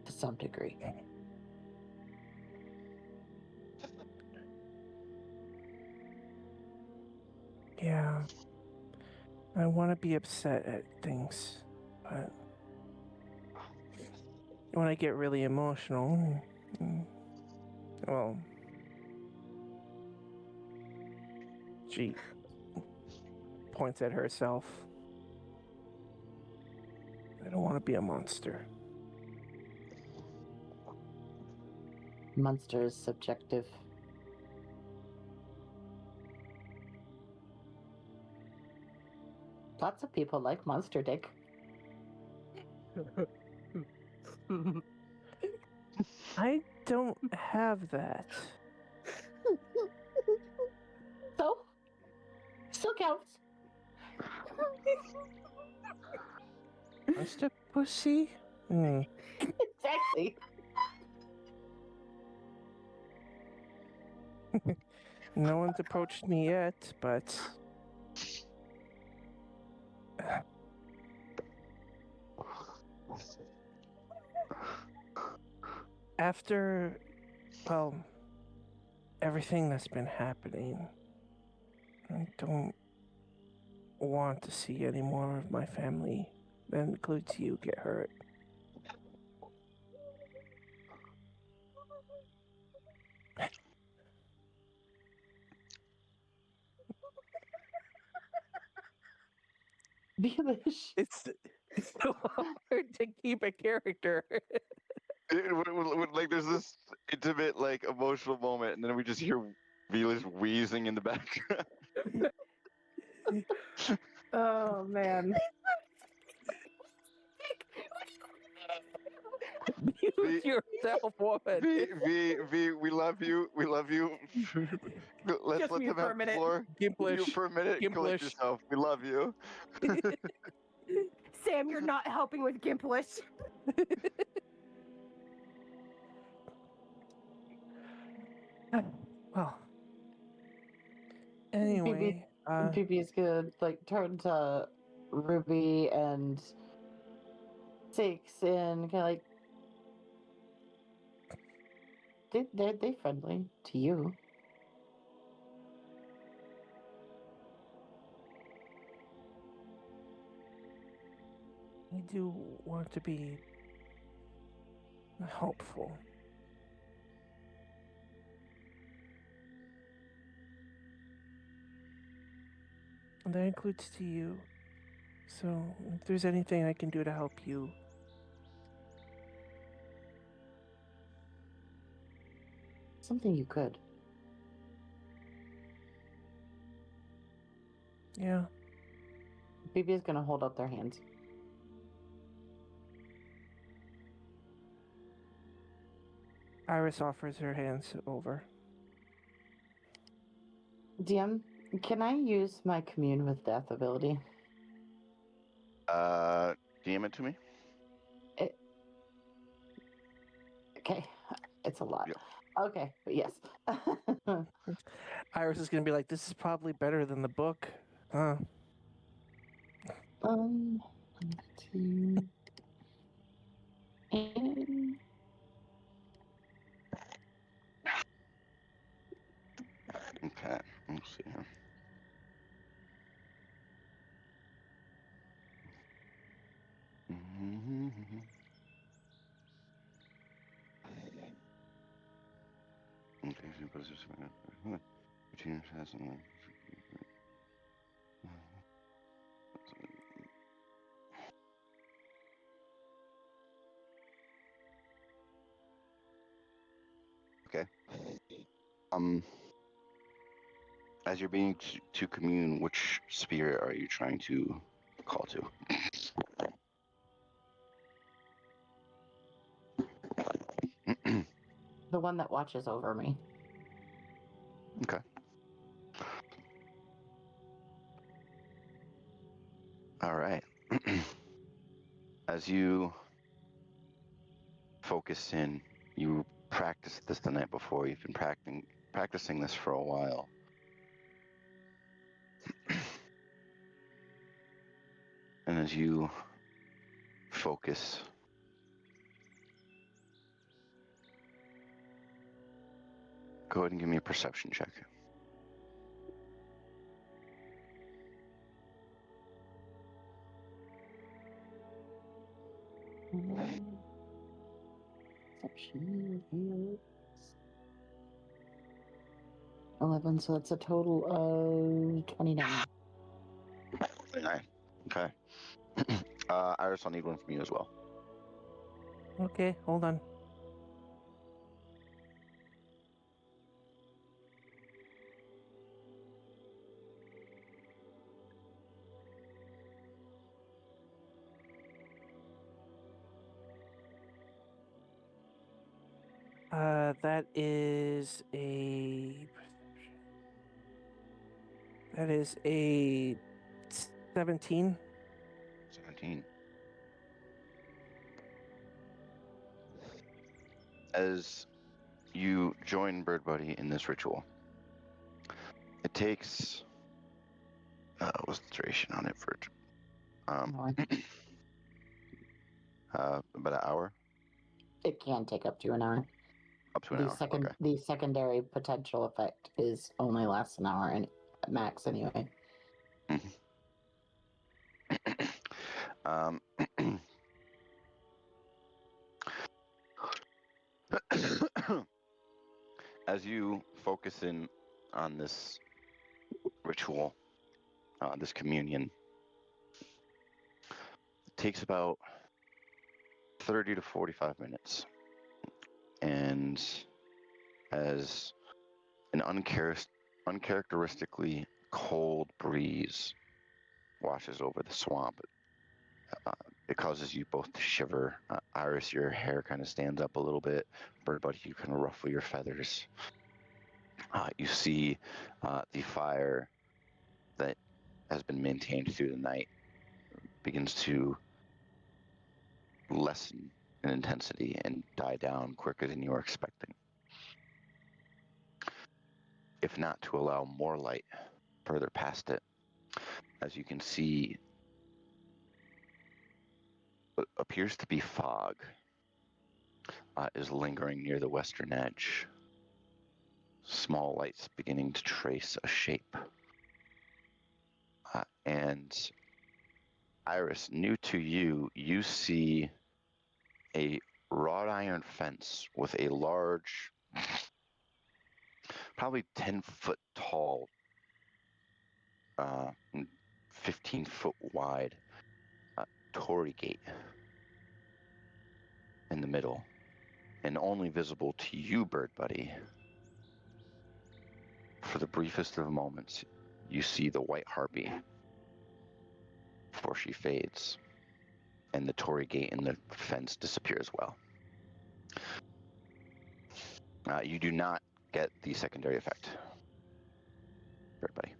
to some degree. Yeah. I want to be upset at things, but when I get really emotional, well, she points at herself. I don't want to be a monster. Monster is subjective. Lots of people like monster dick. I don't have that. So, still counts. Monster pussy? Exactly. No one's approached me yet, but after, well, everything that's been happening, I don't want to see any more of my family, that includes you, get hurt. Beelish. It's so hard to keep a character. Like there's this intimate, like emotional moment, and then we just hear Vila's wheezing in the background. Oh man. Mute yourself, woman. We love you. We love you. Let's Just let mute them for a have the minute. floor. Mute Gimplish. for a minute. Collect Gimplish. yourself. We love you. Sam, you're not helping with Gimplish. Well, anyway, BB is gonna like turn to Ruby and Six and kind of like they friendly to you. I do want to be hopeful. And that includes to you. So, if there's anything I can do to help you, Something you could. yeah. BB is gonna hold up their hands. Iris offers her hands over. DM, can I use my commune with death ability? DM it to me. Okay, it's a lot. Yep. Okay, but yes. Iris is gonna be like, this is probably better than the book. Huh? 1, 2, and Okay. Let's see here. Okay. As you're being to commune, which spirit are you trying to call to? the one that watches over me. Okay. All right. As you focus in, you practiced this the night before. You've been practicing this for a while. And as you focus, go ahead and give me a perception check. Perception is 11, so it's a total of 29. 29. Okay. Iris, I'll need one from you as well. Okay, hold on. That is a 17. 17. As you join Bird Buddy in this ritual, it takes what's the duration on it for it? About an hour. It can take up to an hour. Up to an hour. Okay. The secondary potential effect is only lasts an hour and max anyway. As you focus in on this ritual, this communion, it takes about 30 to 45 minutes. And as an uncharacteristically cold breeze washes over the swamp, it causes you both to shiver. Iris, your hair kind of stands up a little bit. Bird Buddy, you kind of ruffle your feathers. You see the fire that has been maintained through the night begins to lessen in intensity and die down quicker than you were expecting. If not to allow more light further past it, as you can see, what appears to be fog is lingering near the western edge. Small lights beginning to trace a shape. And Iris, new to you, you see a wrought iron fence with a large, probably 10-foot tall, 15-foot wide torii gate in the middle, and only visible to you, Bird Buddy. For the briefest of moments, you see the white harpy before she fades, and the torii gate and the fence disappear as well. You do not get the secondary effect, Bird Buddy.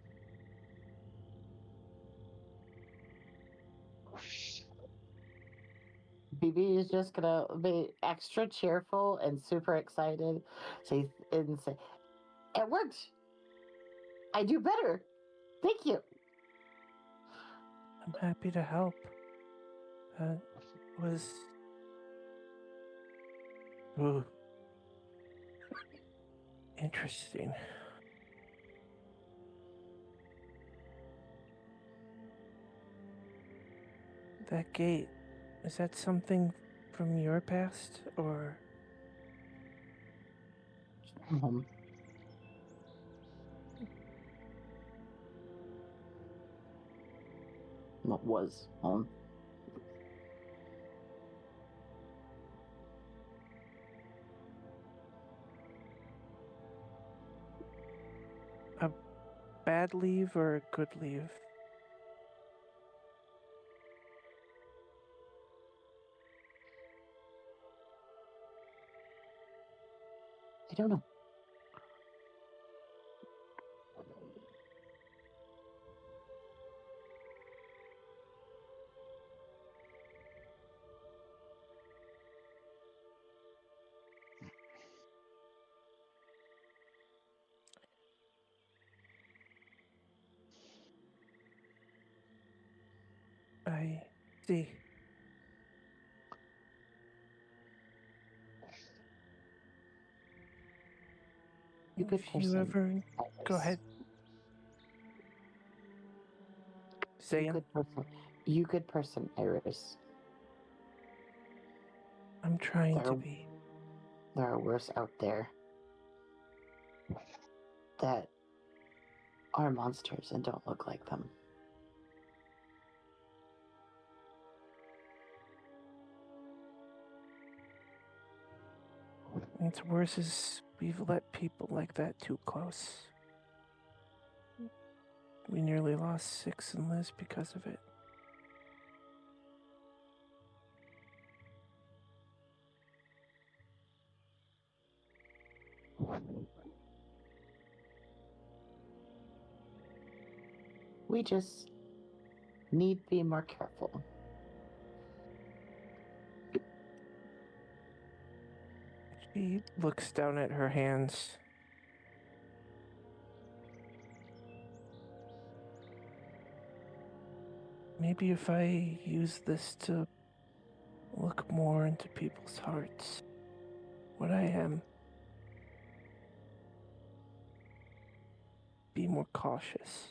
BB is just gonna be extra cheerful and super excited. Say, "It worked. I do better. Thank you." I'm happy to help. That was... Ooh. Interesting. That gate, is that something from your past, or... Home. What was home? A bad leave or a good leave? I don't know. See. You good If you person. ever go Iris. ahead. Say You him. good person. You good person, Iris. I'm trying to There- be. There are worse out there that are monsters and don't look like them. What's worse is we've let people like that too close. We nearly lost Six and Liz because of it. We just need to be more careful. She looks down at her hands. Maybe if I use this to look more into people's hearts, what I am, be more cautious.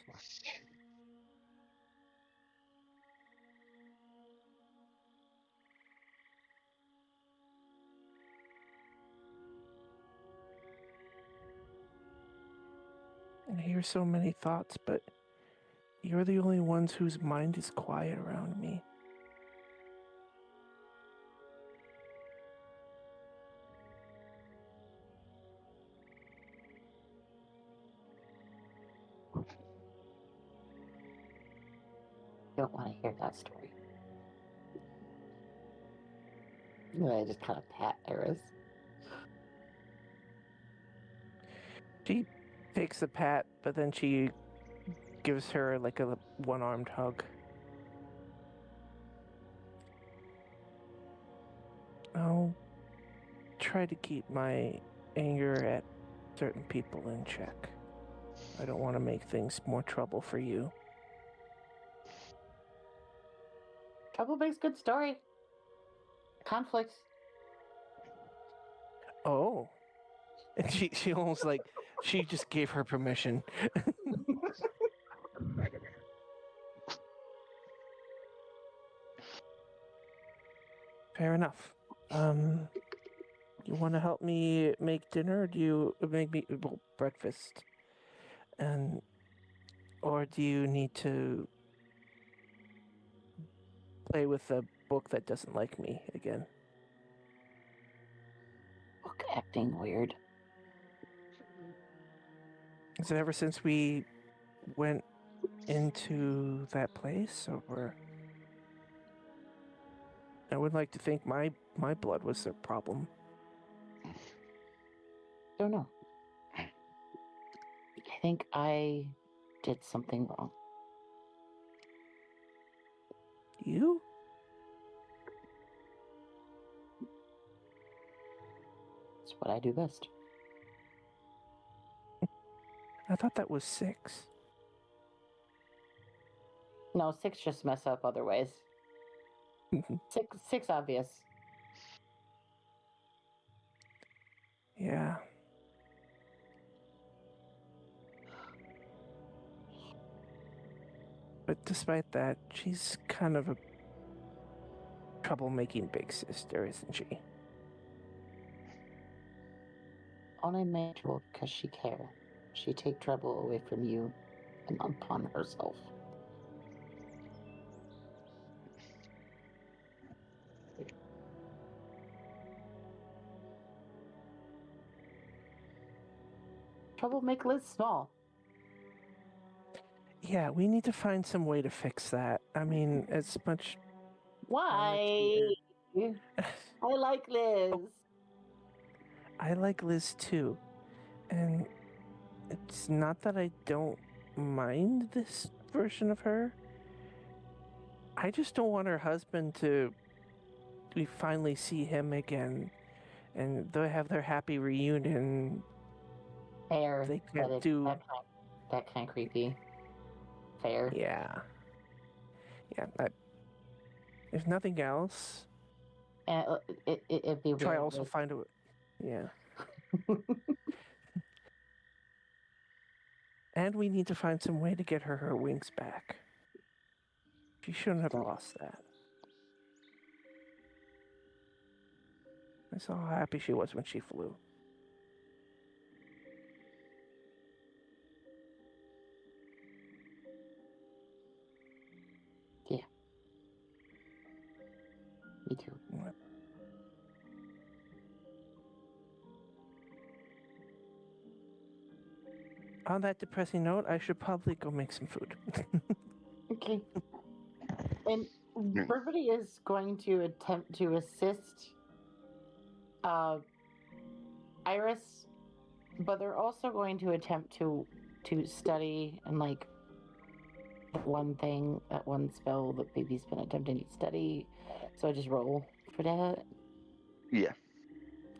I hear so many thoughts, but you're the only ones whose mind is quiet around me. Don't want to hear that story. I just kind of pat Iris. She takes the pat, but then she gives her like a one-armed hug. I'll try to keep my anger at certain people in check. I don't want to make things more trouble for you. Trouble makes good story. Conflict. Oh. And she almost like, she just gave her permission. Fair enough. You want to help me make dinner? Or do you make me breakfast? Or do you need to play with a book that doesn't like me again? Book acting weird. Is it ever since we went into that place, or? I would like to think my blood was the problem. Don't know. I think I did something wrong. You? It's what I do best. I thought that was Six. No, Six just mess up other ways. Six obvious. Yeah. But despite that, she's kind of a troublemaking big sister, isn't she? Only made trouble because she care. She take trouble away from you and upon herself. Trouble make Liz small. Yeah, we need to find some way to fix that. I mean, as much. Why? I like Liz. I like Liz too. And it's not that I don't mind this version of her. I just don't want her husband to. We finally see him again. And they have their happy reunion. Fair. They can't do. That kind of creepy. Fair. Yeah. Yeah. If nothing else, And it'd be try weird. also find a. Yeah. And we need to find some way to get her wings back. She shouldn't have Right. lost that. I saw how happy she was when she flew. Me too. On that depressing note, I should probably go make some food. Okay. And everybody is going to attempt to assist Iris, but they're also going to attempt to study and like that one spell that baby's been attempting to study. So I just roll for that. Yeah.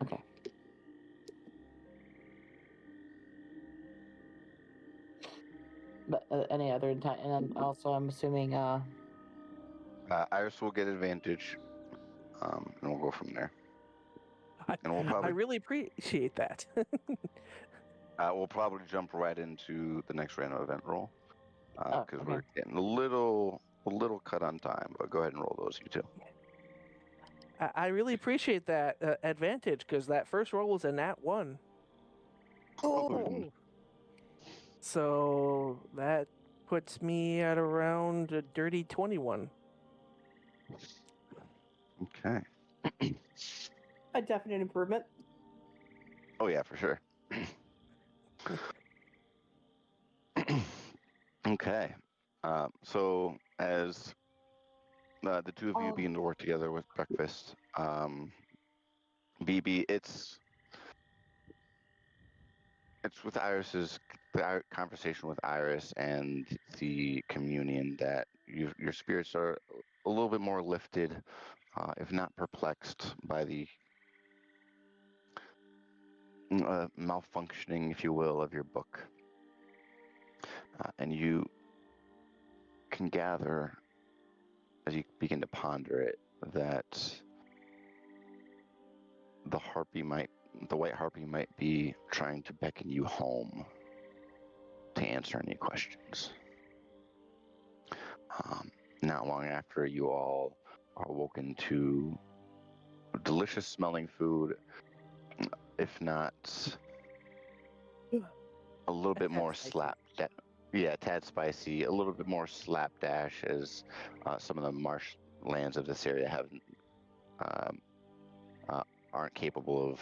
Okay. But any other time, and then also I'm assuming Iris will get advantage, and we'll go from there. And we'll I probably really appreciate that. we'll probably jump right into the next random event roll because okay. we're getting a little cut on time. But go ahead and roll those, you two. I really appreciate that advantage because that first roll was a nat 1. Oh, So that puts me at around a dirty 21. Okay. A definite improvement. Oh yeah, for sure. Okay. So as the two of you begin to work together with breakfast, BB, it's with Iris's conversation with Iris and the communion that your spirits are a little bit more lifted, if not perplexed, by the malfunctioning, if you will, of your book. And you can gather, as you begin to ponder it, that the white harpy might be trying to beckon you home to answer any questions. Not long after, you all are woken to delicious smelling food, if not a little bit more tad spicy, a little bit more slapdash, as some of the marshlands of this area aren't capable of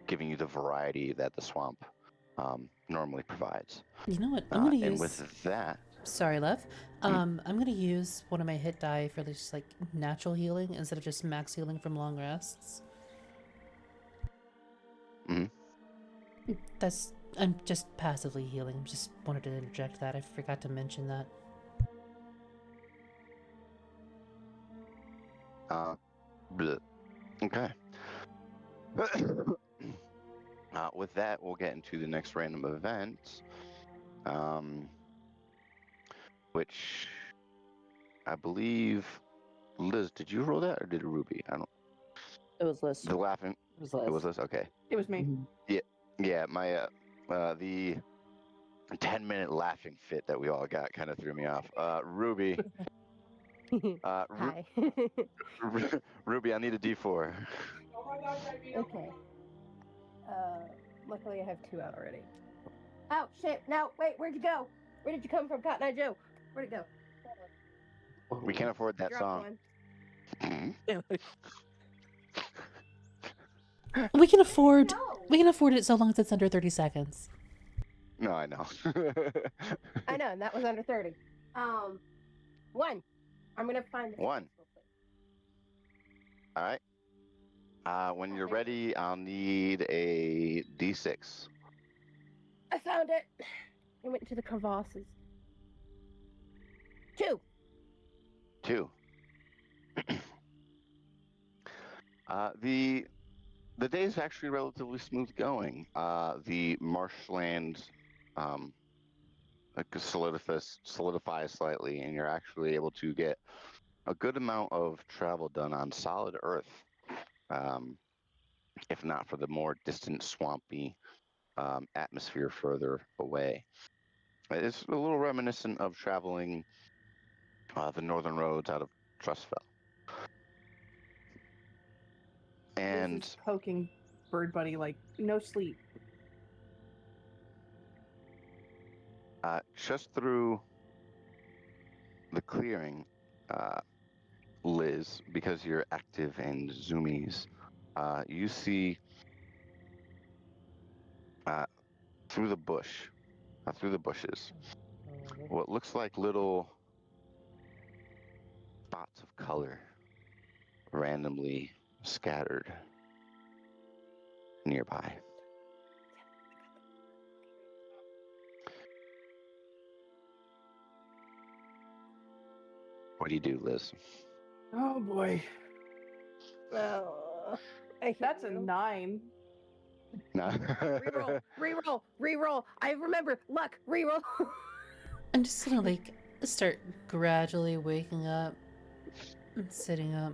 giving you the variety that the swamp normally provides. You know what? I'm gonna use. And with that, Sorry, love. I'm gonna use one of my hit die for just like natural healing instead of just max healing from long rests. I'm just passively healing. Just wanted to interject that. I forgot to mention that. Okay. With that, we'll get into the next random event, which I believe, Liz, did you roll that or did Ruby? I don't. It was Liz. The laughing. It was Liz. It was Liz. Okay. It was me. Yeah. My the 10-minute laughing fit that we all got kind of threw me off. Ruby. hi. Ruby, I need a D4. Okay. Luckily I have 2 out already. Oh shit! No, wait. Where'd you go? Where did you come from, Cotton Eye Joe? Where'd it go? We can't afford that Drop song. one. We can afford it so long as it's under 30 seconds. No, I know. I know, and that was under 30. 1. I'm gonna find the 1. All right. When you're ready, I'll need a D6. I found it. I went into the crevasses. 2. 2. The day is actually relatively smooth going. The marshland solidifies slightly, and you're actually able to get a good amount of travel done on solid earth, if not for the more distant, swampy atmosphere further away. It's a little reminiscent of traveling the northern roads out of Trustfell. Liz And is poking Bird Buddy like, no sleep. just through the clearing, Liz, because you're active and zoomies, you see through the through the bushes, what looks like little spots of color randomly scattered nearby. What do you do, Liz? Oh boy. Oh, I hate That's a you. 9. Reroll. I remember. Luck, reroll. I'm just gonna like start gradually waking up and sitting up.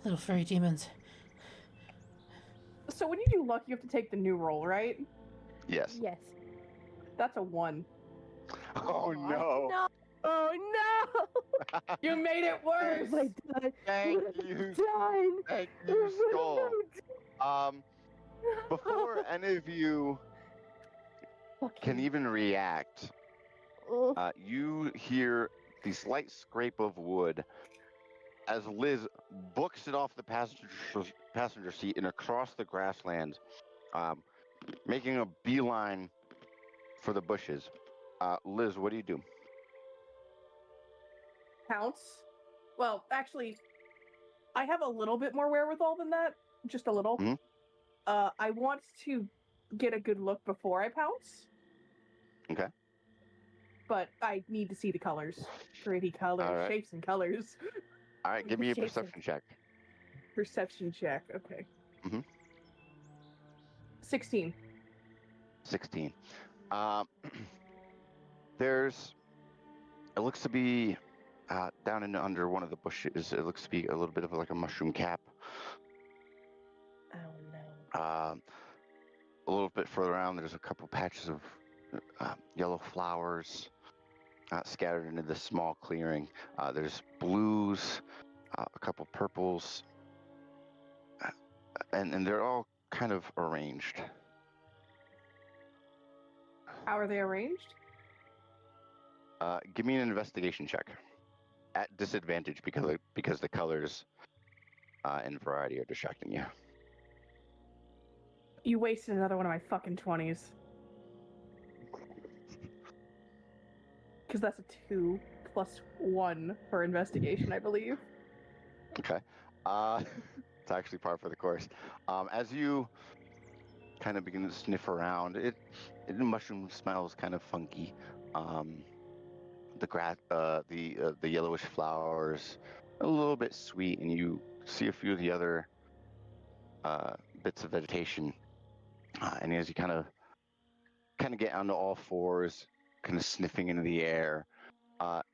Little furry demons. So when you do luck, you have to take the new roll, right? Yes. Yes. That's a 1. Oh no! No. Oh no. You made it What worse! have I done? Thank What have you. I done? Thank you, Skull. What have I Before done? any of you can Fucking- even react, Oh. you hear the slight scrape of wood as Liz books it off the passenger seat and across the grassland, making a beeline for the bushes. Liz, what do you do? Pounce. Well, actually, I have a little bit more wherewithal than that. Just a little. Mhm. I want to get a good look before I pounce. Okay. But I need to see the colors. Pretty colors, All right. shapes and colors. All right, give me a Shapes and- perception check. Perception check. Okay. Mhm. 16. 16. It looks to be down and under one of the bushes. It looks to be a little bit of like a mushroom cap. Oh no. A little bit further around, there's a couple patches of yellow flowers scattered into this small clearing. There's blues, a couple purples, and they're all kind of arranged. How are they arranged? Give me an investigation check at disadvantage because the colors and variety are distracting you. You wasted another one of my fucking 20s. Because that's a 2 plus 1 for investigation, I believe. Okay. It's actually par for the course. As you kind of begin to sniff around, the mushroom smells kind of funky. The grass, the yellowish flowers, a little bit sweet, and you see a few of the other bits of vegetation. And as you kind of get onto all fours, kind of sniffing into the air,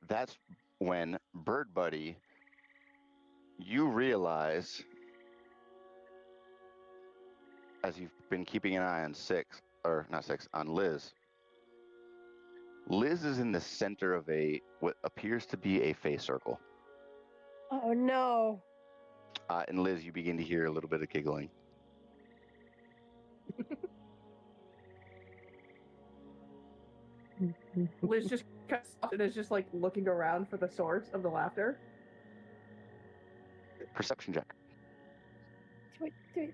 that's when Bird Buddy, you realize, as you've been keeping an eye on Liz. Liz is in the center of what appears to be a fey circle. Oh no. And Liz, you begin to hear a little bit of giggling. Liz just is just like looking around for the source of the laughter. Perception check. Do it.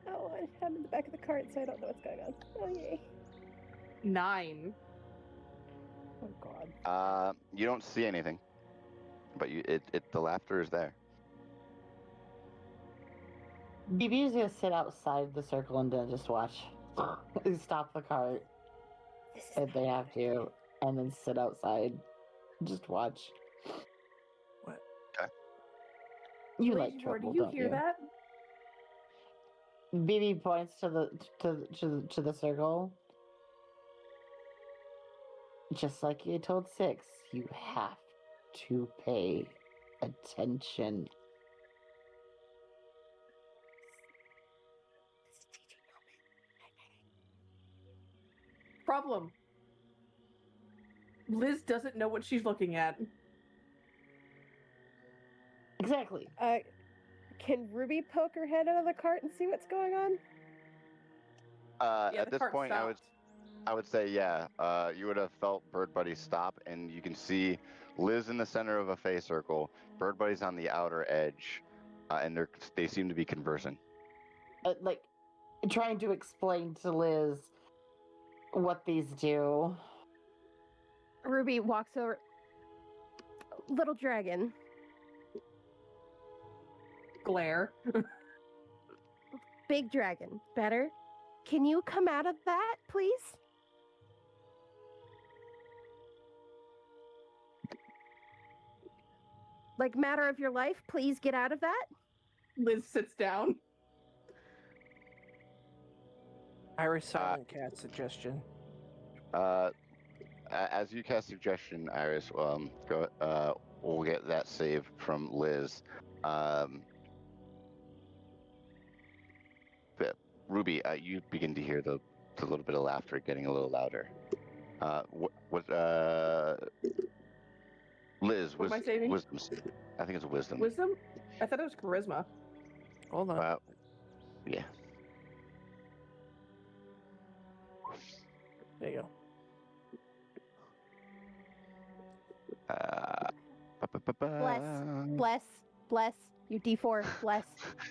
Oh, I'm in the back of the cart, so I don't know what's going on. Oh yay. 9. Oh god. You don't see anything, but the laughter is there. BB is gonna sit outside the circle and then just watch. Stop the cart This is if they have to, and then sit outside. Just watch. What? You like Lady Roar, trouble, do you don't hear you? that? BB points to the circle. Just like you told Six, you have to pay attention. Problem. Liz doesn't know what she's looking at. Exactly. Can Ruby poke her head out of the cart and see what's going on? Yeah, At the this cart point, stopped. I would say, yeah. You would have felt Bird Buddy stop, and you can see Liz in the center of a Fey circle. Bird Buddy's on the outer edge, and they seem to be conversing. Like, trying to explain to Liz what these do. Ruby walks over. Little dragon, Glare. big dragon, better. Can you come out of that, please? Like, matter of your life, please get out of that. Liz sits down. Iris Silent Cat suggestion. As you cast suggestion, Iris, we'll get that save from Liz. Ruby, you begin to hear the little bit of laughter getting a little louder. Liz, What am I saving? wisdom. I think it's a wisdom. Wisdom? I thought it was charisma. Hold on. Yeah. There you go. Bless. You D4, bless.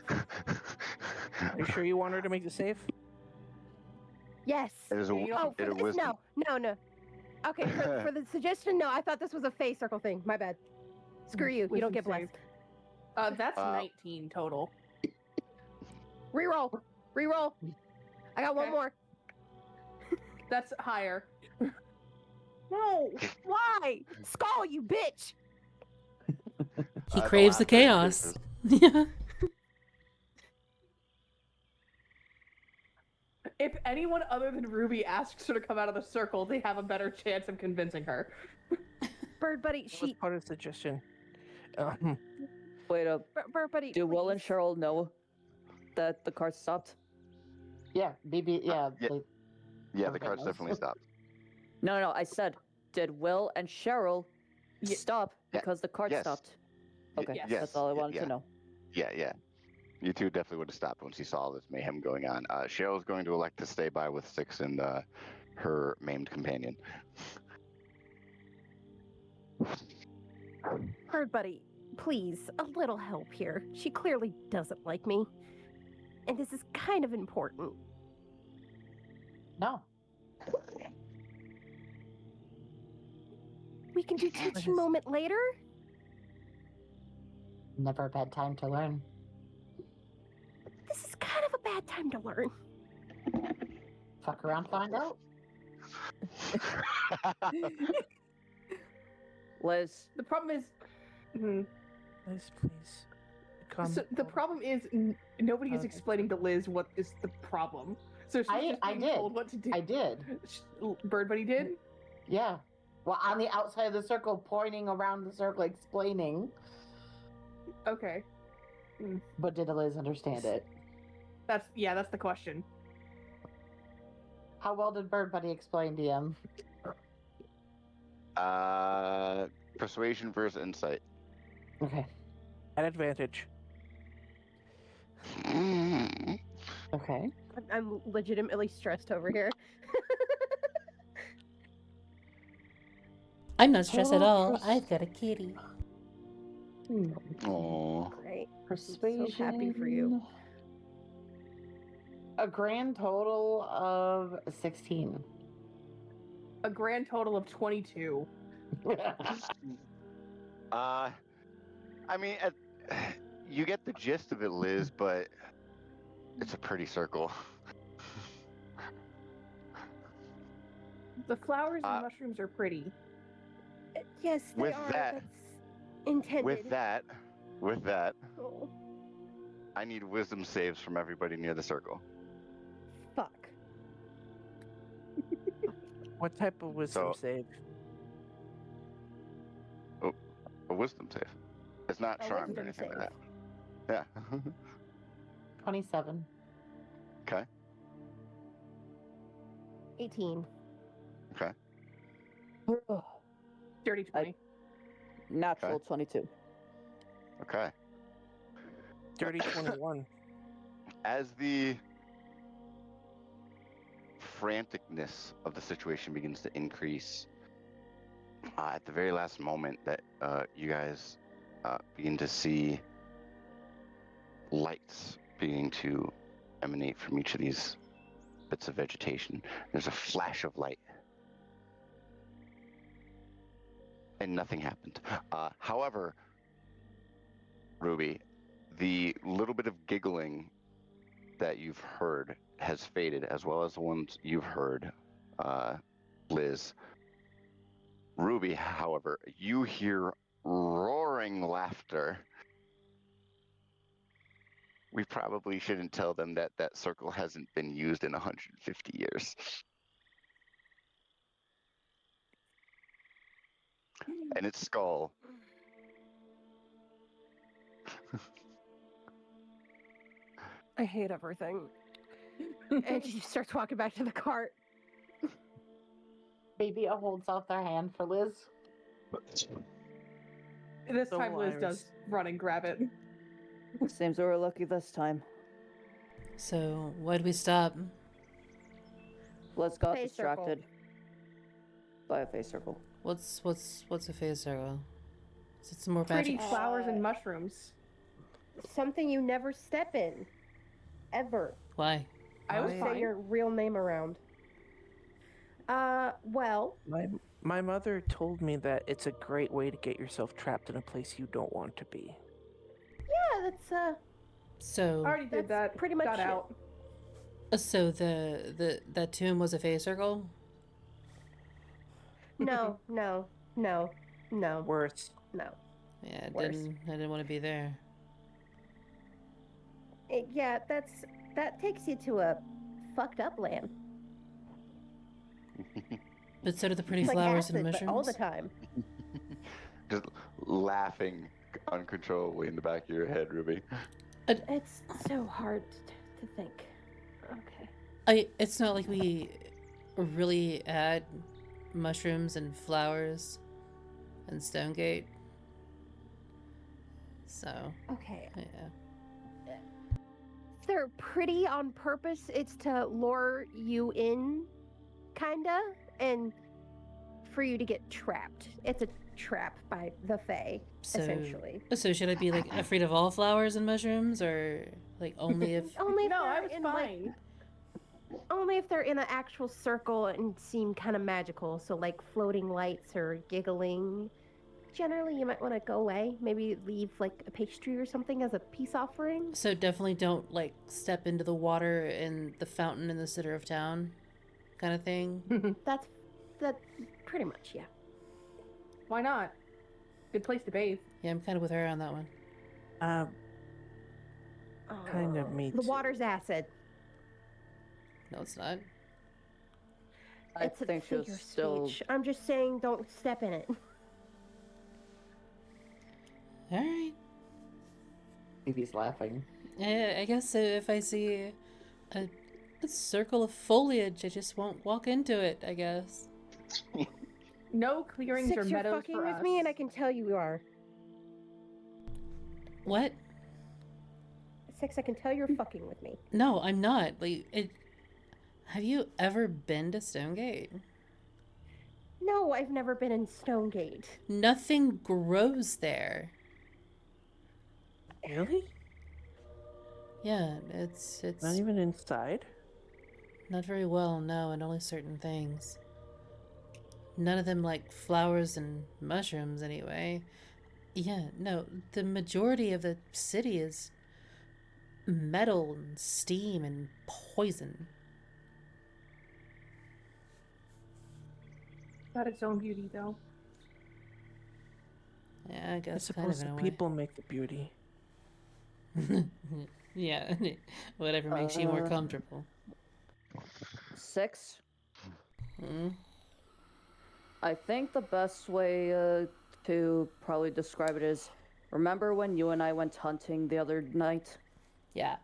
Are you sure you want her to make the save? Yes. It is a, Oh, it for a this, wisdom. no. Okay, for the suggestion, no. I thought this was a Fey circle thing. My bad. Screw you. You don't get Wisdom blessed. That's 19 total. Reroll. I got one Okay. more. That's higher. No. Why? Skull, you bitch. He The craves the laughter chaos. increases. Yeah. If anyone other than Ruby asks her to come out of the circle, they have a better chance of convincing her. Bird buddy, That was part of the suggestion. Wait up. Bird buddy. Do Will and please. Cheryl know that the cart stopped? Yeah, BB. Yeah. yeah. Like, Yeah, the Okay, cart's nice. definitely stopped. No. I said, did Will and Cheryl Ye- stop Yeah. because the cart Yes. stopped? Okay, Yes. that's all I wanted yeah. to know. Yeah. You two definitely would have stopped once you saw this mayhem going on. Cheryl's going to elect to stay by with Six and her maimed companion. Bird buddy, please, a little help here. She clearly doesn't like me. And this is kind of important. no. We can do teaching moment later? Never a bad time to learn. This is kind of a bad time to learn. Fuck around, find out. Liz, The problem is, Mhm. Liz, please. Come. so the problem is nobody is Okay. explaining to Liz what is the problem. So she's just I being did. told what to do. I did. Bird buddy did. Yeah. Well, on the outside of the circle, pointing around the circle, explaining. Okay, But did Liz understand it? that's the question. How well did Bird Buddy explain DM? Persuasion versus insight. Okay. At advantage. Okay. I'm legitimately stressed over here. I'm not stressed at all. Yes. I've got a kitty. Oh. Great. Persuasion. so happy for you. A grand total of 16. A grand total of 22. I mean, you get the gist of it, Liz, but it's a pretty circle. The flowers and Uh, mushrooms are pretty. Yes, they With are. that- That's intended. With that, Oh, I need wisdom saves from everybody near the circle. fuck. What type of wisdom So- save? a wisdom save. It's not A charmed or wisdom anything like save. that. Yeah. 27. Okay. 18. Okay. Dirty 20. Natural Okay. 22. Okay. Dirty 21. As the franticness of the situation begins to increase, at the very last moment that you guys begin to see lights beginning to emanate from each of these bits of vegetation. There's a flash of light. And nothing happened. However, Ruby, the little bit of giggling that you've heard has faded, as well as the ones you've heard, Liz. Ruby, however, you hear roaring laughter. We probably shouldn't tell them that that circle hasn't been used in 150 years. And its skull. I hate everything. And she starts walking back to the cart. Baby holds out their hand for Liz. This So time Liz Iris. does run and grab it. Seems we were lucky this time. So, why'd we stop? Liz got Phase circle. distracted by a face circle. What's a phase circle? Is it some more Pretty magic? flowers and mushrooms. Something you never step in. Ever. Why? I was Say fine. your real name around. Well, My mother told me that it's a great way to get yourself trapped in a place you don't want to be. yeah, that's So, I already did That's that. pretty much Got it. out. so that tomb was a phase circle? no, no, no, no, Worse. no. Yeah, Worse. I didn't want to be there. Yeah, that takes you to a fucked up land. But so do the pretty It's like flowers acid, and but mushrooms. all the time. Just laughing uncontrollably in the back of your head, Ruby. It's so hard to think. Okay. It's not like we really had mushrooms and flowers and Stonegate. So, Okay. yeah. They're pretty on purpose. It's to lure you in, kinda, and for you to get trapped. It's a trap by the Fae, So, essentially. so should I be like afraid of all flowers and mushrooms, or like only if? Only if No, they're I was in, fine. only if they're in an actual circle and seem kind of magical. So like floating lights or giggling. Generally, you might want to go away. Maybe leave like a pastry or something as a peace offering. So definitely don't like step into the water in the fountain in the center of town, kind of thing. That's pretty much, yeah. Why not? Good place to bathe. Yeah, I'm kind of with her on that one. Kind of me The too. water's acid. No, it's not. I It's a think she was figure still. speech. I'm just saying, don't step in it. All right. Baby's laughing. Yeah, I guess if I see a circle of foliage, I just won't walk into it, I guess. No clearings or Six, you're meadows fucking for with us. me, and I can tell you are. What? Six, I can tell you're fucking with me. No, I'm not. Have you ever been to Stonegate? No, I've never been in Stonegate. Nothing grows there. Really? Yeah, it's Not even inside? not very well, no, and only certain things. None of them like flowers and mushrooms, anyway. Yeah, no, the majority of the city is metal and steam and poison. Got its own beauty, though. Yeah, I I guess kind of suppose in the a way. people make the beauty. Yeah, whatever makes you more Uh. comfortable. 6. Hmm? I think the best way to probably describe it as, remember when you and I went hunting the other night? Yeah.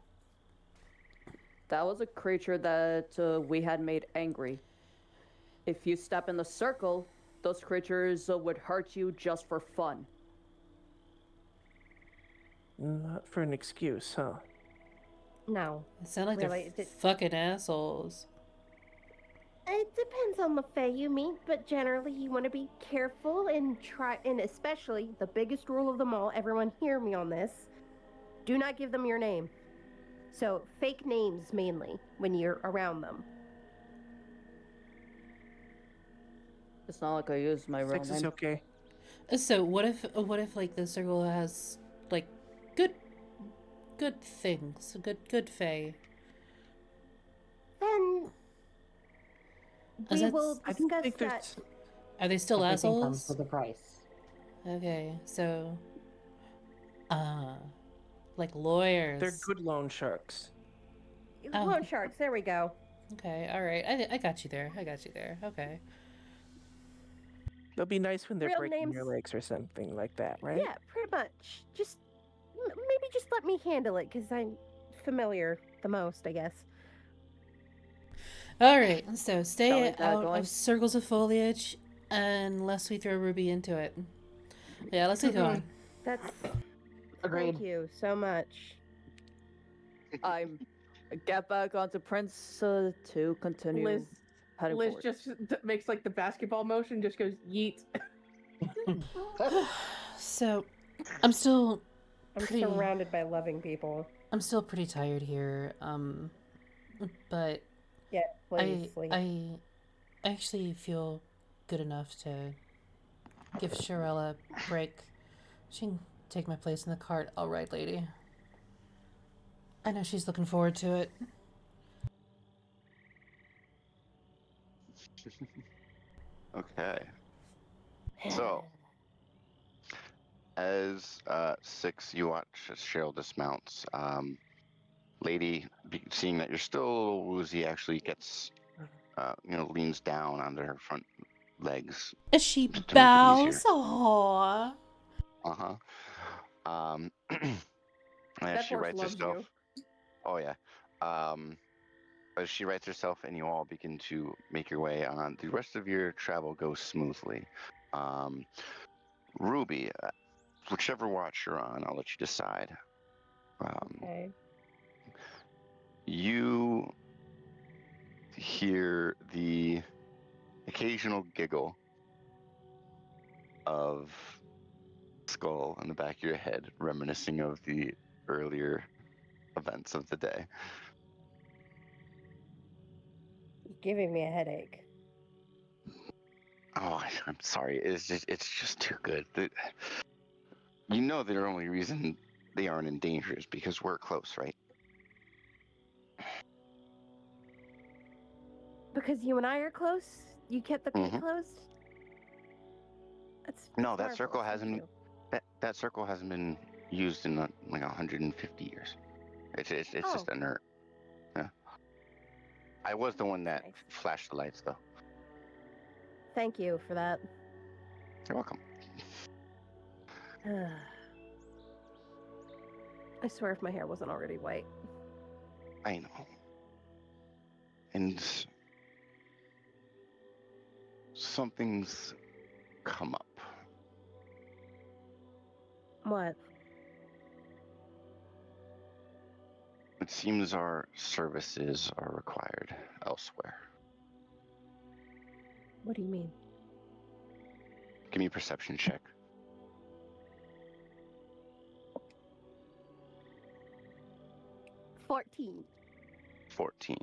That was a creature that we had made angry. If you step in the circle, those creatures would hurt you just for fun. Not for an excuse, huh? No. It sound like Really, they're fucking assholes. It depends on the Fae you meet, but generally you want to be careful and try, and especially the biggest rule of them all, everyone hear me on this, do not give them your name. So, fake names mainly when you're around them. It's not like I use my real Six is name. okay. So what if like the circle has like good things, good fae? Then Is we that- will I don't discuss think that. there's. Are they still Everything comes assholes? with a price. Okay, so like lawyers. They're good loan sharks. Oh. Loan sharks, there we go. Okay, all right. I got you there. I got you there. Okay. They'll be nice when they're Real breaking your names- legs or something like that, right? Yeah, pretty much. Just maybe just let me handle it because I'm familiar the most, I guess. All right. So Shall we stay get out going? of circles of foliage unless we throw Ruby into it. Yeah, let's get going. That's Agreed. thank you so much. I'm get back onto Prince to continue Liz, heading Liz forward. just makes like the basketball motion, just goes yeet. So I'm still I'm pretty surrounded by loving people. pretty tired here. But Yeah, please sleep. I actually feel good enough to give Sherelle a break. She can take my place in the cart, all right, lady. I know she's looking forward to it. Okay. So, as Six, you watch as Cheryl dismounts. Lady, seeing that you're still a little woozy, actually gets, leans down onto her front legs. As she To make it bows. Aww. Uh huh. And That she horse writes loves herself. you. Oh yeah. As she writes herself, and you all begin to make your way on, the rest of your travel goes smoothly. Ruby, whichever watch you're on, I'll let you decide. Okay. You hear the occasional giggle of Skull in the back of your head, reminiscing of the earlier events of the day. You're giving me a headache. Oh, I'm sorry. It's just too good. You know the only reason they aren't in danger is because we're close, right? Because you and I are close? You kept the gate Mhm. closed? That's No, that marvelous, circle thank hasn't. you. That circle hasn't been used in like 150 years. It's just Oh. inert. Yeah. I was the one that Nice. flashed the lights, though. Thank you for that. You're welcome. I swear if my hair wasn't already white. I know. And something's come up. What? It seems our services are required elsewhere. What do you mean? Give me a perception check. 14. 14.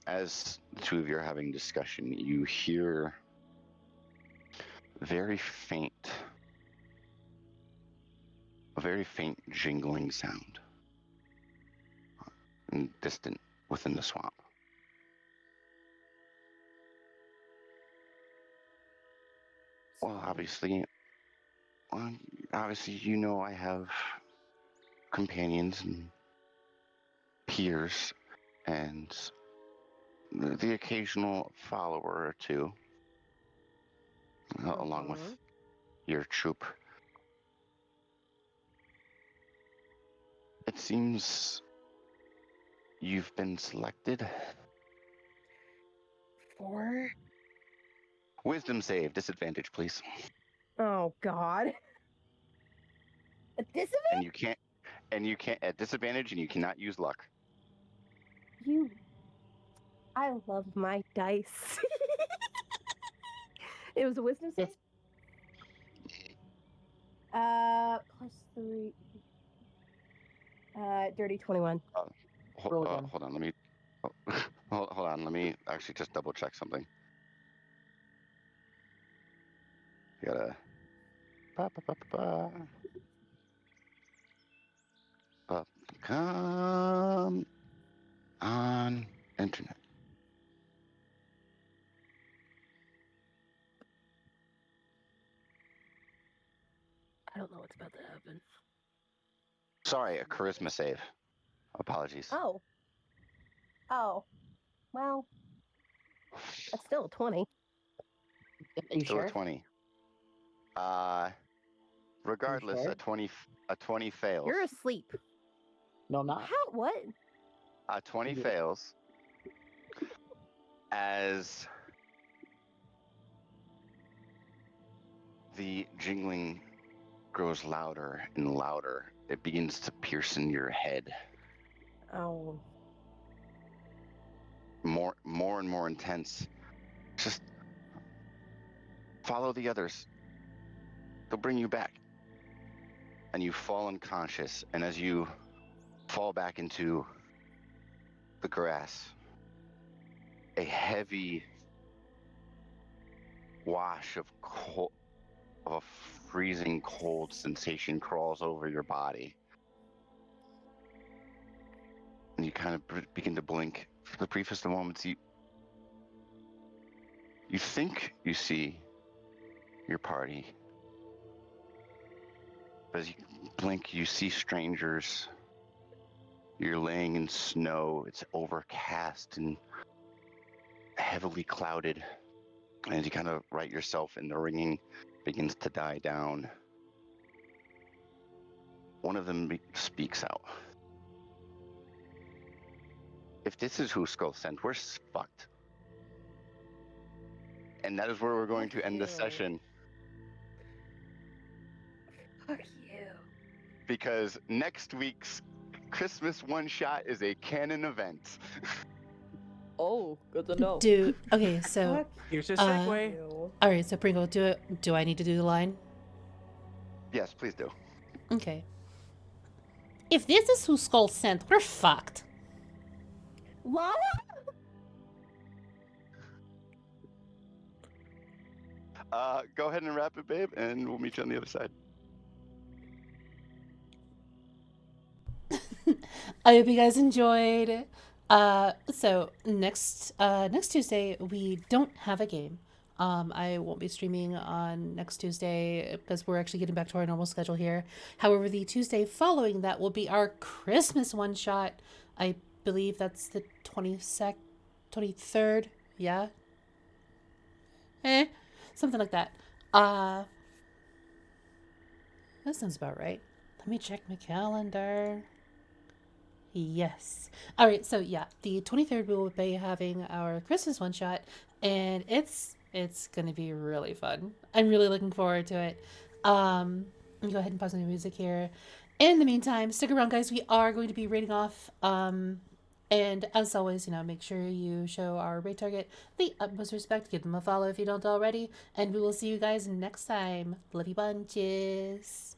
As the two of you are having discussion, you hear a very faint jingling sound and distant within the swamp. Well, obviously, you know I have companions and peers and the occasional follower or two, along with your troop. It seems you've been selected. 4. Wisdom save, disadvantage, please. Oh God. A disadvantage? And you can't at disadvantage, and you cannot use luck. I love my dice. It was a wisdom save. +3. Dirty 21. Roll again. Hold on, let me. Hold on, let me actually just double check something. You gotta. Come on, internet. I don't know what's about to happen. Sorry, a charisma save. Apologies. Oh. Well, that's still a 20. Are you Still sure? a 20. Regardless, sure? a 20 fails. You're asleep. No, I'm not. How? What? A 20 Yeah. fails as the jingling grows louder and louder. It begins to pierce in your head. Oh. More and more intense. Just follow the others. They'll bring you back. And you fall unconscious, and as you fall back into the grass, a heavy wash of cold, of a freezing cold sensation crawls over your body. And you kind of begin to blink. For the briefest of moments, you think you see your party. But as you blink, you see strangers. You're laying in snow. It's overcast and heavily clouded. And as you kind of right yourself, and the ringing begins to die down, one of them speaks out. If this is who Skull sent, we're fucked. And that is where we're going to end this session. Fuck you. Because next week's Christmas one-shot is a canon event. Oh, good to know. Do okay, so Fuck Here's a Uh, segue. you. all right, so Pringle, do I need to do the line? Yes, please do. Okay. If this is who Skull sent, we're fucked. Lala? Go ahead and wrap it, babe, and we'll meet you on the other side. I hope you guys enjoyed. So next Tuesday we don't have a game. I won't be streaming on next Tuesday because we're actually getting back to our normal schedule here. However, the Tuesday following that will be our Christmas one shot. I believe that's the 23rd. Yeah. Something like that. That sounds about right. Let me check my calendar. Yes. All right. So yeah, the 23rd we will be having our Christmas one shot, and it's gonna be really fun. I'm really looking forward to it. Let me go ahead and pause my music here. In the meantime, stick around, guys. We are going to be rating off. And as always, make sure you show our raid target the utmost respect. Give them a follow if you don't already, and we will see you guys next time. Love you bunches.